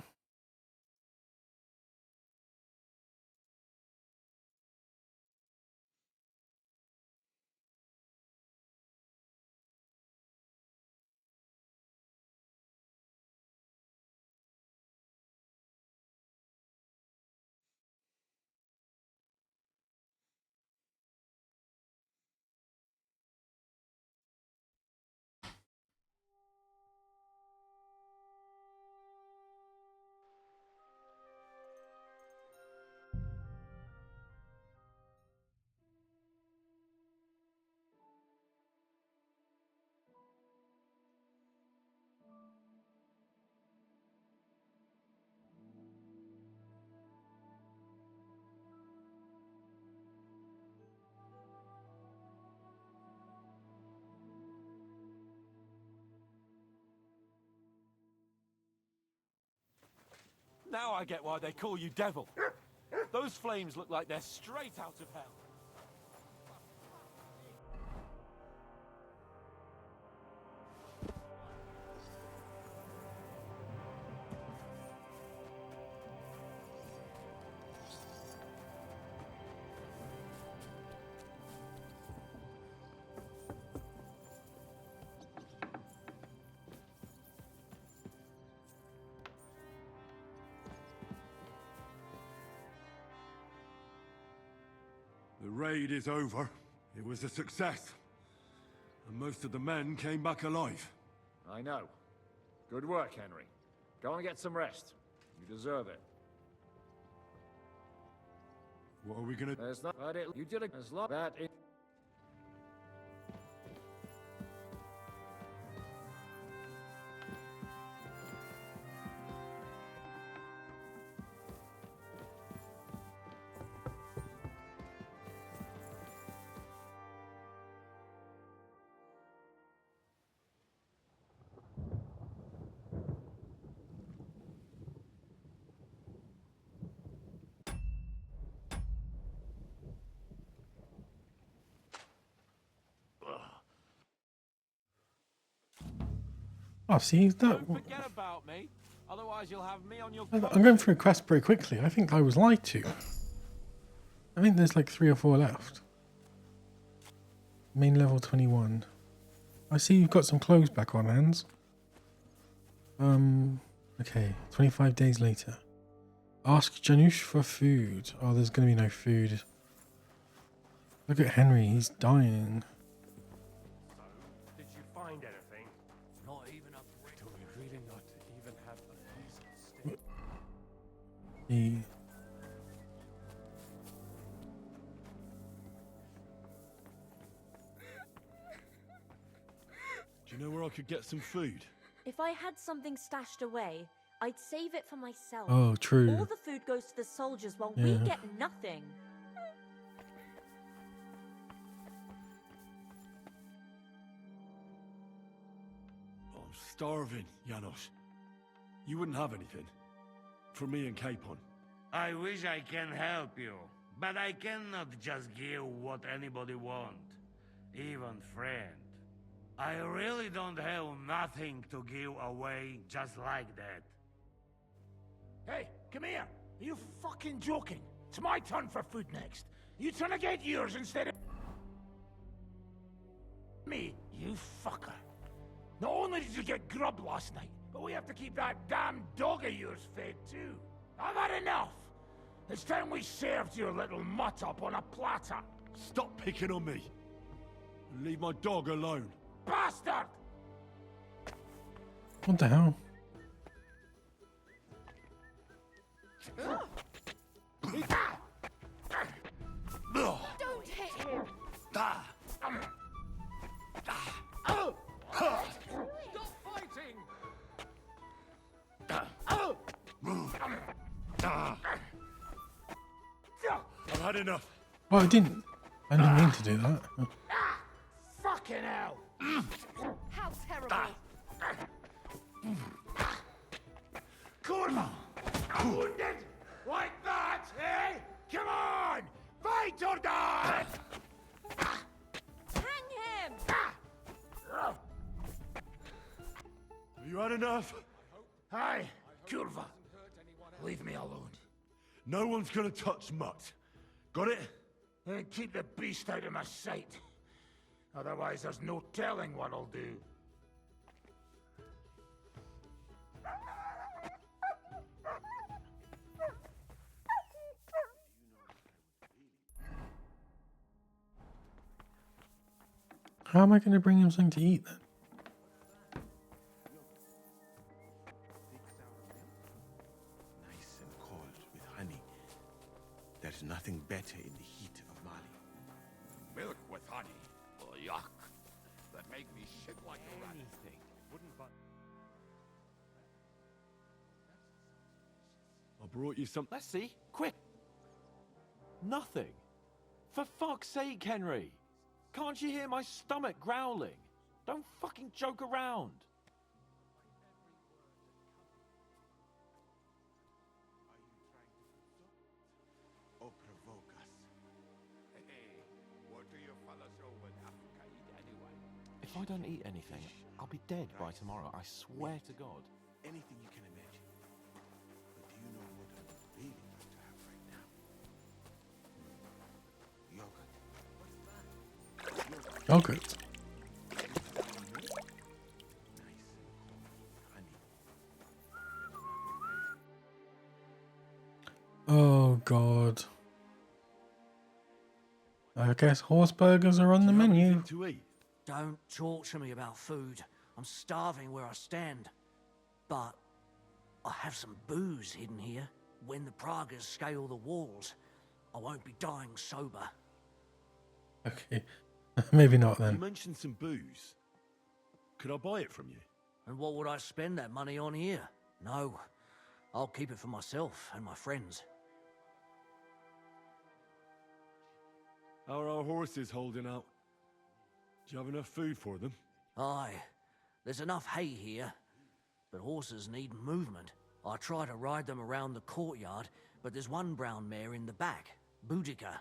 Now I get why they call you Devil. Those flames look like they're straight out of hell.
The raid is over. It was a success. And most of the men came back alive.
I know. Good work, Henry. Go and get some rest. You deserve it.
What are we gonna...
There's not... But you did it as long that it...
Oh, see, that.
Don't forget about me, otherwise you'll have me on your.
I'm going through a quest very quickly. I think I was lied to. I think there's like 3 or 4 left. Main level 21. I see you've got some clothes back on, Hans. Okay, 25 days later. Ask Janusz for food. Oh, there's going to be no food. Look at Henry, he's dying.
Did you find anything?
Not even a brick.
Do we really not even have a decent stick?
He...
Do you know where I could get some food?
If I had something stashed away, I'd save it for myself.
Oh, true.
All the food goes to the soldiers while
Yeah.
we get nothing.
I'm starving, Janos. You wouldn't have anything? For me and Capon.
I wish I can help you, but I cannot just give what anybody want, even friend. I really don't have nothing to give away just like that.
Hey, come here. Are you fucking joking? It's my turn for food next. You trying to get yours instead of me, you fucker. Not only did you get grub last night, but we have to keep that damn dog of yours fed too. I've had enough. It's time we served your little mutt up on a platter.
Stop picking on me. And leave my dog alone.
Bastard!
What the hell?
Don't hit him!
Stop
fighting!
I've had enough.
Well, I didn't mean to do that.
Fucking hell!
How terrible!
Kurva! Wounded? Like that, eh? Come on! Fight or die!
Hang him!
Have you had enough?
Hi, Kurva. Leave me alone.
No one's gonna touch Mutt. Got it?
And keep the beast out of my sight. Otherwise, there's no telling what I'll do.
How am I going to bring him something to eat then?
Nice and cold with honey. There's nothing better in the heat of Mali.
Milk with honey? Oh, yuck. That make me shit like a rat.
I brought you some...
Let's see. Quick. Nothing. For fuck's sake, Henry. Can't you hear my stomach growling? Don't fucking joke around.
Or provoke us.
Hey, what do you fellas over in Africa eat anyway?
If I don't eat anything, I'll be dead by tomorrow. I swear to God.
Anything you can imagine. But do you know what I'd really like to have right now? Yogurt.
Yogurt. Oh God. I guess horse burgers are on the menu.
To eat?
Don't talk to me about food. I'm starving where I stand. But I have some booze hidden here. When the Pragas scale the walls, I won't be dying sober.
Okay, maybe not
You
then.
mentioned some booze. Could I buy it from you?
And what would I spend that money on here? No, I'll keep it for myself and my friends.
How are our horses holding out? Do you have enough food for them?
Aye, there's enough hay here, but horses need movement. I try to ride them around the courtyard, but there's one brown mare in the back, Boudica.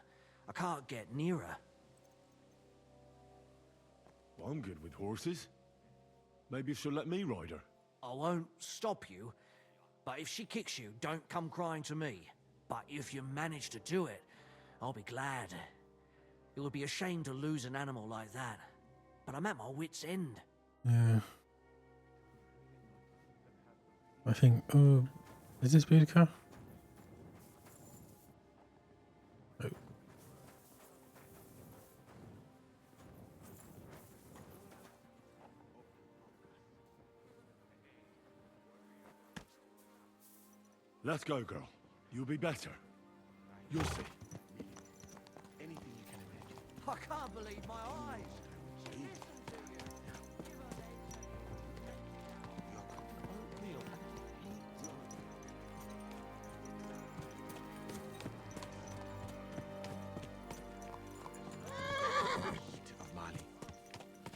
I can't get near her.
Well, I'm good with horses. Maybe she'll let me ride her.
I won't stop you, but if she kicks you, don't come crying to me. But if you manage to do it, I'll be glad. It would be a shame to lose an animal like that, but I'm at my wit's end.
Yeah. I think. Oh, is this Boudica? Oh.
Let's go, girl. You'll be better. You'll see.
Anything you can imagine.
I can't believe my eyes.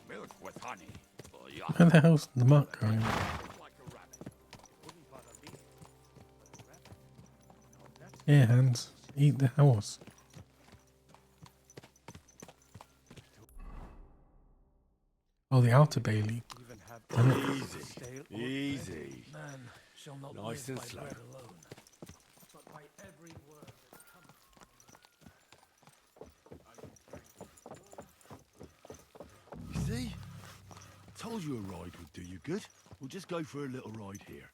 Milk with honey.
Where the hell's the mark going? Here, Hans. Eat the horse. Oh, the outer Bailey.
Easy. Easy.
Man shall not
Nice
live
and
by
slow.
bread alone, but by every word that cometh.
You see? Told you a ride would do you good. We'll just go for a little ride here.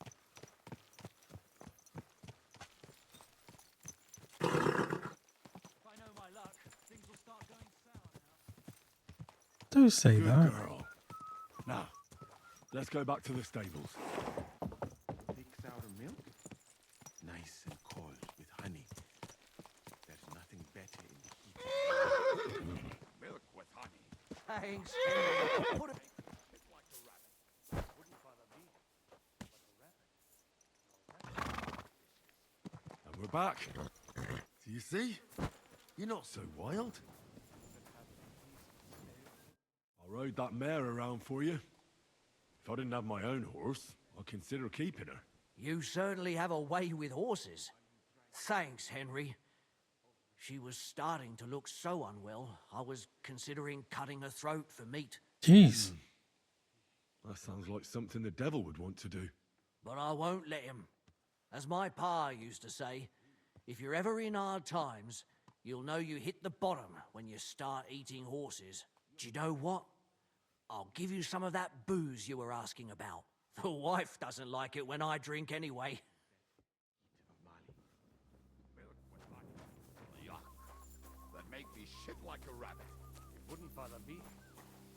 Don't say
Good
that.
girl. Now, let's go back to the stables.
Thick sour milk? Nice and cold with honey. There's nothing better in the heat.
Milk with honey.
Thanks. Put it.
And we're back. Do you see? You're not so wild. I rode that mare around for you. If I didn't have my own horse, I'd consider keeping her.
You certainly have a way with horses. Thanks, Henry. She was starting to look so unwell, I was considering cutting her throat for meat.
Jeez.
That sounds like something the devil would want to do.
But I won't let him. As my pa used to say, if you're ever in hard times, you'll know you hit the bottom when you start eating horses. Do you know what? I'll give you some of that booze you were asking about. The wife doesn't like it when I drink anyway.
Yuck. That make me shit like a rabbit. It wouldn't bother me,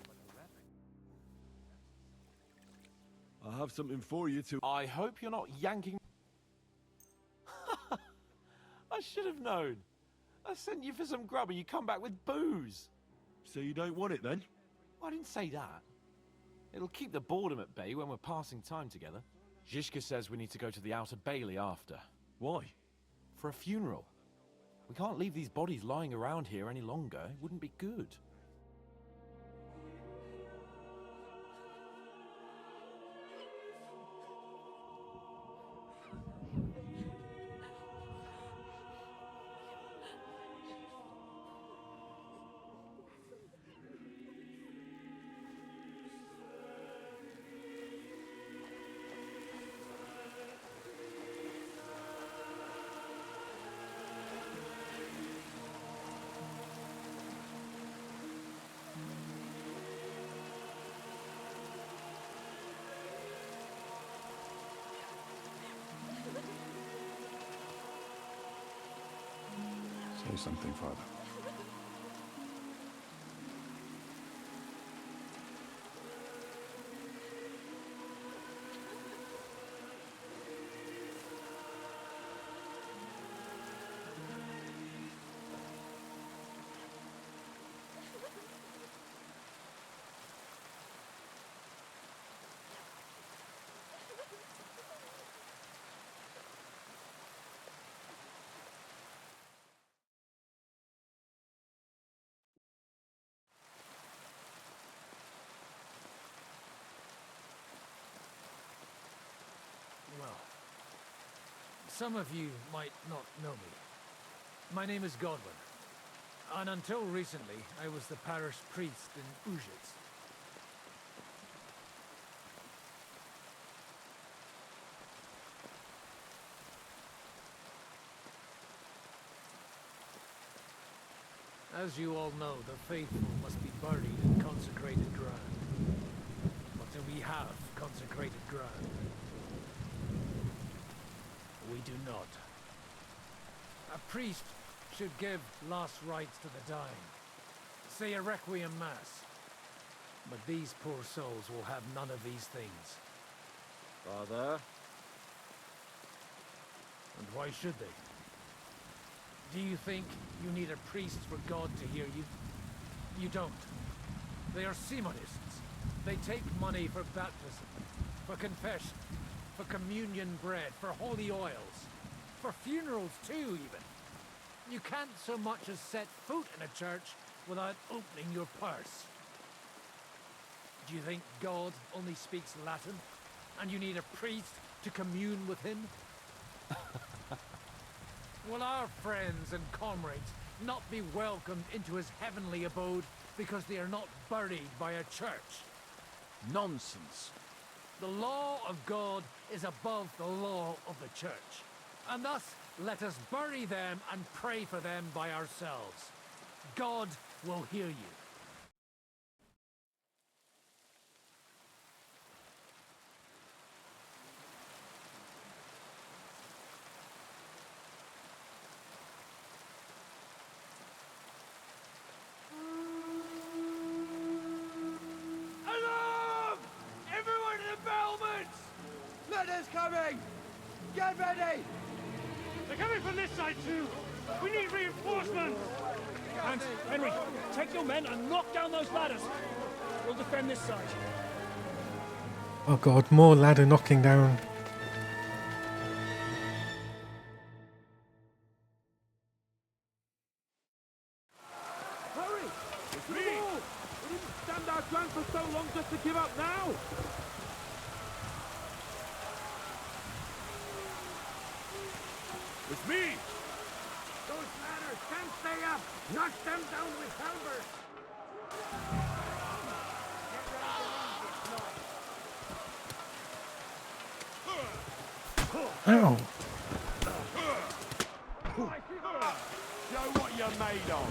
but a rabbit.
I have something for you to...
I hope you're not yanking... I should have known. I sent you for some grub and you come back with booze.
So you don't want it then?
I didn't say that. It'll keep the boredom at bay when we're passing time together. Zizka says we need to go to the Outer Bailey after.
Why?
For a funeral. We can't leave these bodies lying around here any longer. It wouldn't be good.
Say something, Father.
Some of you might not know me. My name is Godwin, and until recently, I was the parish priest in Ujitz. As you all know, the faithful must be buried in consecrated ground. But do we have consecrated ground? We do not. A priest should give last rites to the dying. Say a requiem mass. But these poor souls will have none of these things.
Father?
And why should they? Do you think you need a priest for God to hear you? You don't. They are Simonists. They take money for baptism, for confession, for communion bread, for holy oils, for funerals too, even. You can't so much as set foot in a church without opening your purse. Do you think God only speaks Latin, and you need a priest to commune with him? Will our friends and comrades not be welcomed into his heavenly abode because they are not buried by a church?
Nonsense.
The law of God is above the law of the church, and thus let us bury them and pray for them by ourselves. God will hear you.
Alarm! Everyone to the battlements! Letters coming! Get ready!
They're coming from this side too! We need reinforcements!
Hans, Henry, take your men and knock down those ladders. We'll defend this side.
Oh god, more ladder knocking down.
Hurry! It's me! We didn't stand our ground for so long just to give up now! It's me!
Those ladders can't stay up! Knock them down with halberds!
Ow.
Show what you're made of!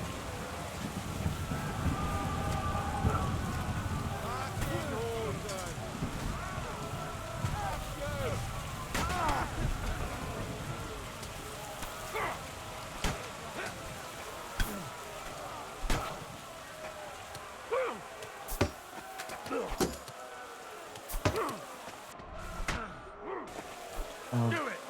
Oh.
Do it!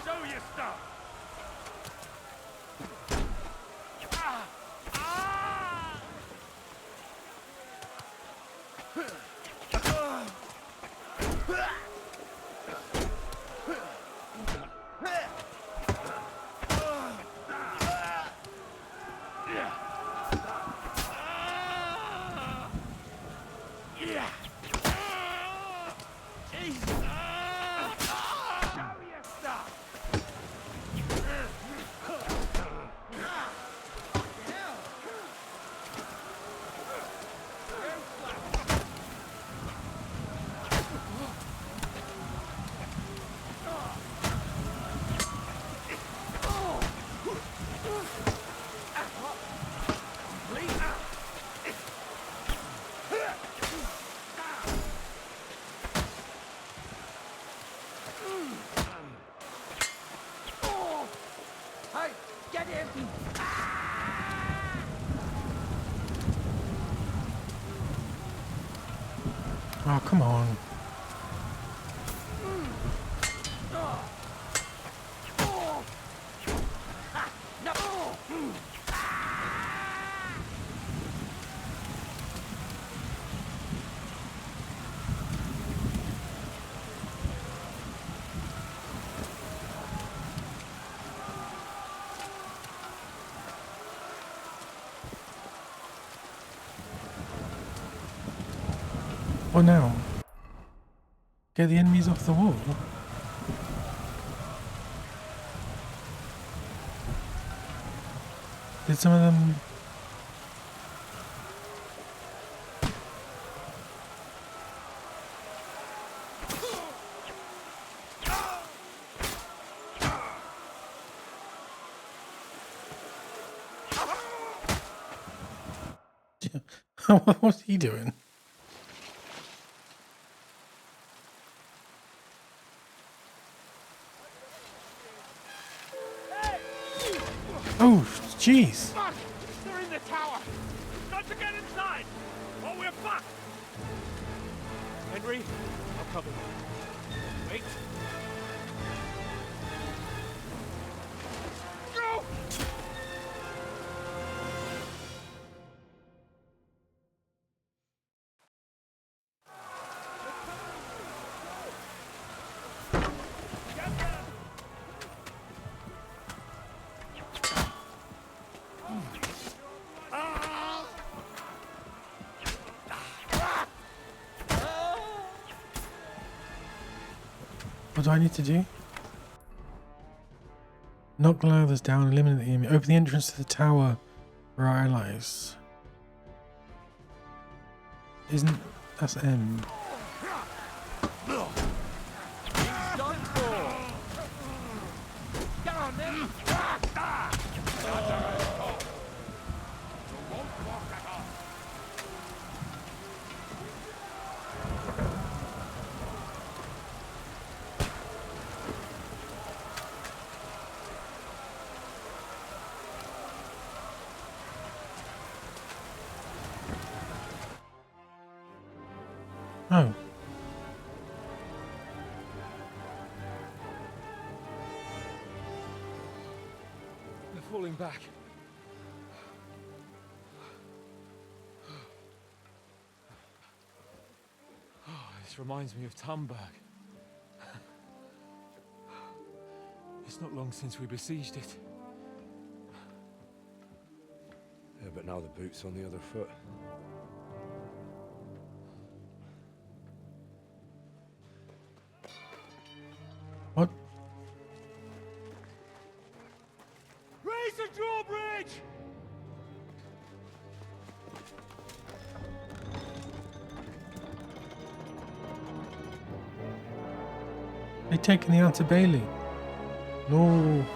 Show your stuff!
Hey, get him!
Oh, come on. What now? Get the enemies off the wall? Did some of them... What's he doing? Oh, jeez.
Fuck! They're in the tower! Got to get inside! Or we're fucked! Henry, I'll cover you. Wait. Go!
What do I need to do? Knock the others down, eliminate the enemy. Open the entrance to the tower for our allies. Isn't... that's M. Oh.
They're falling back. Oh, this reminds me of Tamberg. It's not long since we besieged it.
Yeah, but now the boot's on the other foot.
What?
Raise the drawbridge!
They're taking the Outer Bailey. No.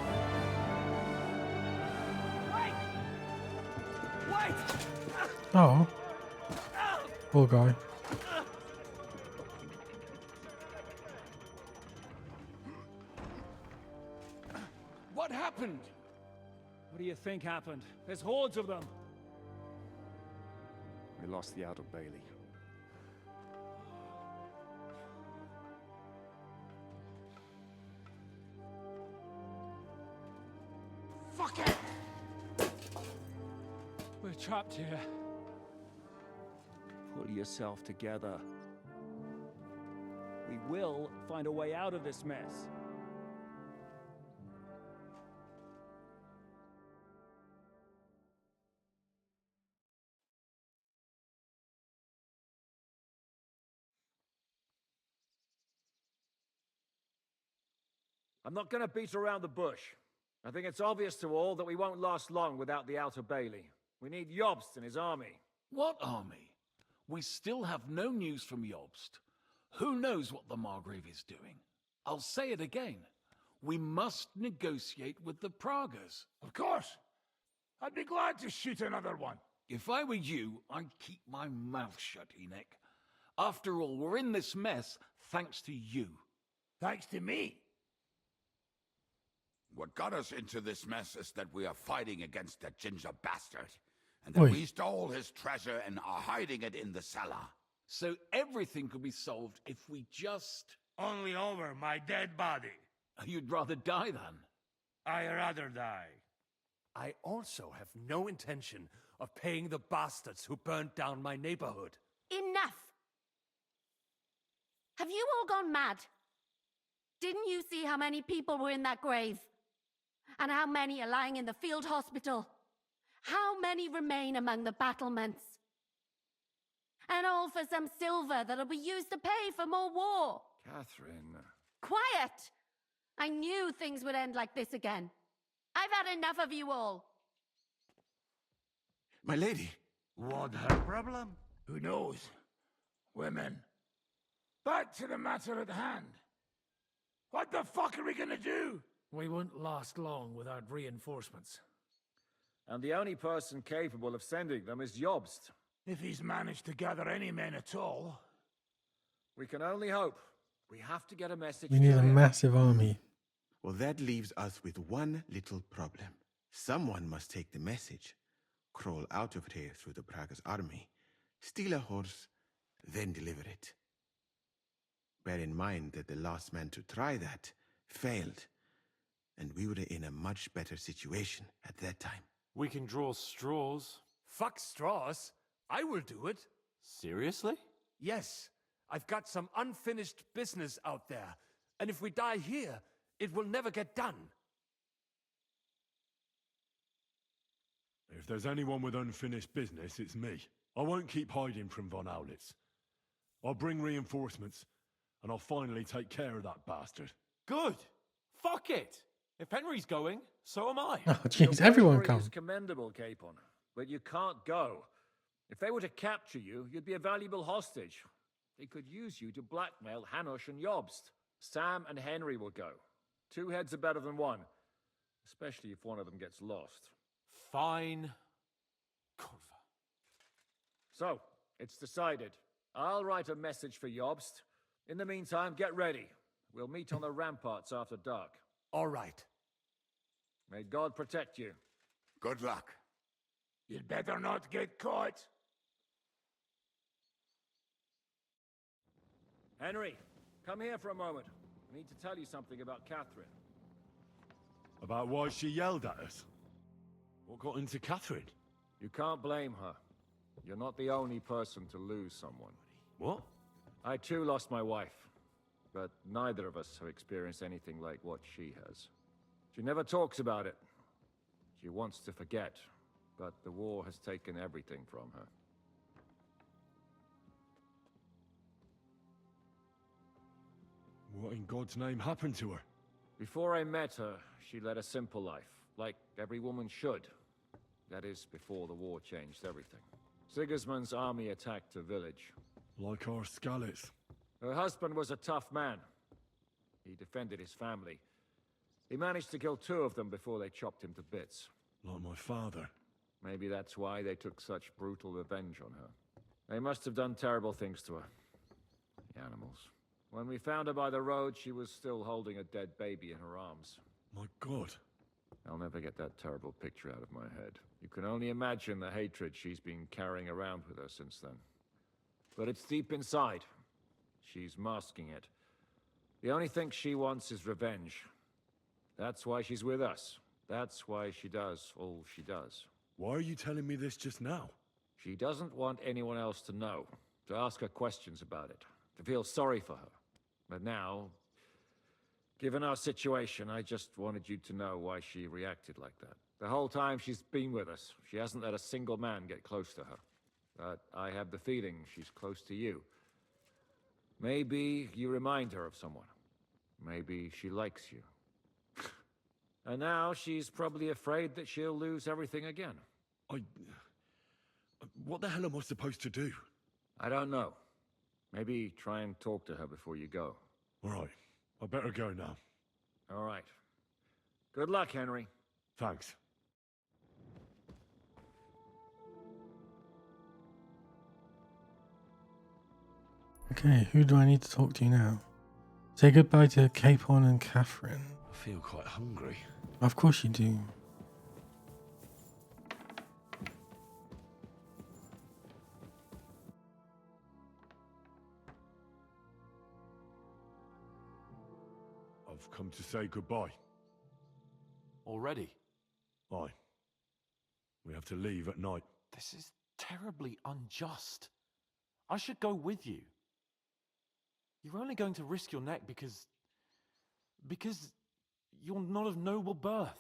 Oh. Poor guy.
What happened?
What do you think happened? There's hordes of them.
We lost the Outer Bailey.
Fuck it!
We're trapped here.
Pull yourself together. We will find a way out of this mess.
I'm not going to beat around the bush. I think it's obvious to all that we won't last long without the Outer Bailey. We need Jobst and his army.
What army? We still have no news from Jobst. Who knows what the Margrave is doing? I'll say it again. We must negotiate with the Pragas.
Of course! I'd be glad to shoot another one.
If I were you, I'd keep my mouth shut, Enoch. After all, we're in this mess thanks to you.
Thanks to me?
What got us into this mess is that we are fighting against that ginger bastard, and that
Oi.
we stole his treasure and are hiding it in the cellar.
So everything could be solved if we just...
Only over my dead body.
You'd rather die then?
I'd rather die.
I also have no intention of paying the bastards who burnt down my neighborhood.
Enough! Have you all gone mad? Didn't you see how many people were in that grave? And how many are lying in the field hospital? How many remain among the battlements? And all for some silver that'll be used to pay for more war.
Catherine.
Quiet! I knew things would end like this again. I've had enough of you all.
My lady.
What her problem? Who knows? Women. Back to the matter at hand. What the fuck are we gonna do?
We won't last long without reinforcements.
And the only person capable of sending them is Jobst.
If he's managed to gather any men at all.
We can only hope. We have to get a message
We need
to
a
him.
massive army.
Well, that leaves us with one little problem. Someone must take the message, crawl out of here through the Prague's army, steal a horse, then deliver it. Bear in mind that the last man to try that failed, and we were in a much better situation at that time.
We can draw straws.
Fuck straws. I will do it.
Seriously?
Yes. I've got some unfinished business out there. And if we die here, it will never get done.
If there's anyone with unfinished business, it's me. I won't keep hiding from von Aulitz. I'll bring reinforcements, and I'll finally take care of that bastard.
Good. Fuck it. If Henry's going, so am I.
Oh, jeez,
Your
everyone
bravery
come.
is commendable, Capon, but you can't go. If they were to capture you, you'd be a valuable hostage. They could use you to blackmail Hanush and Jobst. Sam and Henry will go. 2 heads are better than 1, especially if one of them gets lost.
Fine. Kurva.
So, it's decided. I'll write a message for Jobst. In the meantime, get ready. We'll meet on the ramparts after dark.
All right.
May God protect you.
Good luck.
You'd better not get caught.
Henry, come here for a moment. I need to tell you something about Catherine.
About why she yelled at us? What got into Catherine?
You can't blame her. You're not the only person to lose someone.
What?
I too lost my wife, but neither of us have experienced anything like what she has. She never talks about it. She wants to forget, but the war has taken everything from her.
What in God's name happened to her?
Before I met her, she led a simple life, like every woman should. That is, before the war changed everything. Sigismund's army attacked a village.
Like our Skalitz.
Her husband was a tough man. He defended his family. He managed to kill 2 of them before they chopped him to bits.
Like my father.
Maybe that's why they took such brutal revenge on her. They must have done terrible things to her. The animals. When we found her by the road, she was still holding a dead baby in her arms.
My God.
I'll never get that terrible picture out of my head. You can only imagine the hatred she's been carrying around with her since then. But it's deep inside. She's masking it. The only thing she wants is revenge. That's why she's with us. That's why she does all she does.
Why are you telling me this just now?
She doesn't want anyone else to know, to ask her questions about it, to feel sorry for her. But now, given our situation, I just wanted you to know why she reacted like that. The whole time she's been with us, she hasn't let a single man get close to her. But I have the feeling she's close to you. Maybe you remind her of someone. Maybe she likes you. And now she's probably afraid that she'll lose everything again.
What the hell am I supposed to do?
I don't know. Maybe try and talk to her before you go.
All right. I better go now.
All right. Good luck, Henry.
Thanks.
Okay, who do I need to talk to now? Say goodbye to Capon and Catherine.
I feel quite hungry.
Of course you do.
I've come to say goodbye.
Already?
Aye. We have to leave at night.
This is terribly unjust. I should go with you. You're only going to risk your neck because you're not of noble birth.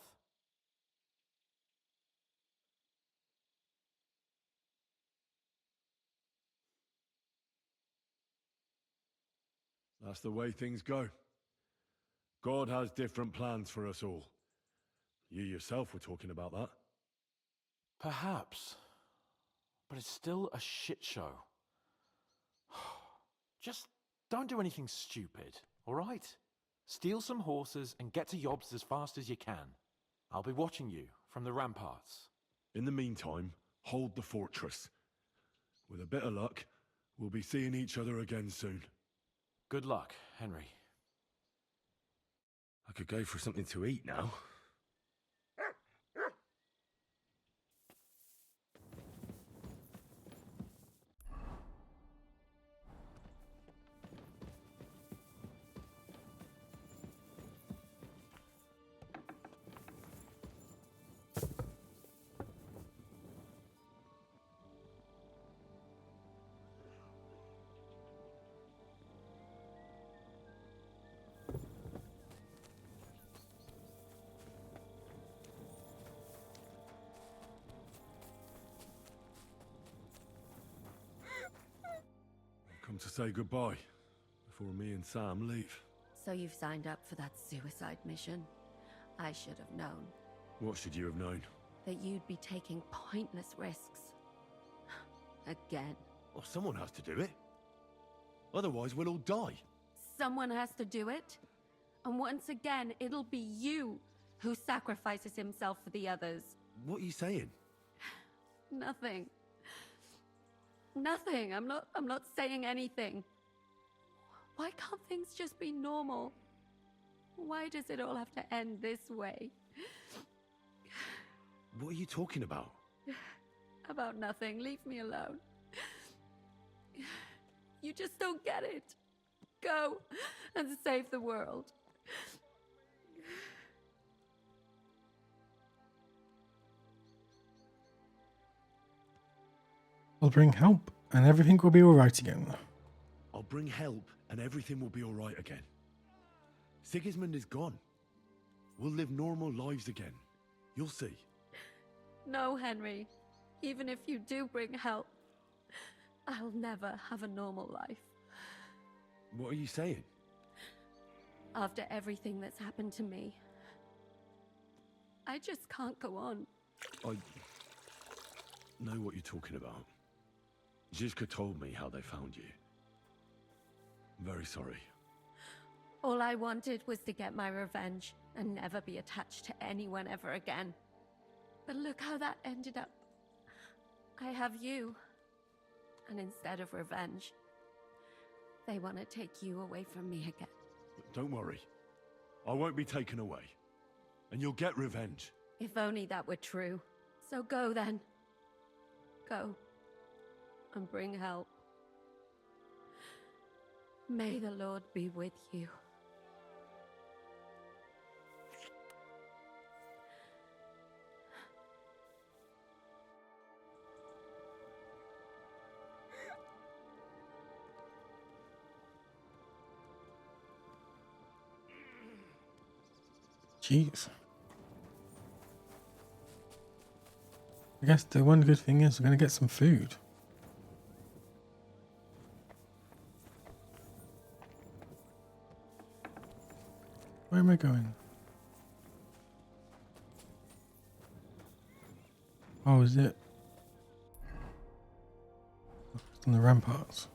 That's the way things go. God has different plans for us all. You yourself were talking about that.
Perhaps. But it's still a shit show. Just don't do anything stupid, all right? Steal some horses and get to Yobs as fast as you can. I'll be watching you from the ramparts.
In the meantime, hold the fortress. With a bit of luck, we'll be seeing each other again soon.
Good luck, Henry.
I could go for something to eat now. Come to say goodbye before me and Sam leave.
So you've signed up for that suicide mission? I should have known.
What should you have known?
That you'd be taking pointless risks. Again.
Well, someone has to do it. Otherwise, we'll all die.
Someone has to do it. And once again, it'll be you who sacrifices himself for the others.
What are you saying?
Nothing. Nothing. I'm not saying anything. Why can't things just be normal? Why does it all have to end this way?
What are you talking about?
About nothing. Leave me alone. You just don't get it. Go and save the world.
I'll bring help, and everything will be alright again.
I'll bring help, and everything will be alright again. Sigismund is gone. We'll live normal lives again. You'll see.
No, Henry. Even if you do bring help, I'll never have a normal life.
What are you saying?
After everything that's happened to me, I just can't go on.
I know what you're talking about. Zizka told me how they found you. I'm very sorry.
All I wanted was to get my revenge and never be attached to anyone ever again. But look how that ended up. I have you. And instead of revenge, they want to take you away from me again.
Don't worry. I won't be taken away. And you'll get revenge.
If only that were true. So go then. Go. And bring help. May the Lord be with you.
Jeez. I guess the one good thing is we're going to get some food. Where am I going? Oh, is it? It's on the ramparts.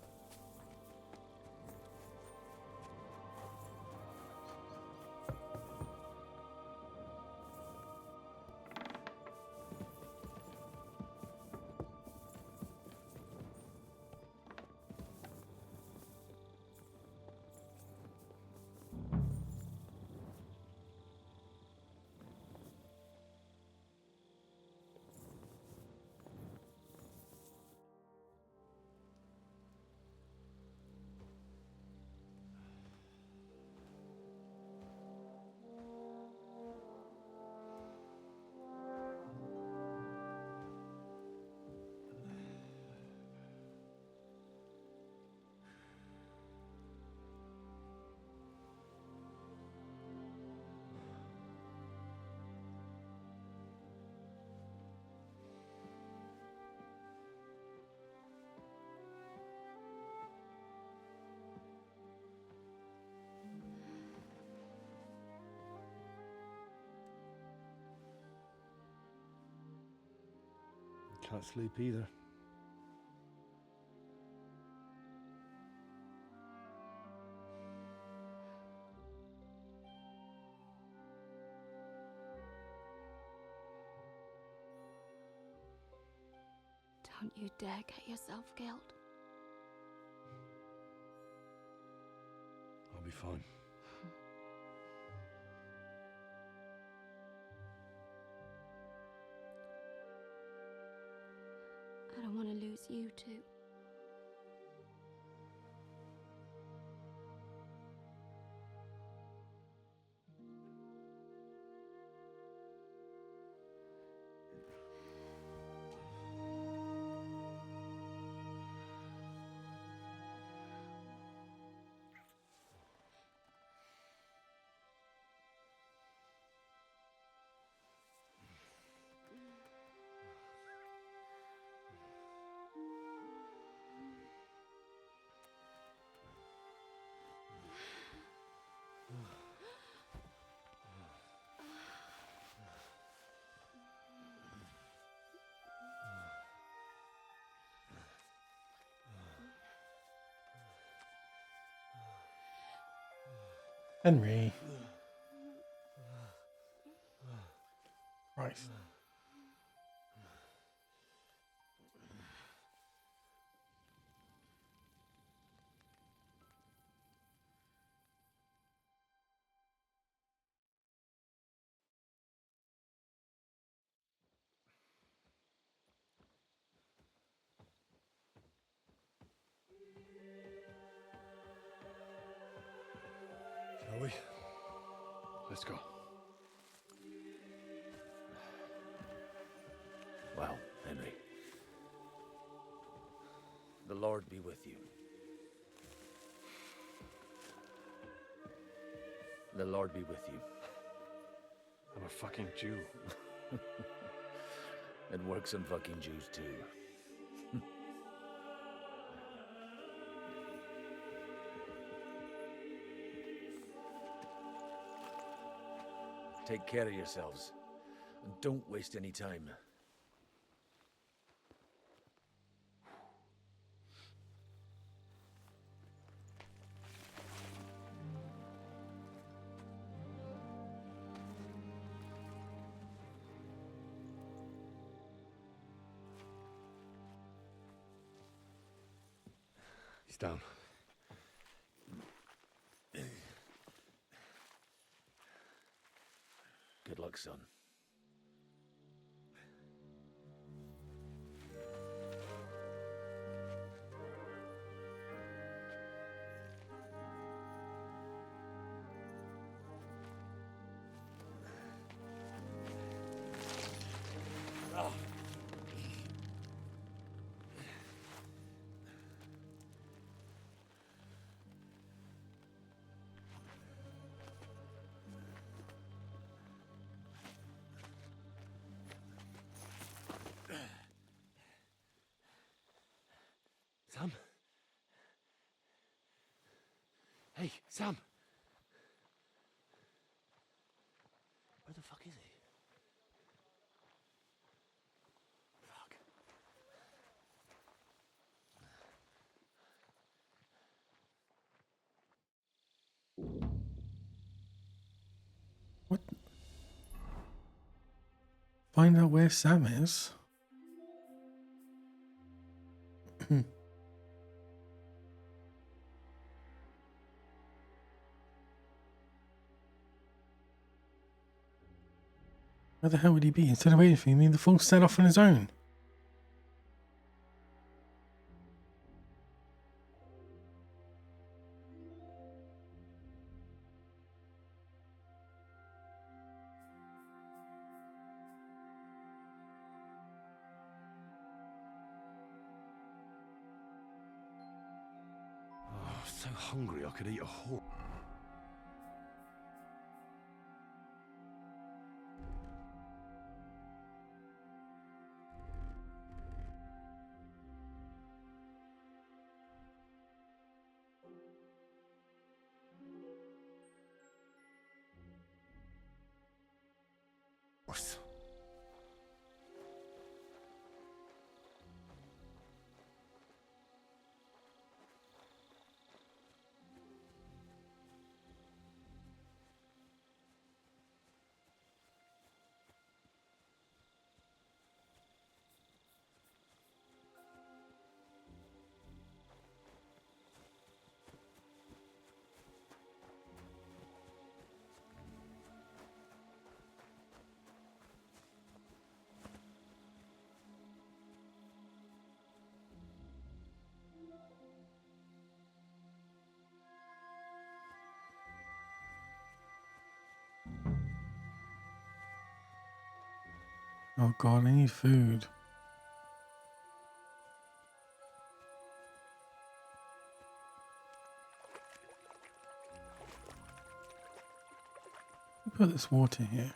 can't sleep either.
Don't you dare get yourself killed.
I'll be fine.
I don't want to lose you too.
Henry. Christ.
Shall we? Let's go.
Well, Henry. The Lord be with you. The Lord be with you.
I'm a fucking Jew.
It works on fucking Jews too. Take care of yourselves. And don't waste any time.
He's down.
Good luck, son.
Sam? Hey, Sam! Where the fuck is he? Fuck.
What? Find out where Sam is? Where the hell would he be? Instead of waiting for me, the fool set off on his own.
Oh, so hungry I could eat a whole...
Oh god, I need food. Put this water here.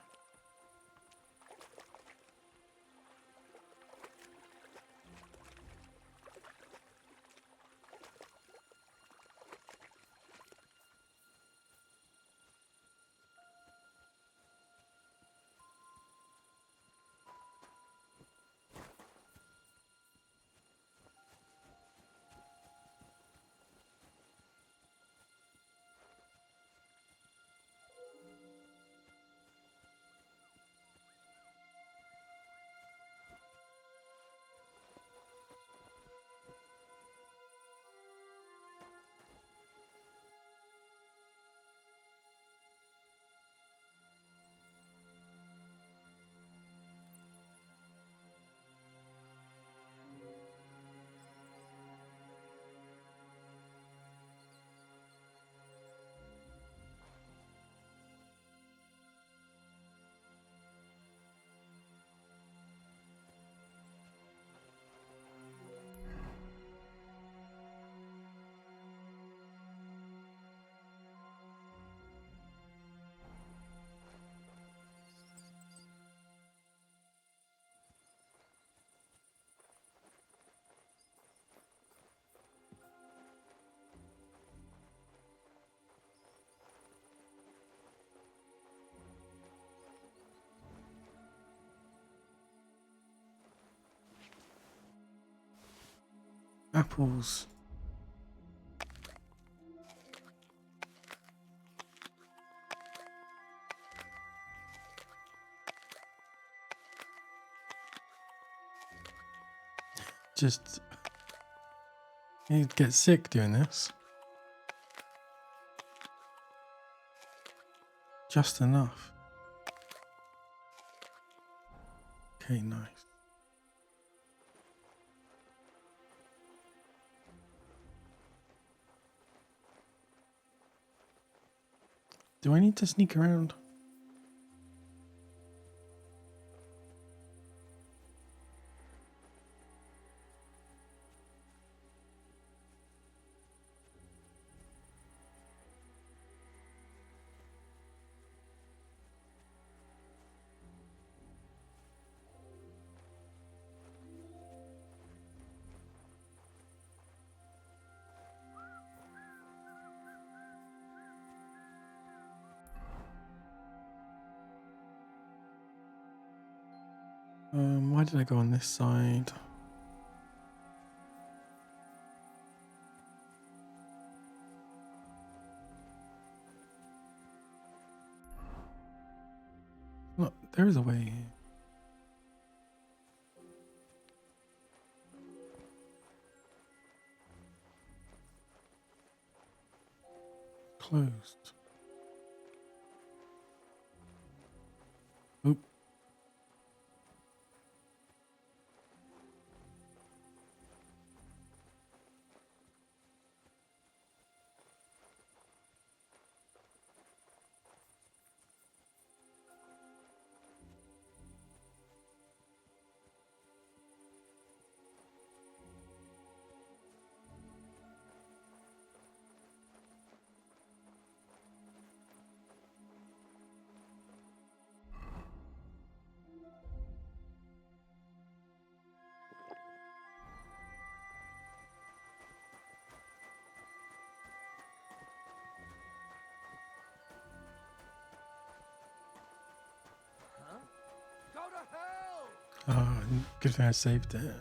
Apples. Just... you'd get sick doing this. Just enough. Okay, nice. Do I need to sneak around? Why did I go on this side? Look, there is a way here. Closed. Oop.
Go to hell!
Oh, good thing I saved it.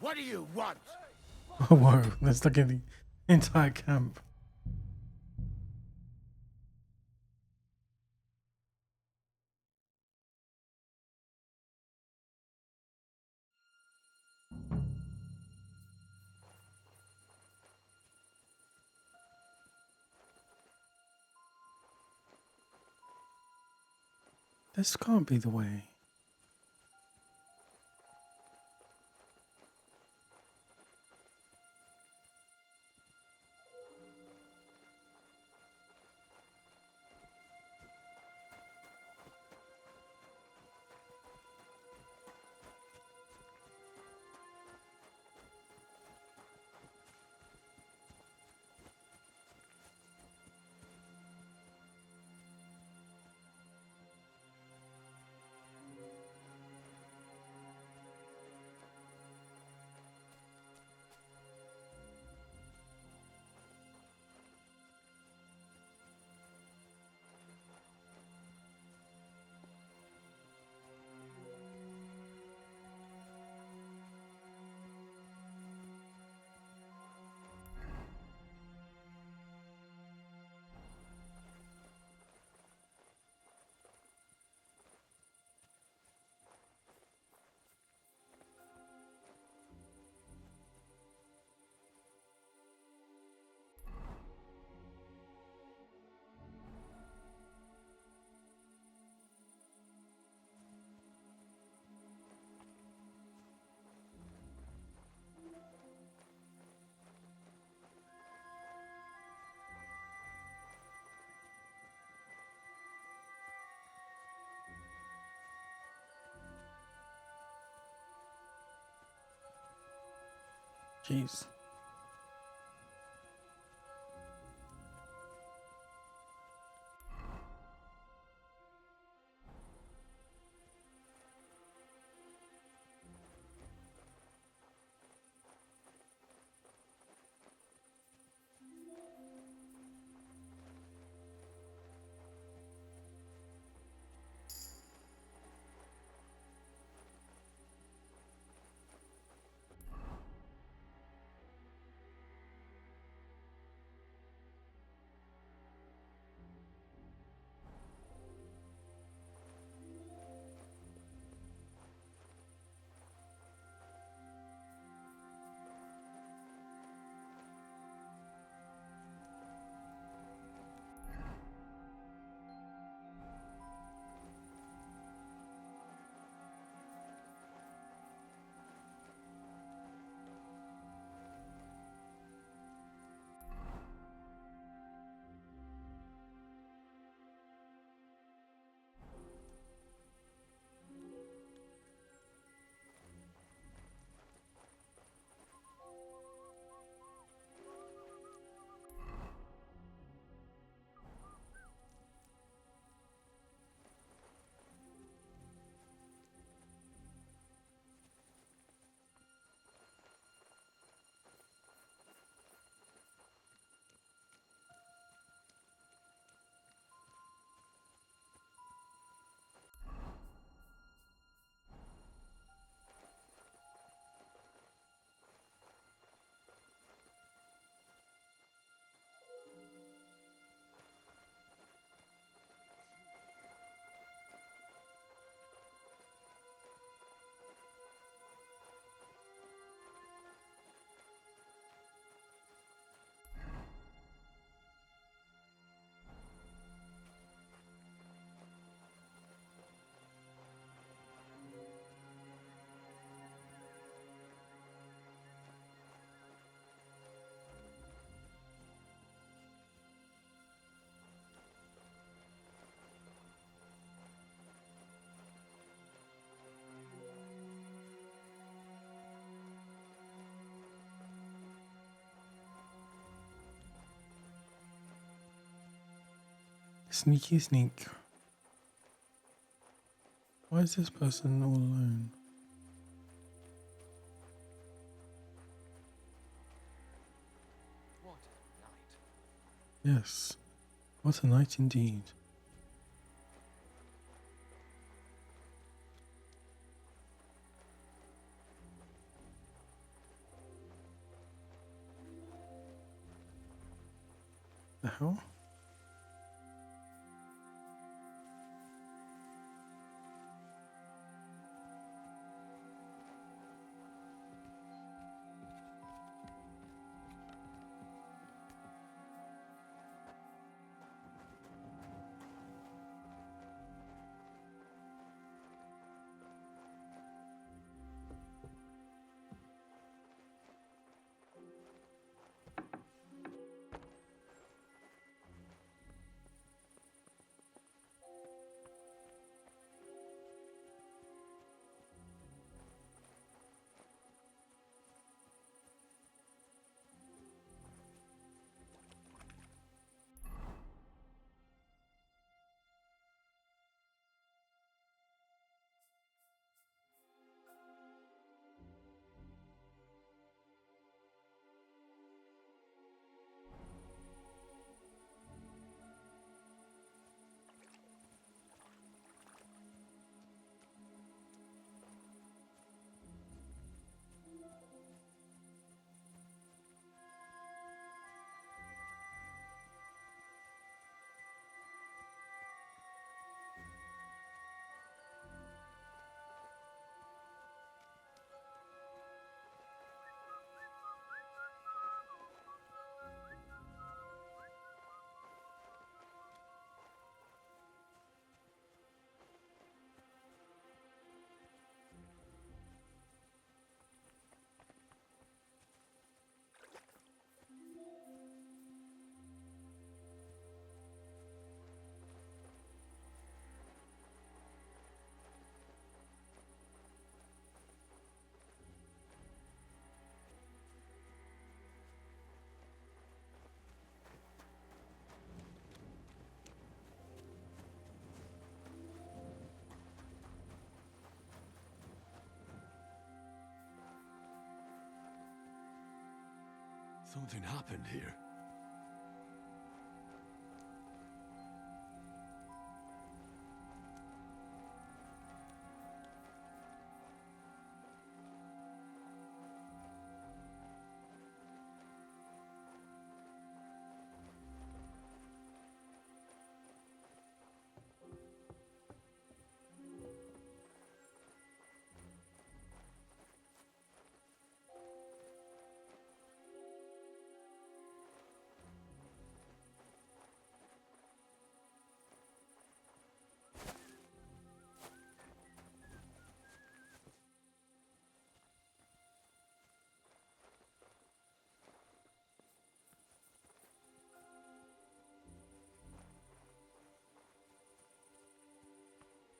What do you want?
Oh, whoa, there's like an entire camp. This can't be the way. Jeez. Sneaky sneak. Why is this person all alone?
What a night.
Yes. What a night indeed. The hell?
Something happened here.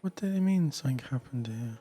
What do they mean something happened here?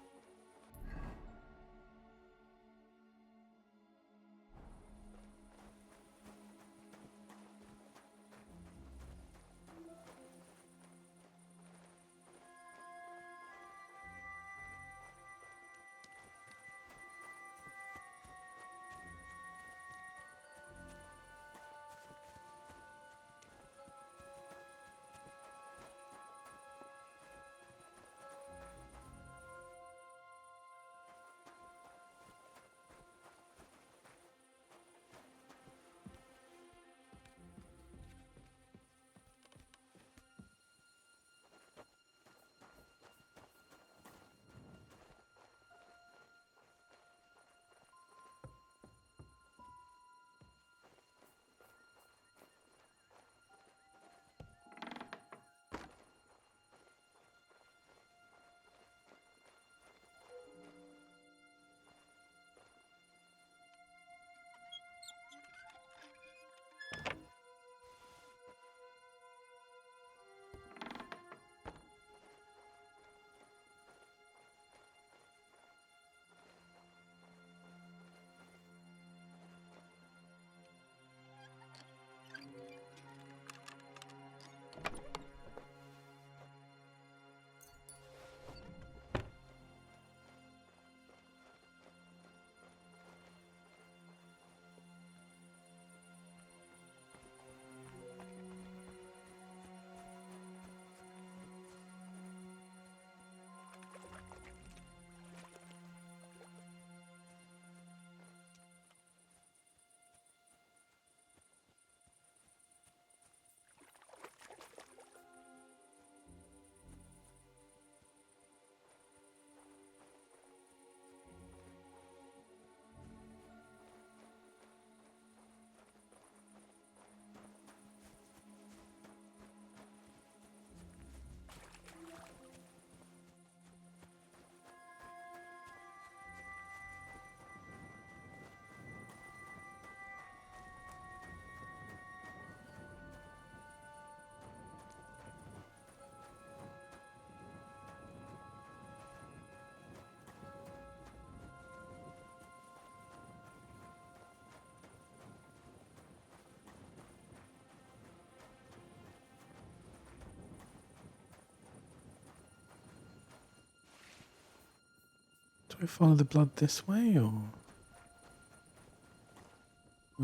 Do I follow the blood this way, or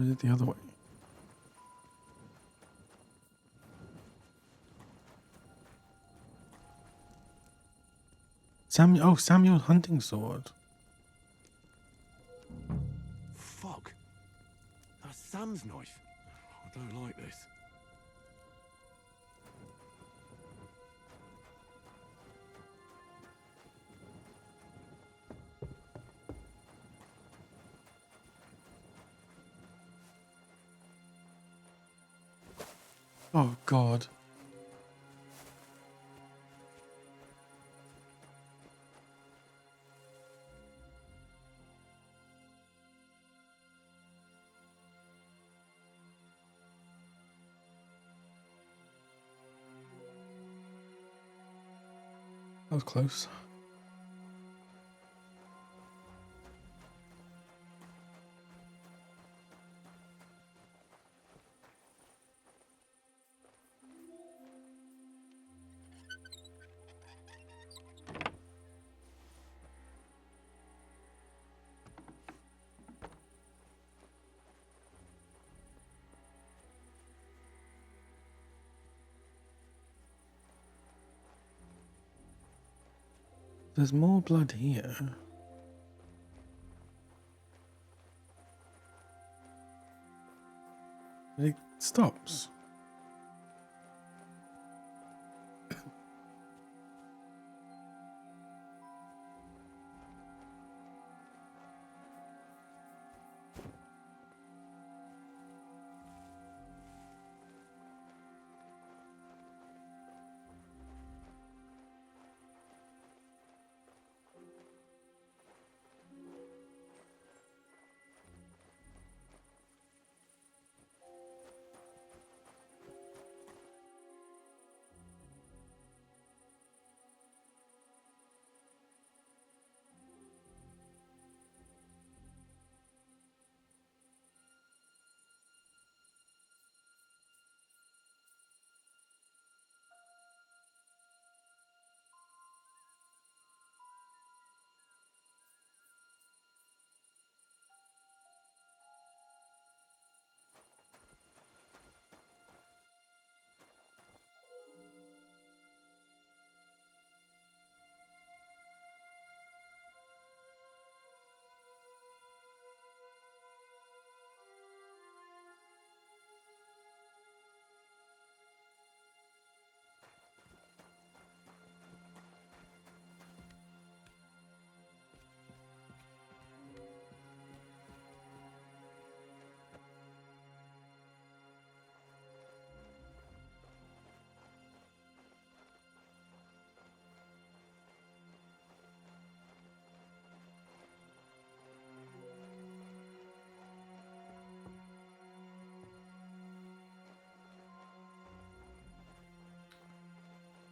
is it the other way? Samuel's hunting sword.
Fuck. That's Sam's knife. I don't like this.
Oh God. That was close. There's more blood here. It stops.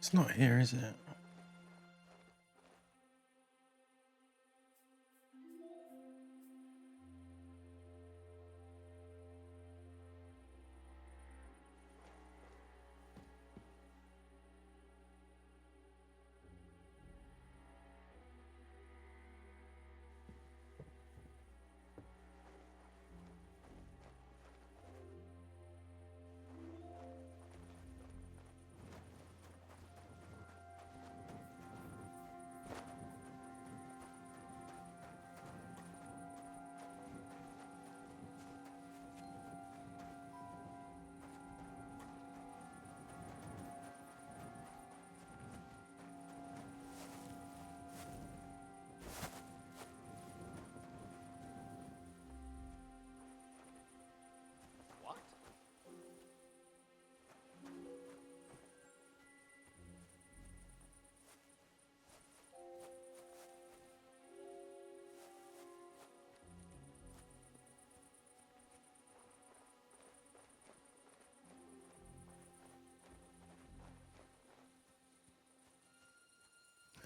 It's not here, is it?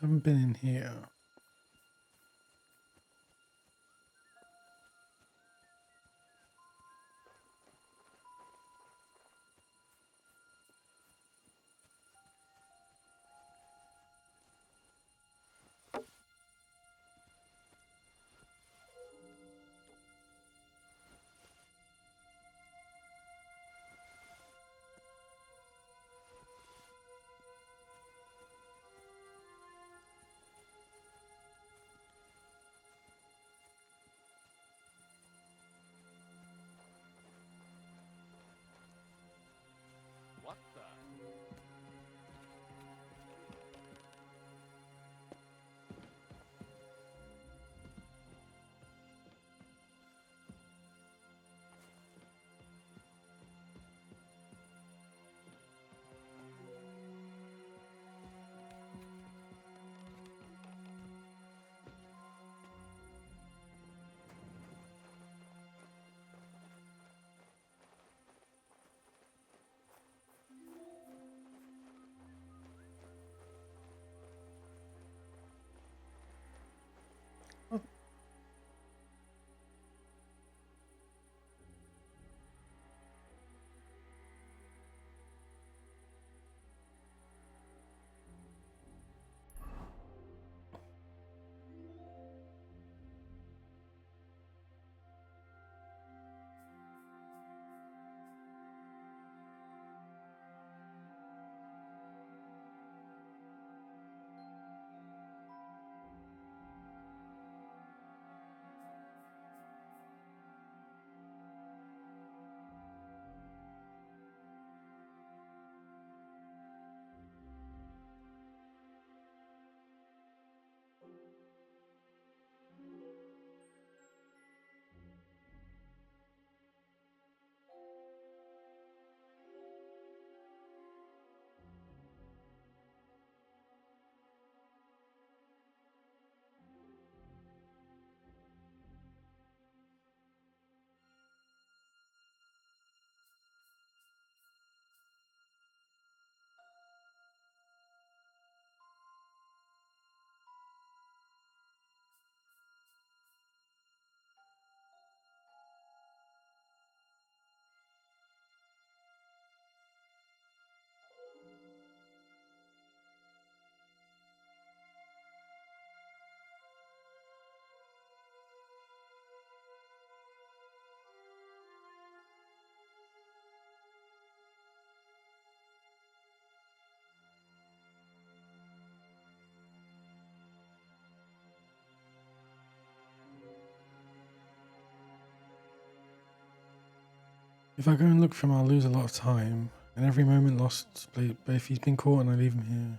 I haven't been in here. If I go and look for him, I'll lose a lot of time, and every moment lost. But if he's been caught and I leave him here...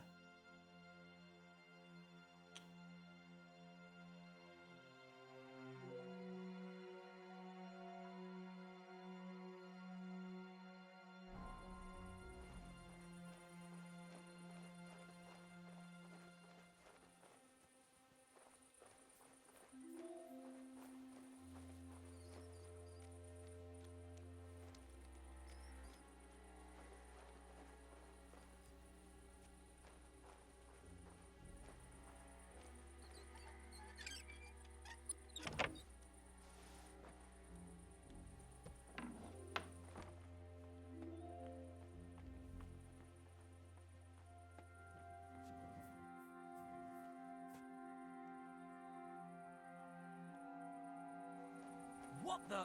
What the?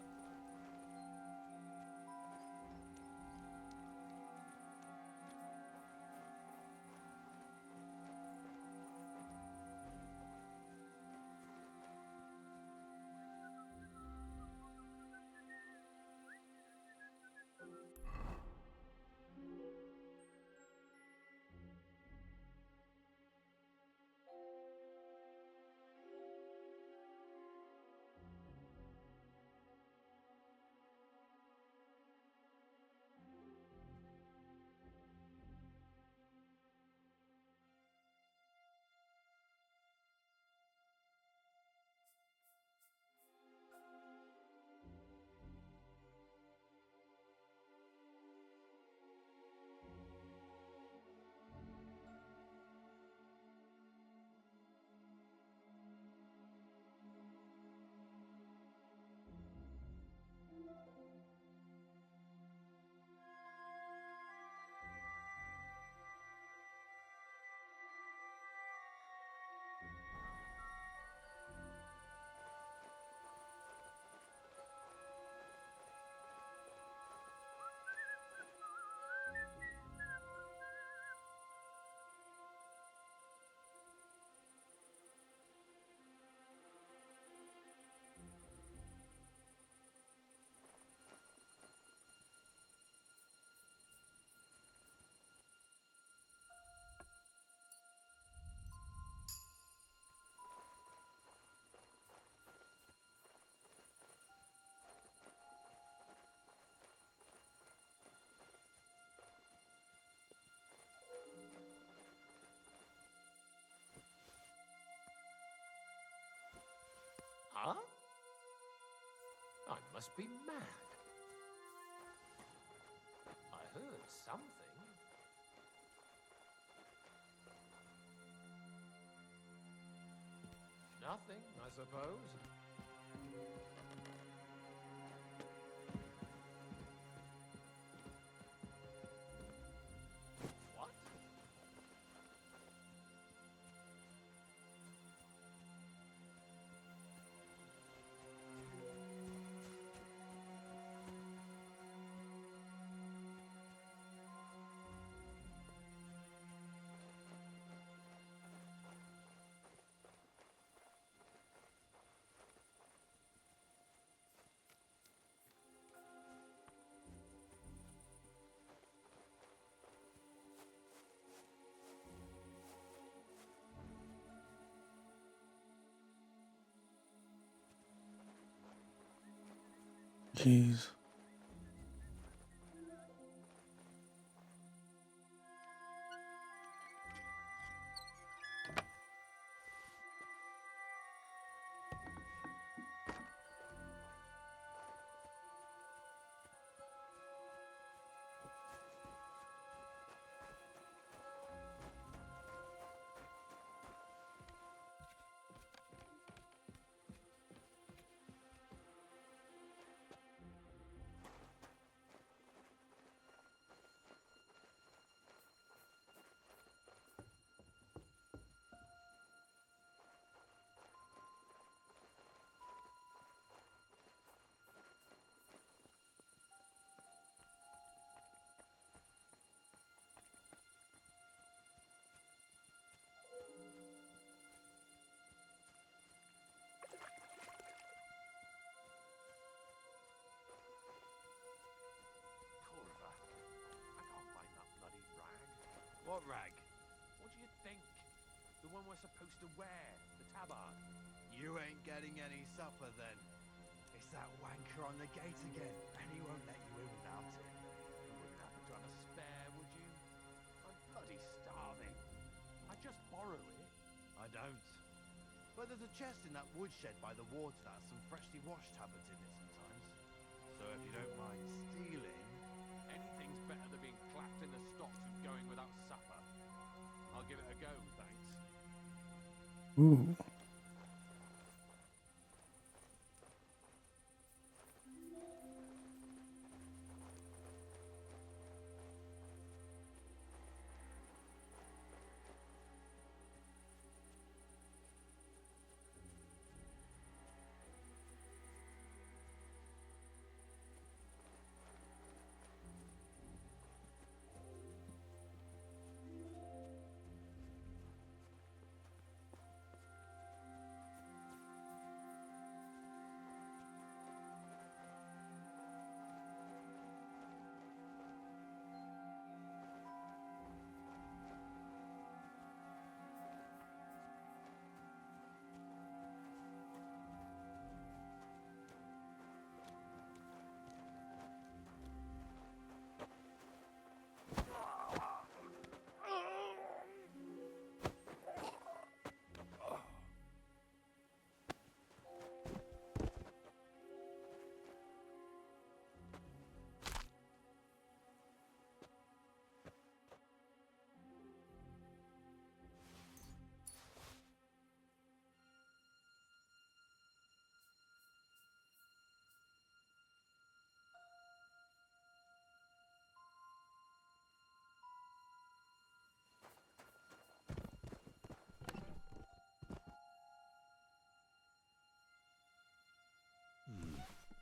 Huh? I must be mad. I heard something. Nothing, I suppose. What?
Jeez.
What rag? What do you think? The one we're supposed to wear, the tabard.
You ain't getting any supper then. It's that wanker on the gate again, and he won't let you in without it.
You wouldn't happen to have a spare, would you? I'm bloody starving. I just borrow it.
I don't. But there's a chest in that woodshed by the wards that has some freshly washed tabards in it sometimes. So if you don't mind stealing...
Anything's better than being clapped in the stocks and going without supper. I'll give it a go, thanks.
Ooh.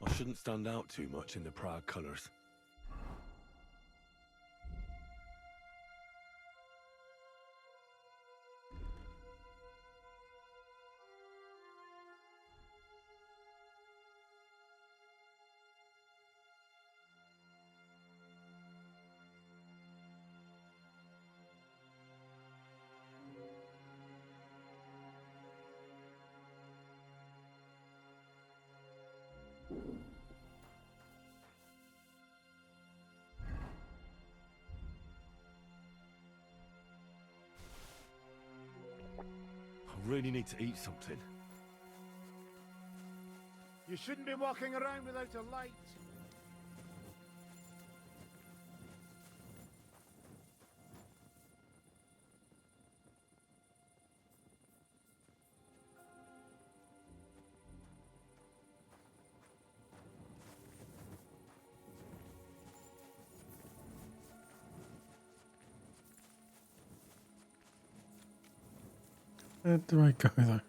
I shouldn't stand out too much in the Prague colours. I really need to eat something.
You shouldn't be walking around without a light.
Where do I go though?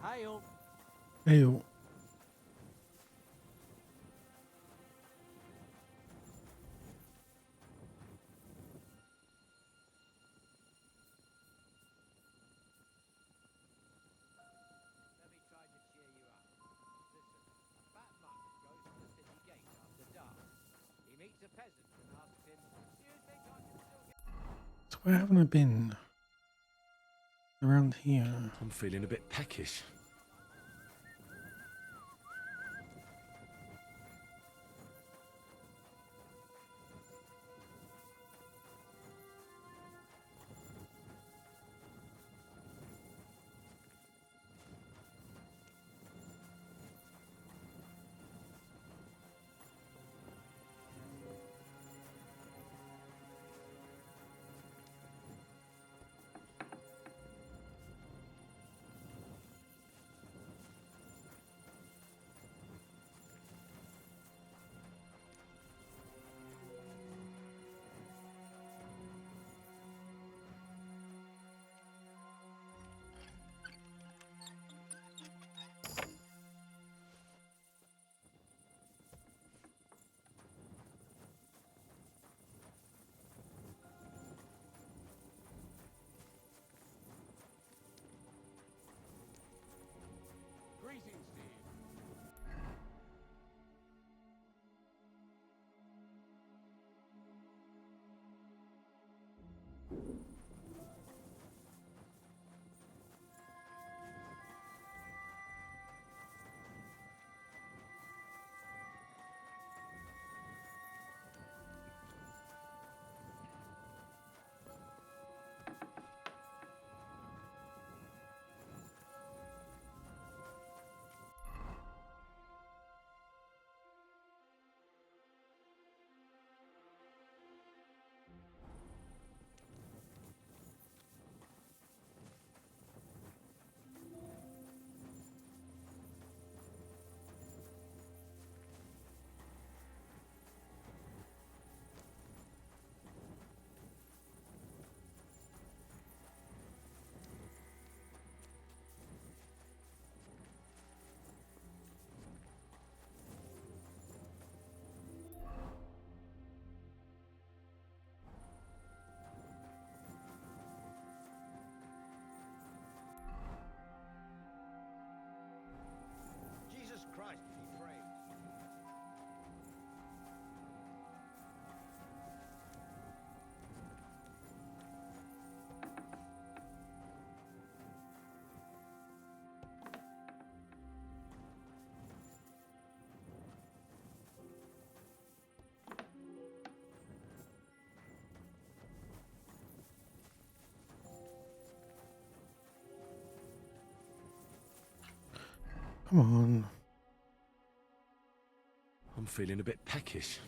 Hail.
Ew.
Let me try to cheer you up. Listen, Fat Monk goes to the city gate after dark. He meets a peasant and asks him, "Do you think I can still get..."
So where haven't I been? Around here.
I'm feeling a bit peckish.
Come on.
I'm feeling a bit peckish.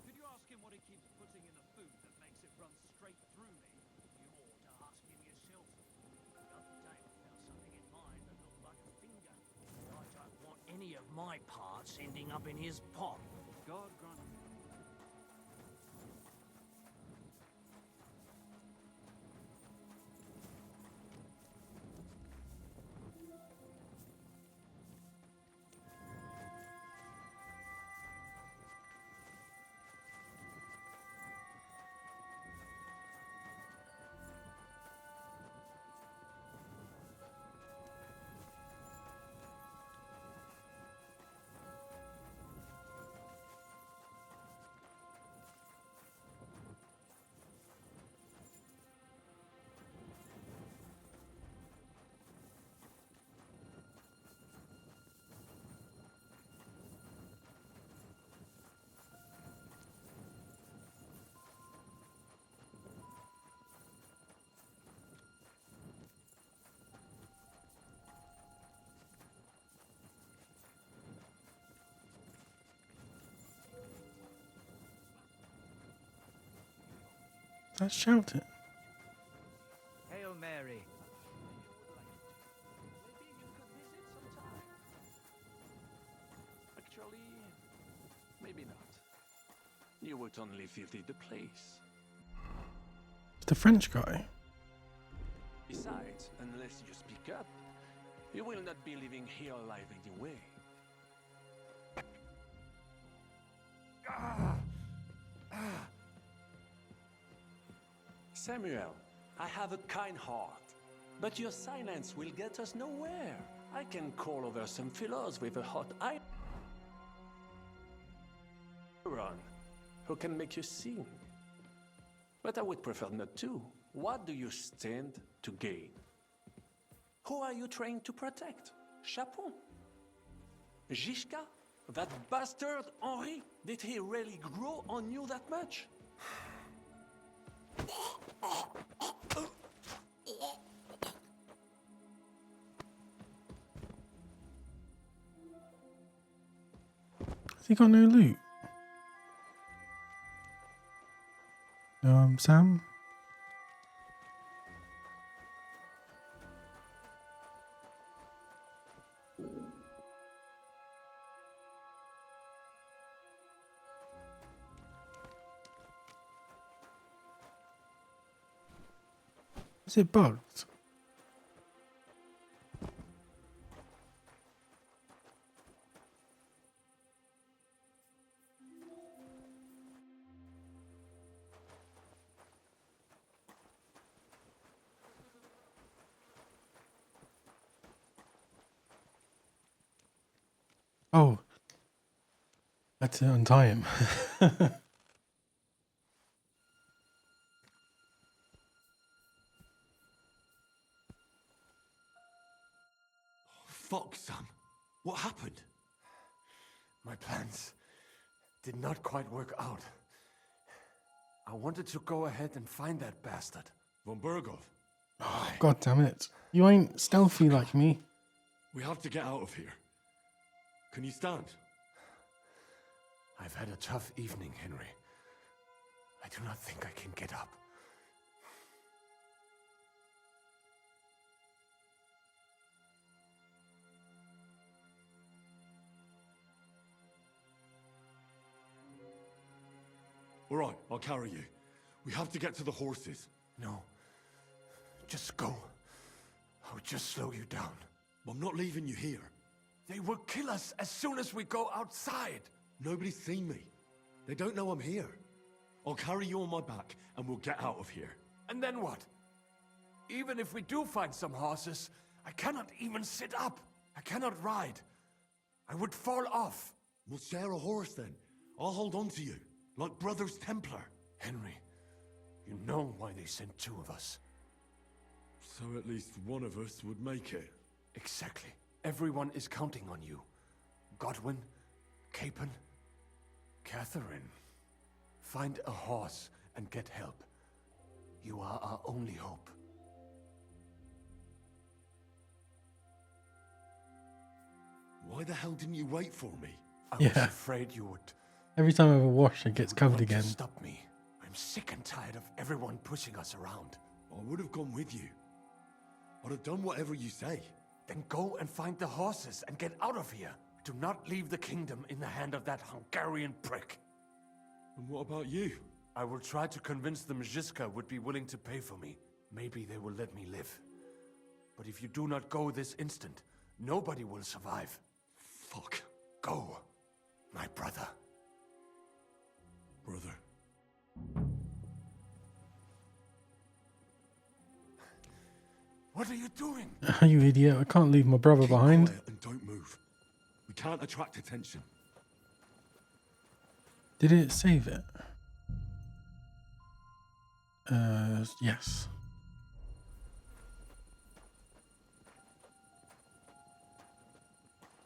Could you ask him what he keeps putting in the food that makes it run straight through me? You ought to ask him yourself. The other day I found something in mine that looked like a finger. And I don't want any of my parts ending up in his pot. God grant.
Let's shout it.
Hail Mary.
Actually, maybe not. You would only visit the place.
It's the French guy.
Besides, unless you speak up, you will not be living here alive anyway. Samuel, I have a kind heart, but your silence will get us nowhere. I can call over some fellows with a hot iron who can make you sing. But I would prefer not to. What do you stand to gain? Who are you trying to protect? Chapon? Gishka? That bastard Henri? Did he really grow on you that much?
Has he got no loot? Sam? Is it bugged? Oh. Let's untie him.
Fuck, Sam. What happened?
My plans did not quite work out. I wanted to go ahead and find that bastard.
Von Burgov.
Oh, God damn it. You ain't stealthy like me.
We have to get out of here. Can you stand?
I've had a tough evening, Henry. I do not think I can get up.
All right, I'll carry you. We have to get to the horses.
No. Just go. I'll just slow you down.
I'm not leaving you here.
They will kill us as soon as we go outside.
Nobody's seen me. They don't know I'm here. I'll carry you on my back and we'll get out of here.
And then what? Even if we do find some horses, I cannot even sit up. I cannot ride. I would fall off.
We'll share a horse then. I'll hold on to you, like Brothers Templar.
Henry, you know why they sent two of us.
So at least one of us would make it.
Exactly. Everyone is counting on you. Godwin, Capon, Catherine. Find a horse and get help. You are our only hope.
Why the hell didn't you wait for me?
I was
Yeah.
afraid you would.
Every time I have a wash, it gets covered
want to
again.
Stop me. I'm sick and tired of everyone pushing us around.
I would have gone with you. I'd have done whatever you say.
Then go and find the horses and get out of here. Do not leave the kingdom in the hand of that Hungarian prick.
And what about you?
I will try to convince the Mjiska would be willing to pay for me. Maybe they will let me live. But if you do not go this instant, nobody will survive.
Fuck.
Go, my brother.
Brother.
What are you doing?
You idiot. I can't leave my brother behind.
Quiet and don't move. We can't attract attention.
Did it save it? Yes.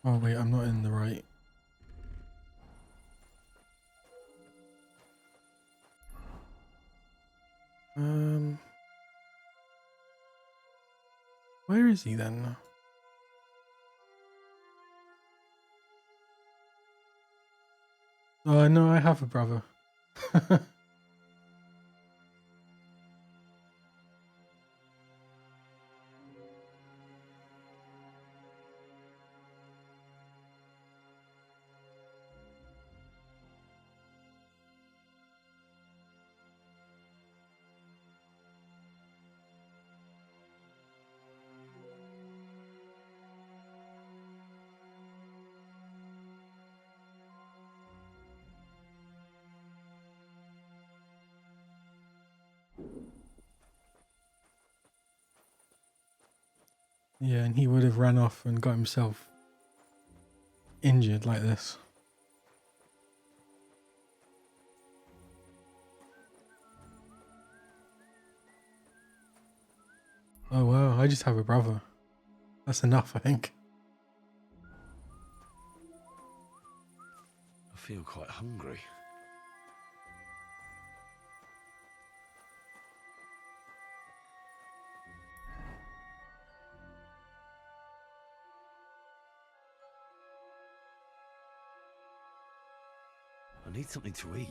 Oh wait, I'm not in the right. Where is he then? Oh, I know I have a brother. Yeah, and he would have ran off and got himself injured like this. Oh wow, I just have a brother. That's enough, I think.
I feel quite hungry. I need something to eat.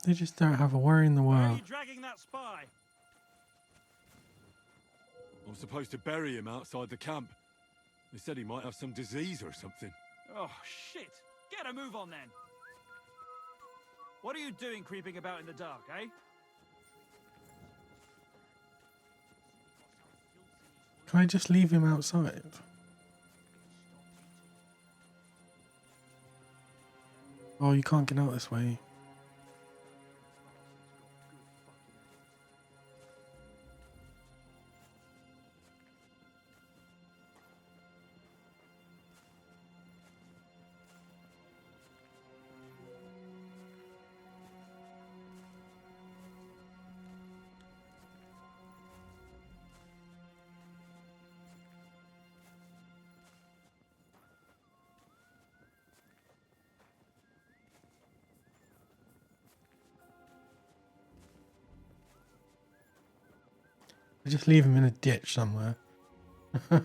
They just don't have a worry in the
Where are
world.
you dragging that spy?
I'm supposed to bury him outside the camp. They said he might have some disease or something.
Oh, shit. Get a move on then. What are you doing creeping about in the dark, eh?
Can I just leave him outside? Oh, you can't get out this way. I just leave him in a ditch somewhere. Oh,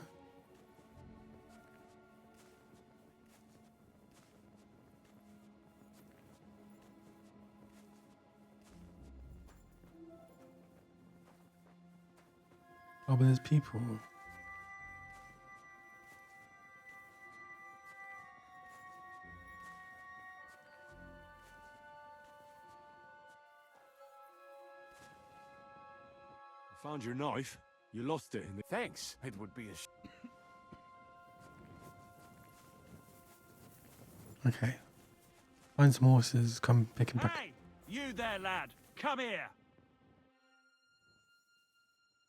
but there's people.
I found your knife. You lost it in the...
Thanks. It would be a
Okay. Find some horses, come pick him back.
Hey! You there, lad. Come here.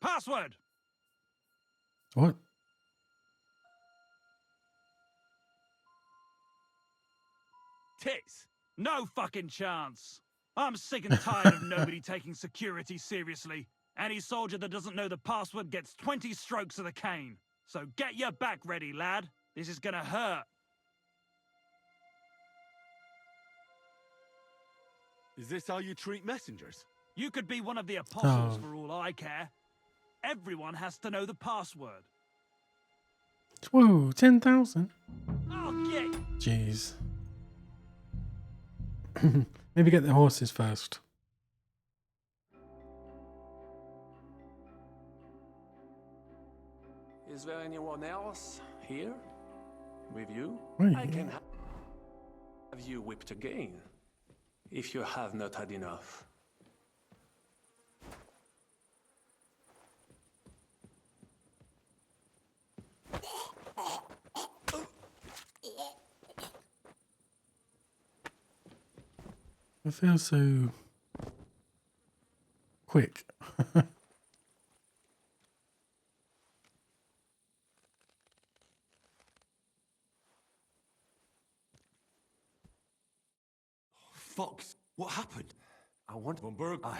Password!
What?
Tits!
No fucking chance. I'm sick and tired of nobody taking security seriously. Any soldier that doesn't know the password gets 20 strokes of the cane. So get your back ready, lad. This is gonna hurt.
Is this how you treat messengers?
You could be one of the apostles
Oh.
for all I care. Everyone has to know the password.
Whoa, 10,000?
I'll get...
Jeez. Maybe get the horses first.
Is there anyone else here with you?
Oh,
I
yeah.
can have you whipped again, if you have not had enough.
I feel so quick.
Fox, what happened?
I want
Von Berg.
Oh,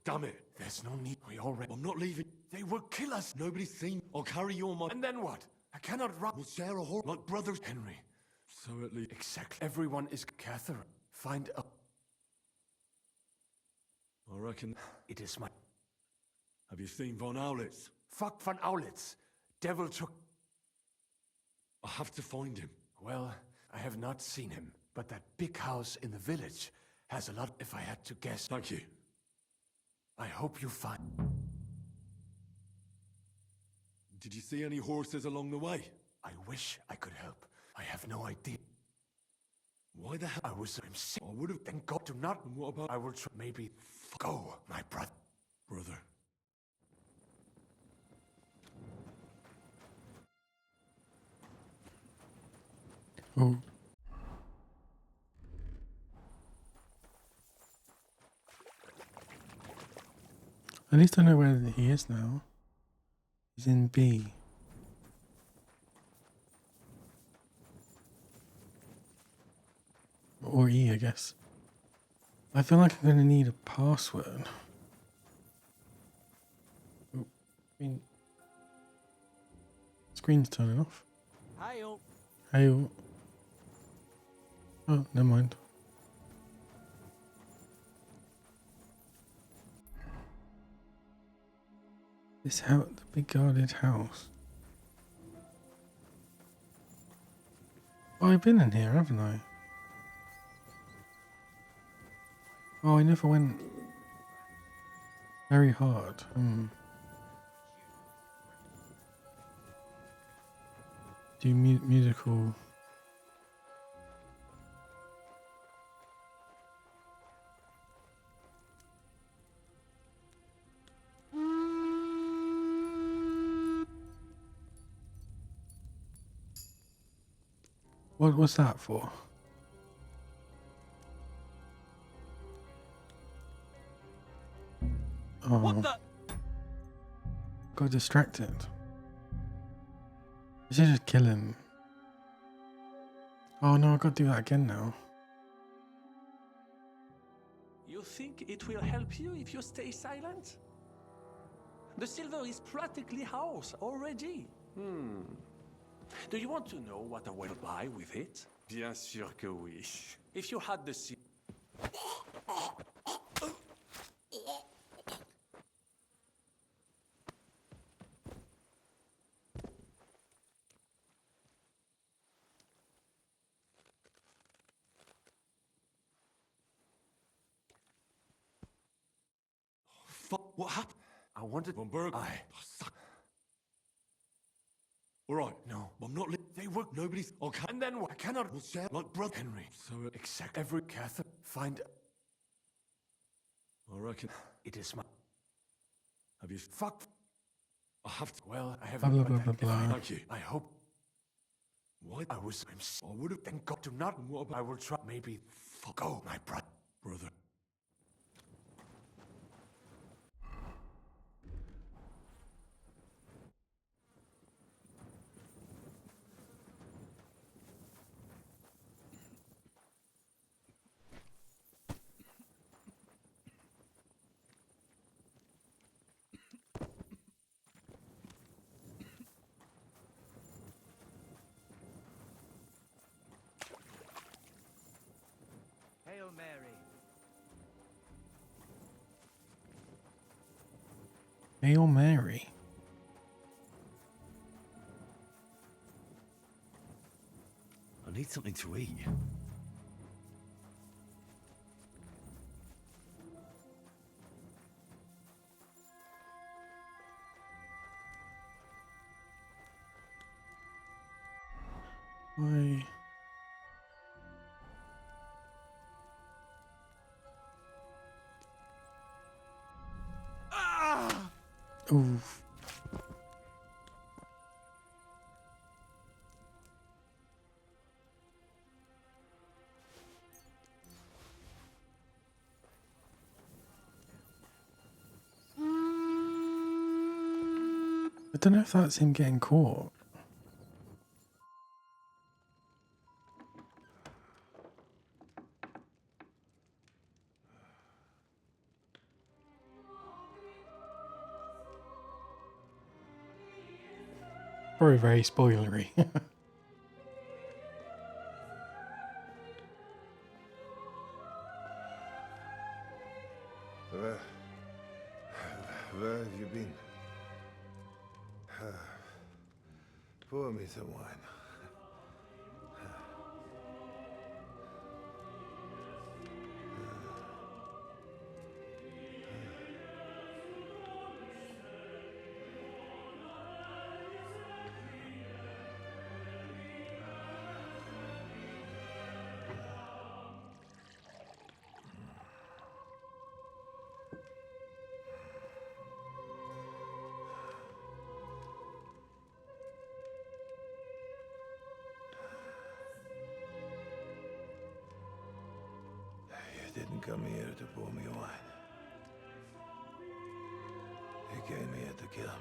damn it.
There's no need. We already.
I'm not leaving.
They will kill us.
Nobody's seen. I'll carry you on my...
And then what? I cannot run.
We'll share a horse like brothers.
Henry.
So at least...
Exactly. Everyone is Catherine. Find a...
I reckon...
It is my...
Have you seen Von Owlitz?
Fuck Van Owlitz. Devil took...
I have to find him.
Well, I have not seen him, but that big house in the village has a lot if I had to guess.
Thank you.
I hope you find...
Did you see any horses along the way?
I wish I could help. I have no idea.
Why the hell?
I was sick.
I would have...
Then God do not...
And what about...
I will try... Maybe... Go, my brother.
Brother.
Oh. At least I know where he is now. He's in B. Or E, I guess. I feel like I'm going to need a password. Oh, screen's turning off.
Hi-yo.
Hey. Oh, never mind. This house, the big guarded house. Oh, I've been in here, haven't I? Oh, I never went very hard. Do musical. What's that for? Oh.
What the?
Got distracted. I should just kill him. Oh no, I gotta do that again now.
You think it will help you if you stay silent? The silver is practically ours already. Do you want to know what I will buy with it? Bien sûr que oui. If you had the silver...
Fuck, what happened?
I wanted...
Von Berg.
All right.
No.
I'm not... They work. Nobody's... I'll carry...
And then what? I cannot...
We'll share like brothers.
Henry.
So
Exactly. Every Catherine. Find...
I reckon...
It is my...
Have you...
Fuck.
I have to...
Well, I have...
Blah, blah, blah, blah.
Thank you.
I hope...
Why?
I would have... Thank God do not...
And what about...
I will try... Maybe... Go, my brother.
Brother.
Hail Mary.
I need something to eat.
Why? Oof. I don't know if that's him getting caught. Very, very spoilery.
Where have you been? Pour me some wine. You didn't come here to pour me wine. You came here to kill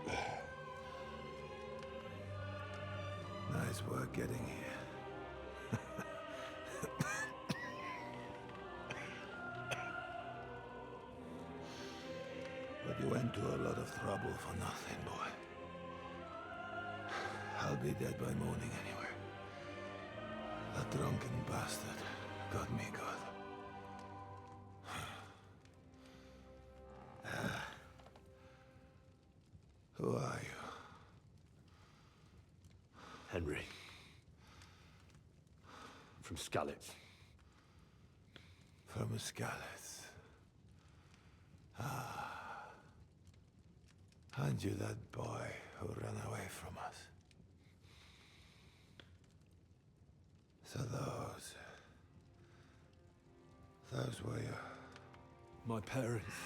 me. Nice work getting here. But you went to a lot of trouble for nothing, boy. I'll be dead by morning anyway. That drunken bastard got me good. Who are you?
Henry. From Skalitz.
From Skalitz. Ah. Aren't you that boy who ran away from us? So those were your...
My parents.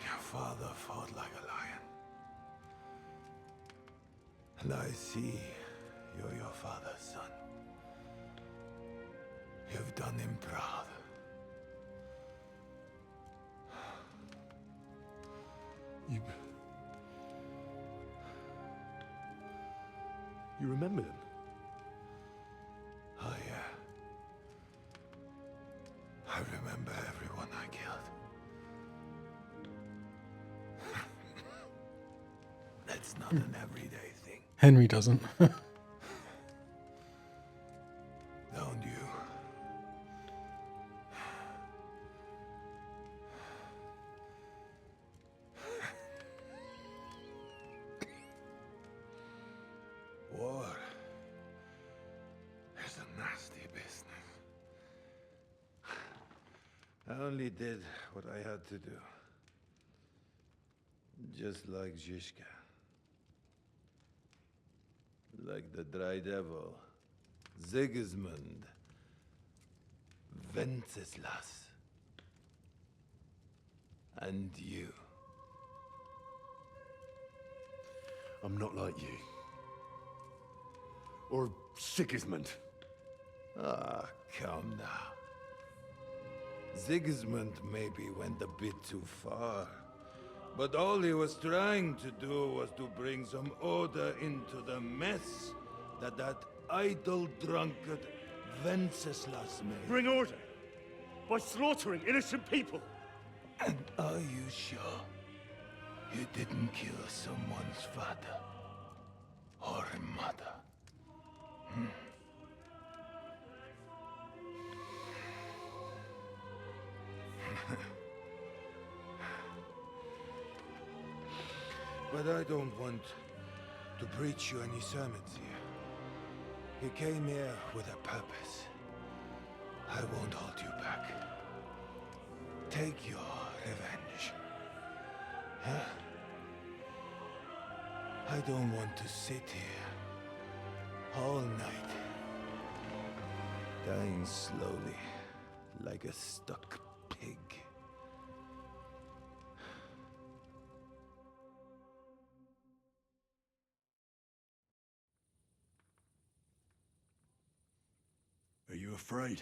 Your father fought like a lion. And I see you're your father's son. You've done him proud.
You remember them?
Oh, yeah. I remember everyone I killed. That's not an everyday thing.
Henry doesn't.
Don't you? War is a nasty business. I only did what I had to do. Just like Zizka. Like the Dry Devil. Sigismund. Wenceslas. And you.
I'm not like you. Or Sigismund.
Ah, come now. Sigismund maybe went a bit too far. But all he was trying to do was to bring some order into the mess that idle drunkard Wenceslas made.
Bring order? By slaughtering innocent people?
And are you sure you didn't kill someone's father? Or mother?
But I don't want to preach you any sermons here. You came here with a purpose. I won't hold you back. Take your revenge. Huh? I don't want to sit here all night, dying slowly like a stuck pig.
Are you afraid?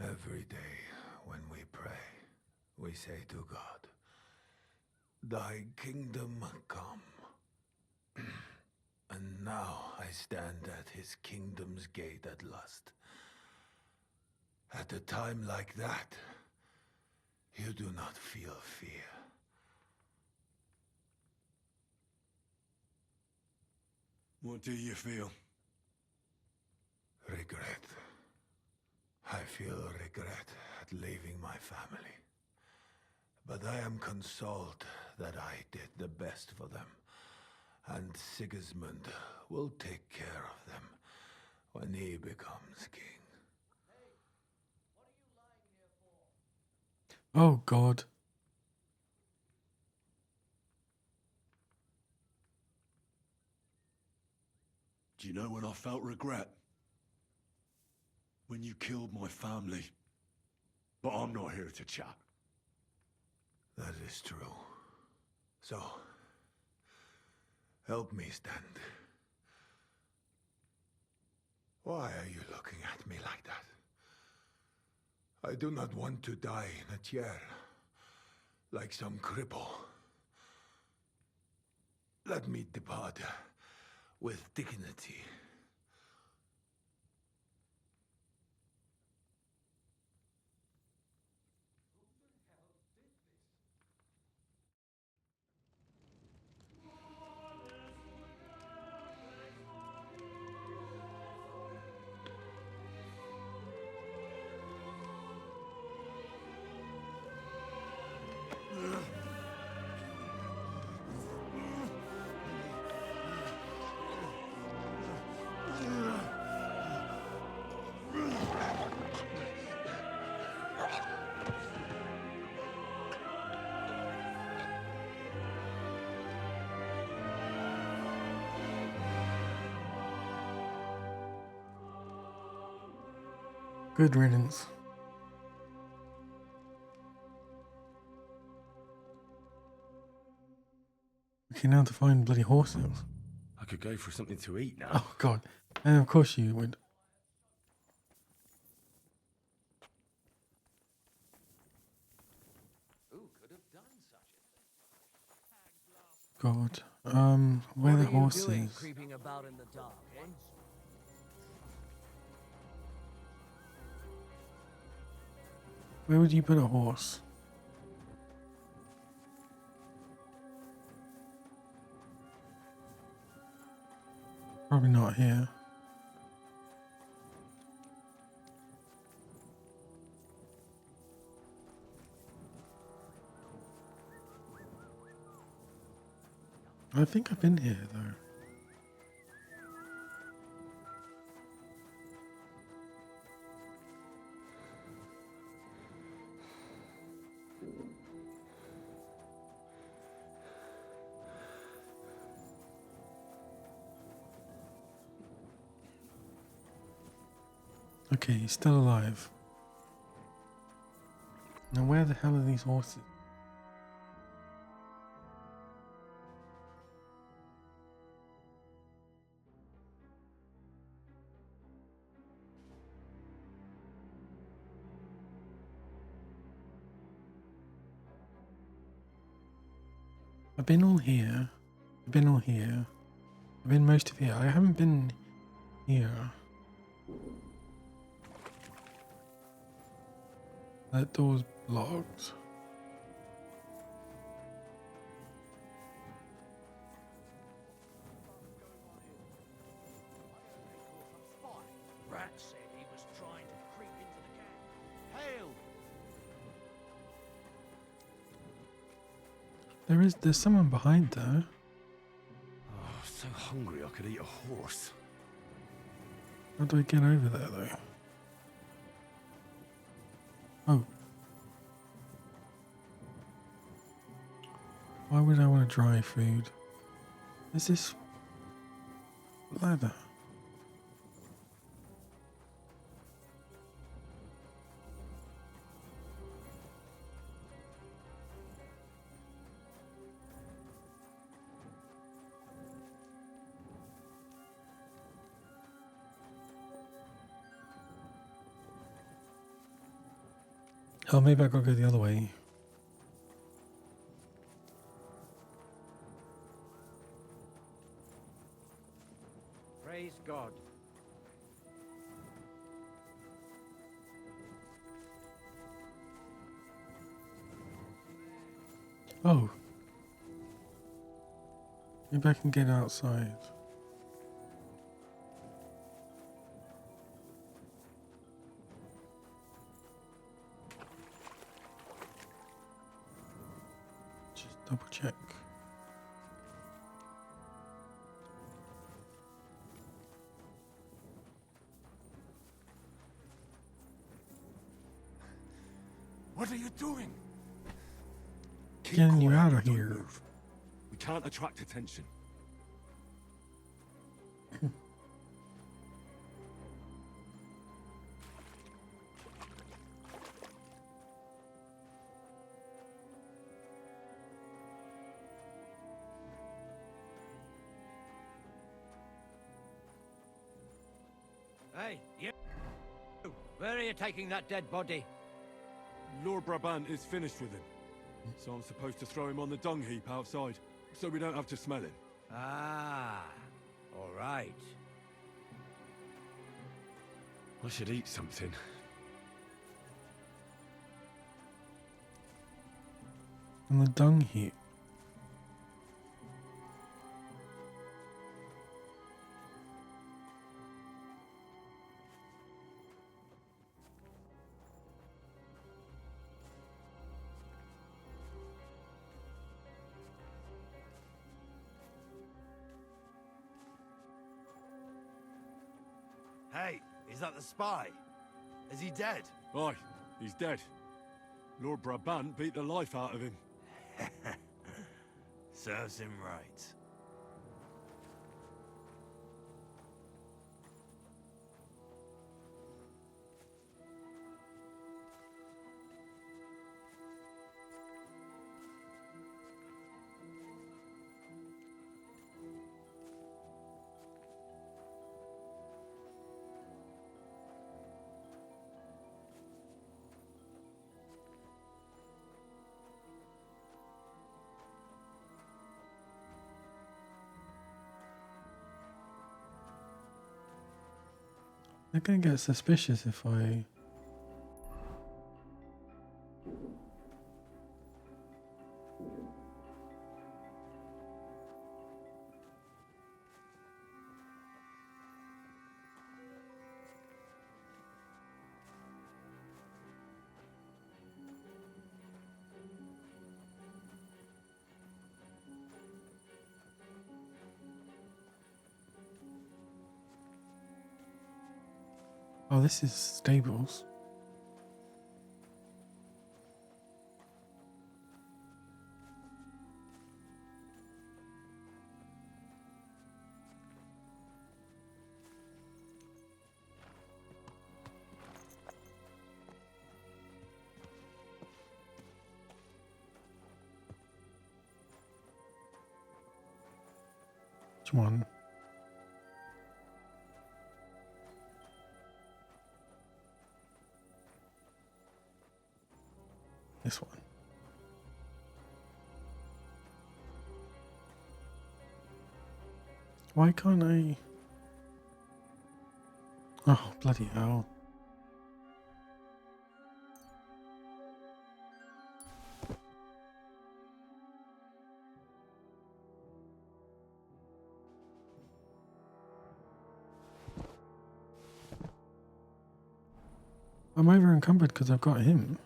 Every day when we pray, we say to God, "Thy kingdom come." And now I stand at his kingdom's gate at last. At a time like that, you do not feel fear.
What do you feel?
Regret. I feel regret at leaving my family. But I am consoled that I did the best for them. And Sigismund will take care of them when he becomes king.
Oh, God.
Do you know when I felt regret? When you killed my family. But I'm not here to chat.
That is true. So, help me stand. Why are you looking at me like that? I do not want to die in a chair, like some cripple. Let me depart with dignity.
Good riddance. Okay, now to find bloody horses.
I could go for something to eat now.
Oh, God. And of course you would. God. Where are the horses?
What are you doing, creeping about in the dark, eh?
Where would you put a horse? Probably not here. I think I've been here though. Okay, he's still alive. Now where the hell are these horses? I've been all here. I've been all here. I've been most of here. I haven't been here. That door's blocked. There's someone behind there.
Oh, so hungry I could eat a horse.
How do I get over there though? Oh. Why would I want to dry food? Is this ladder? Oh, maybe I gotta go the other way.
Praise God.
Oh. Maybe I can get outside. Just double check.
What are you doing?
Getting you out of
Don't
here.
move. We can't attract attention.
Hey, you! Where are you taking that dead body?
Lord Brabant is finished with him. So I'm supposed to throw him on the dung heap outside, so we don't have to smell him.
Ah, all right.
I should eat something.
On the dung heap.
Hey, is that the spy? Is he dead?
Aye, he's dead. Lord Brabant beat the life out of him.
Serves him right.
They're gonna get suspicious if I... Oh, this is stables. Which one? This one. Why can't I? Oh, bloody hell. I'm over encumbered because I've got him.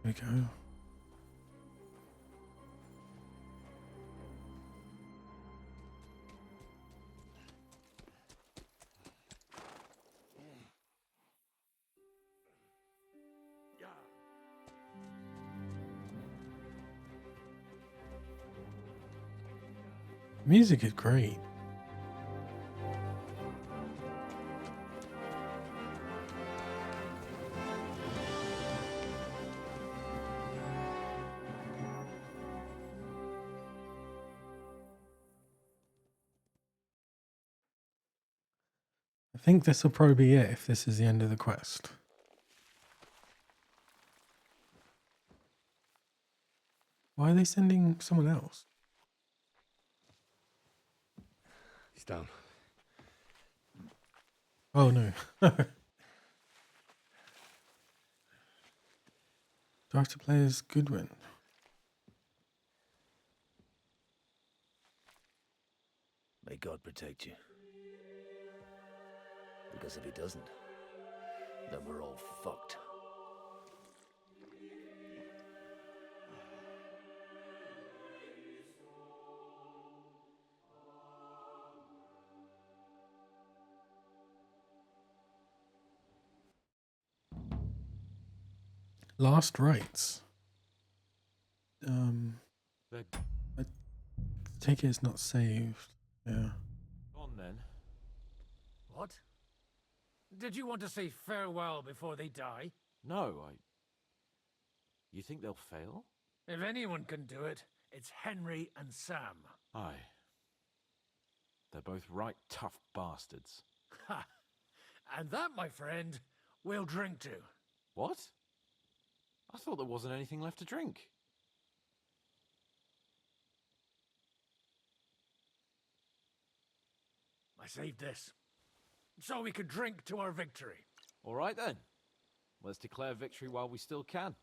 There we go. Music is great. I think this will probably be it if this is the end of the quest. Why are they sending someone else?
He's down.
Oh no. Do I have to play as Goodwin?
May God protect you. Because if he doesn't, then we're all fucked.
Last rites.
They're
I take it it's not saved. Yeah.
on then.
What? Did you want to say farewell before they die?
No, You think they'll fail?
If anyone can do it, it's Henry and Sam.
Aye. They're both right tough bastards.
Ha! And that, my friend, we'll drink to.
What? I thought there wasn't anything left to drink.
I saved this, so we could drink to our victory.
All right then. Let's declare victory while we still can.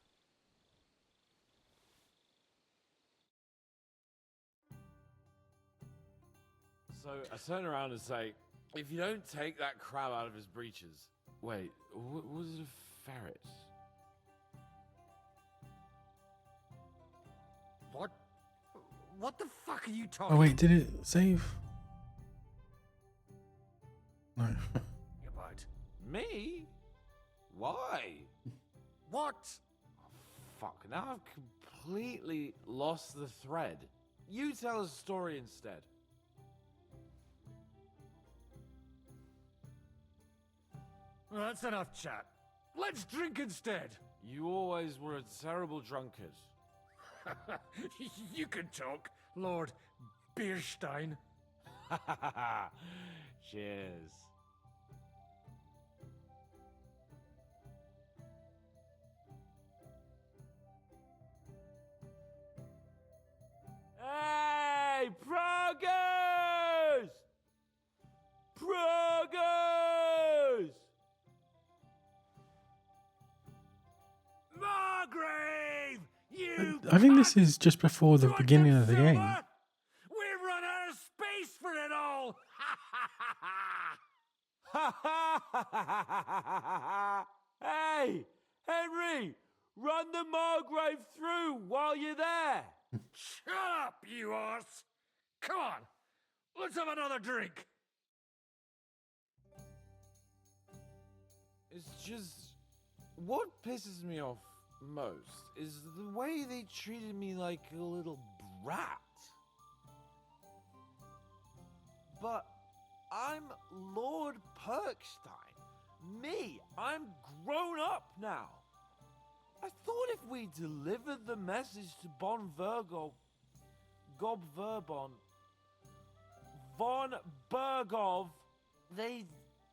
So I turn around and say, if you don't take that crab out of his breeches... Wait, was it a ferret?
What? What the fuck are you talking?
Oh wait, did it save? No.
You're right.
Me? Why?
What?
Oh, fuck, now I've completely lost the thread. You tell us a story instead.
Well, that's enough chat. Let's drink instead.
You always were a terrible drunkard.
You can talk, Lord Bierstein.
Cheers. Hey, progress! Progress!
Margrave! You
I think this is just before the beginning of the game.
We've run out of space for it all!
Hey, Henry, run the Margrave through while you're there.
Shut up, you arse! Come on, let's have another drink.
It's just... What pisses me off most is the way they treated me like a little brat. But I'm Lord Perkstein. Me, I'm grown up now. I thought if we delivered the message to Von Vergov, Gob Verbon, Von Bergov, they'd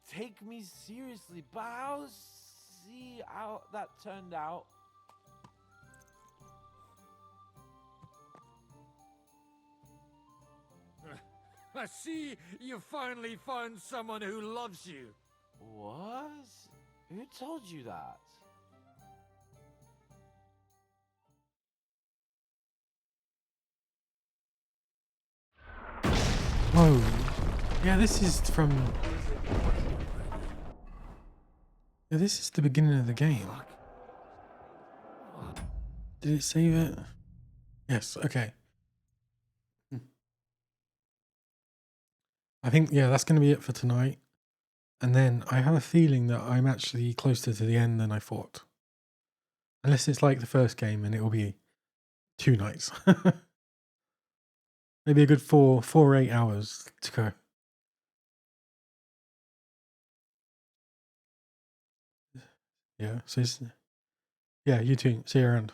take me seriously. But I'll see how that turned out.
I see you finally found someone who loves you.
What? Who told you that?
Whoa. Yeah, this is from... Yeah, this is the beginning of the game. Did it save it? Yes, okay. I think, yeah, that's going to be it for tonight. And then I have a feeling that I'm actually closer to the end than I thought. Unless it's like the first game and it will be 2 nights. Maybe a good 4 or 8 hours to go. Yeah, so yeah, you too. See you around.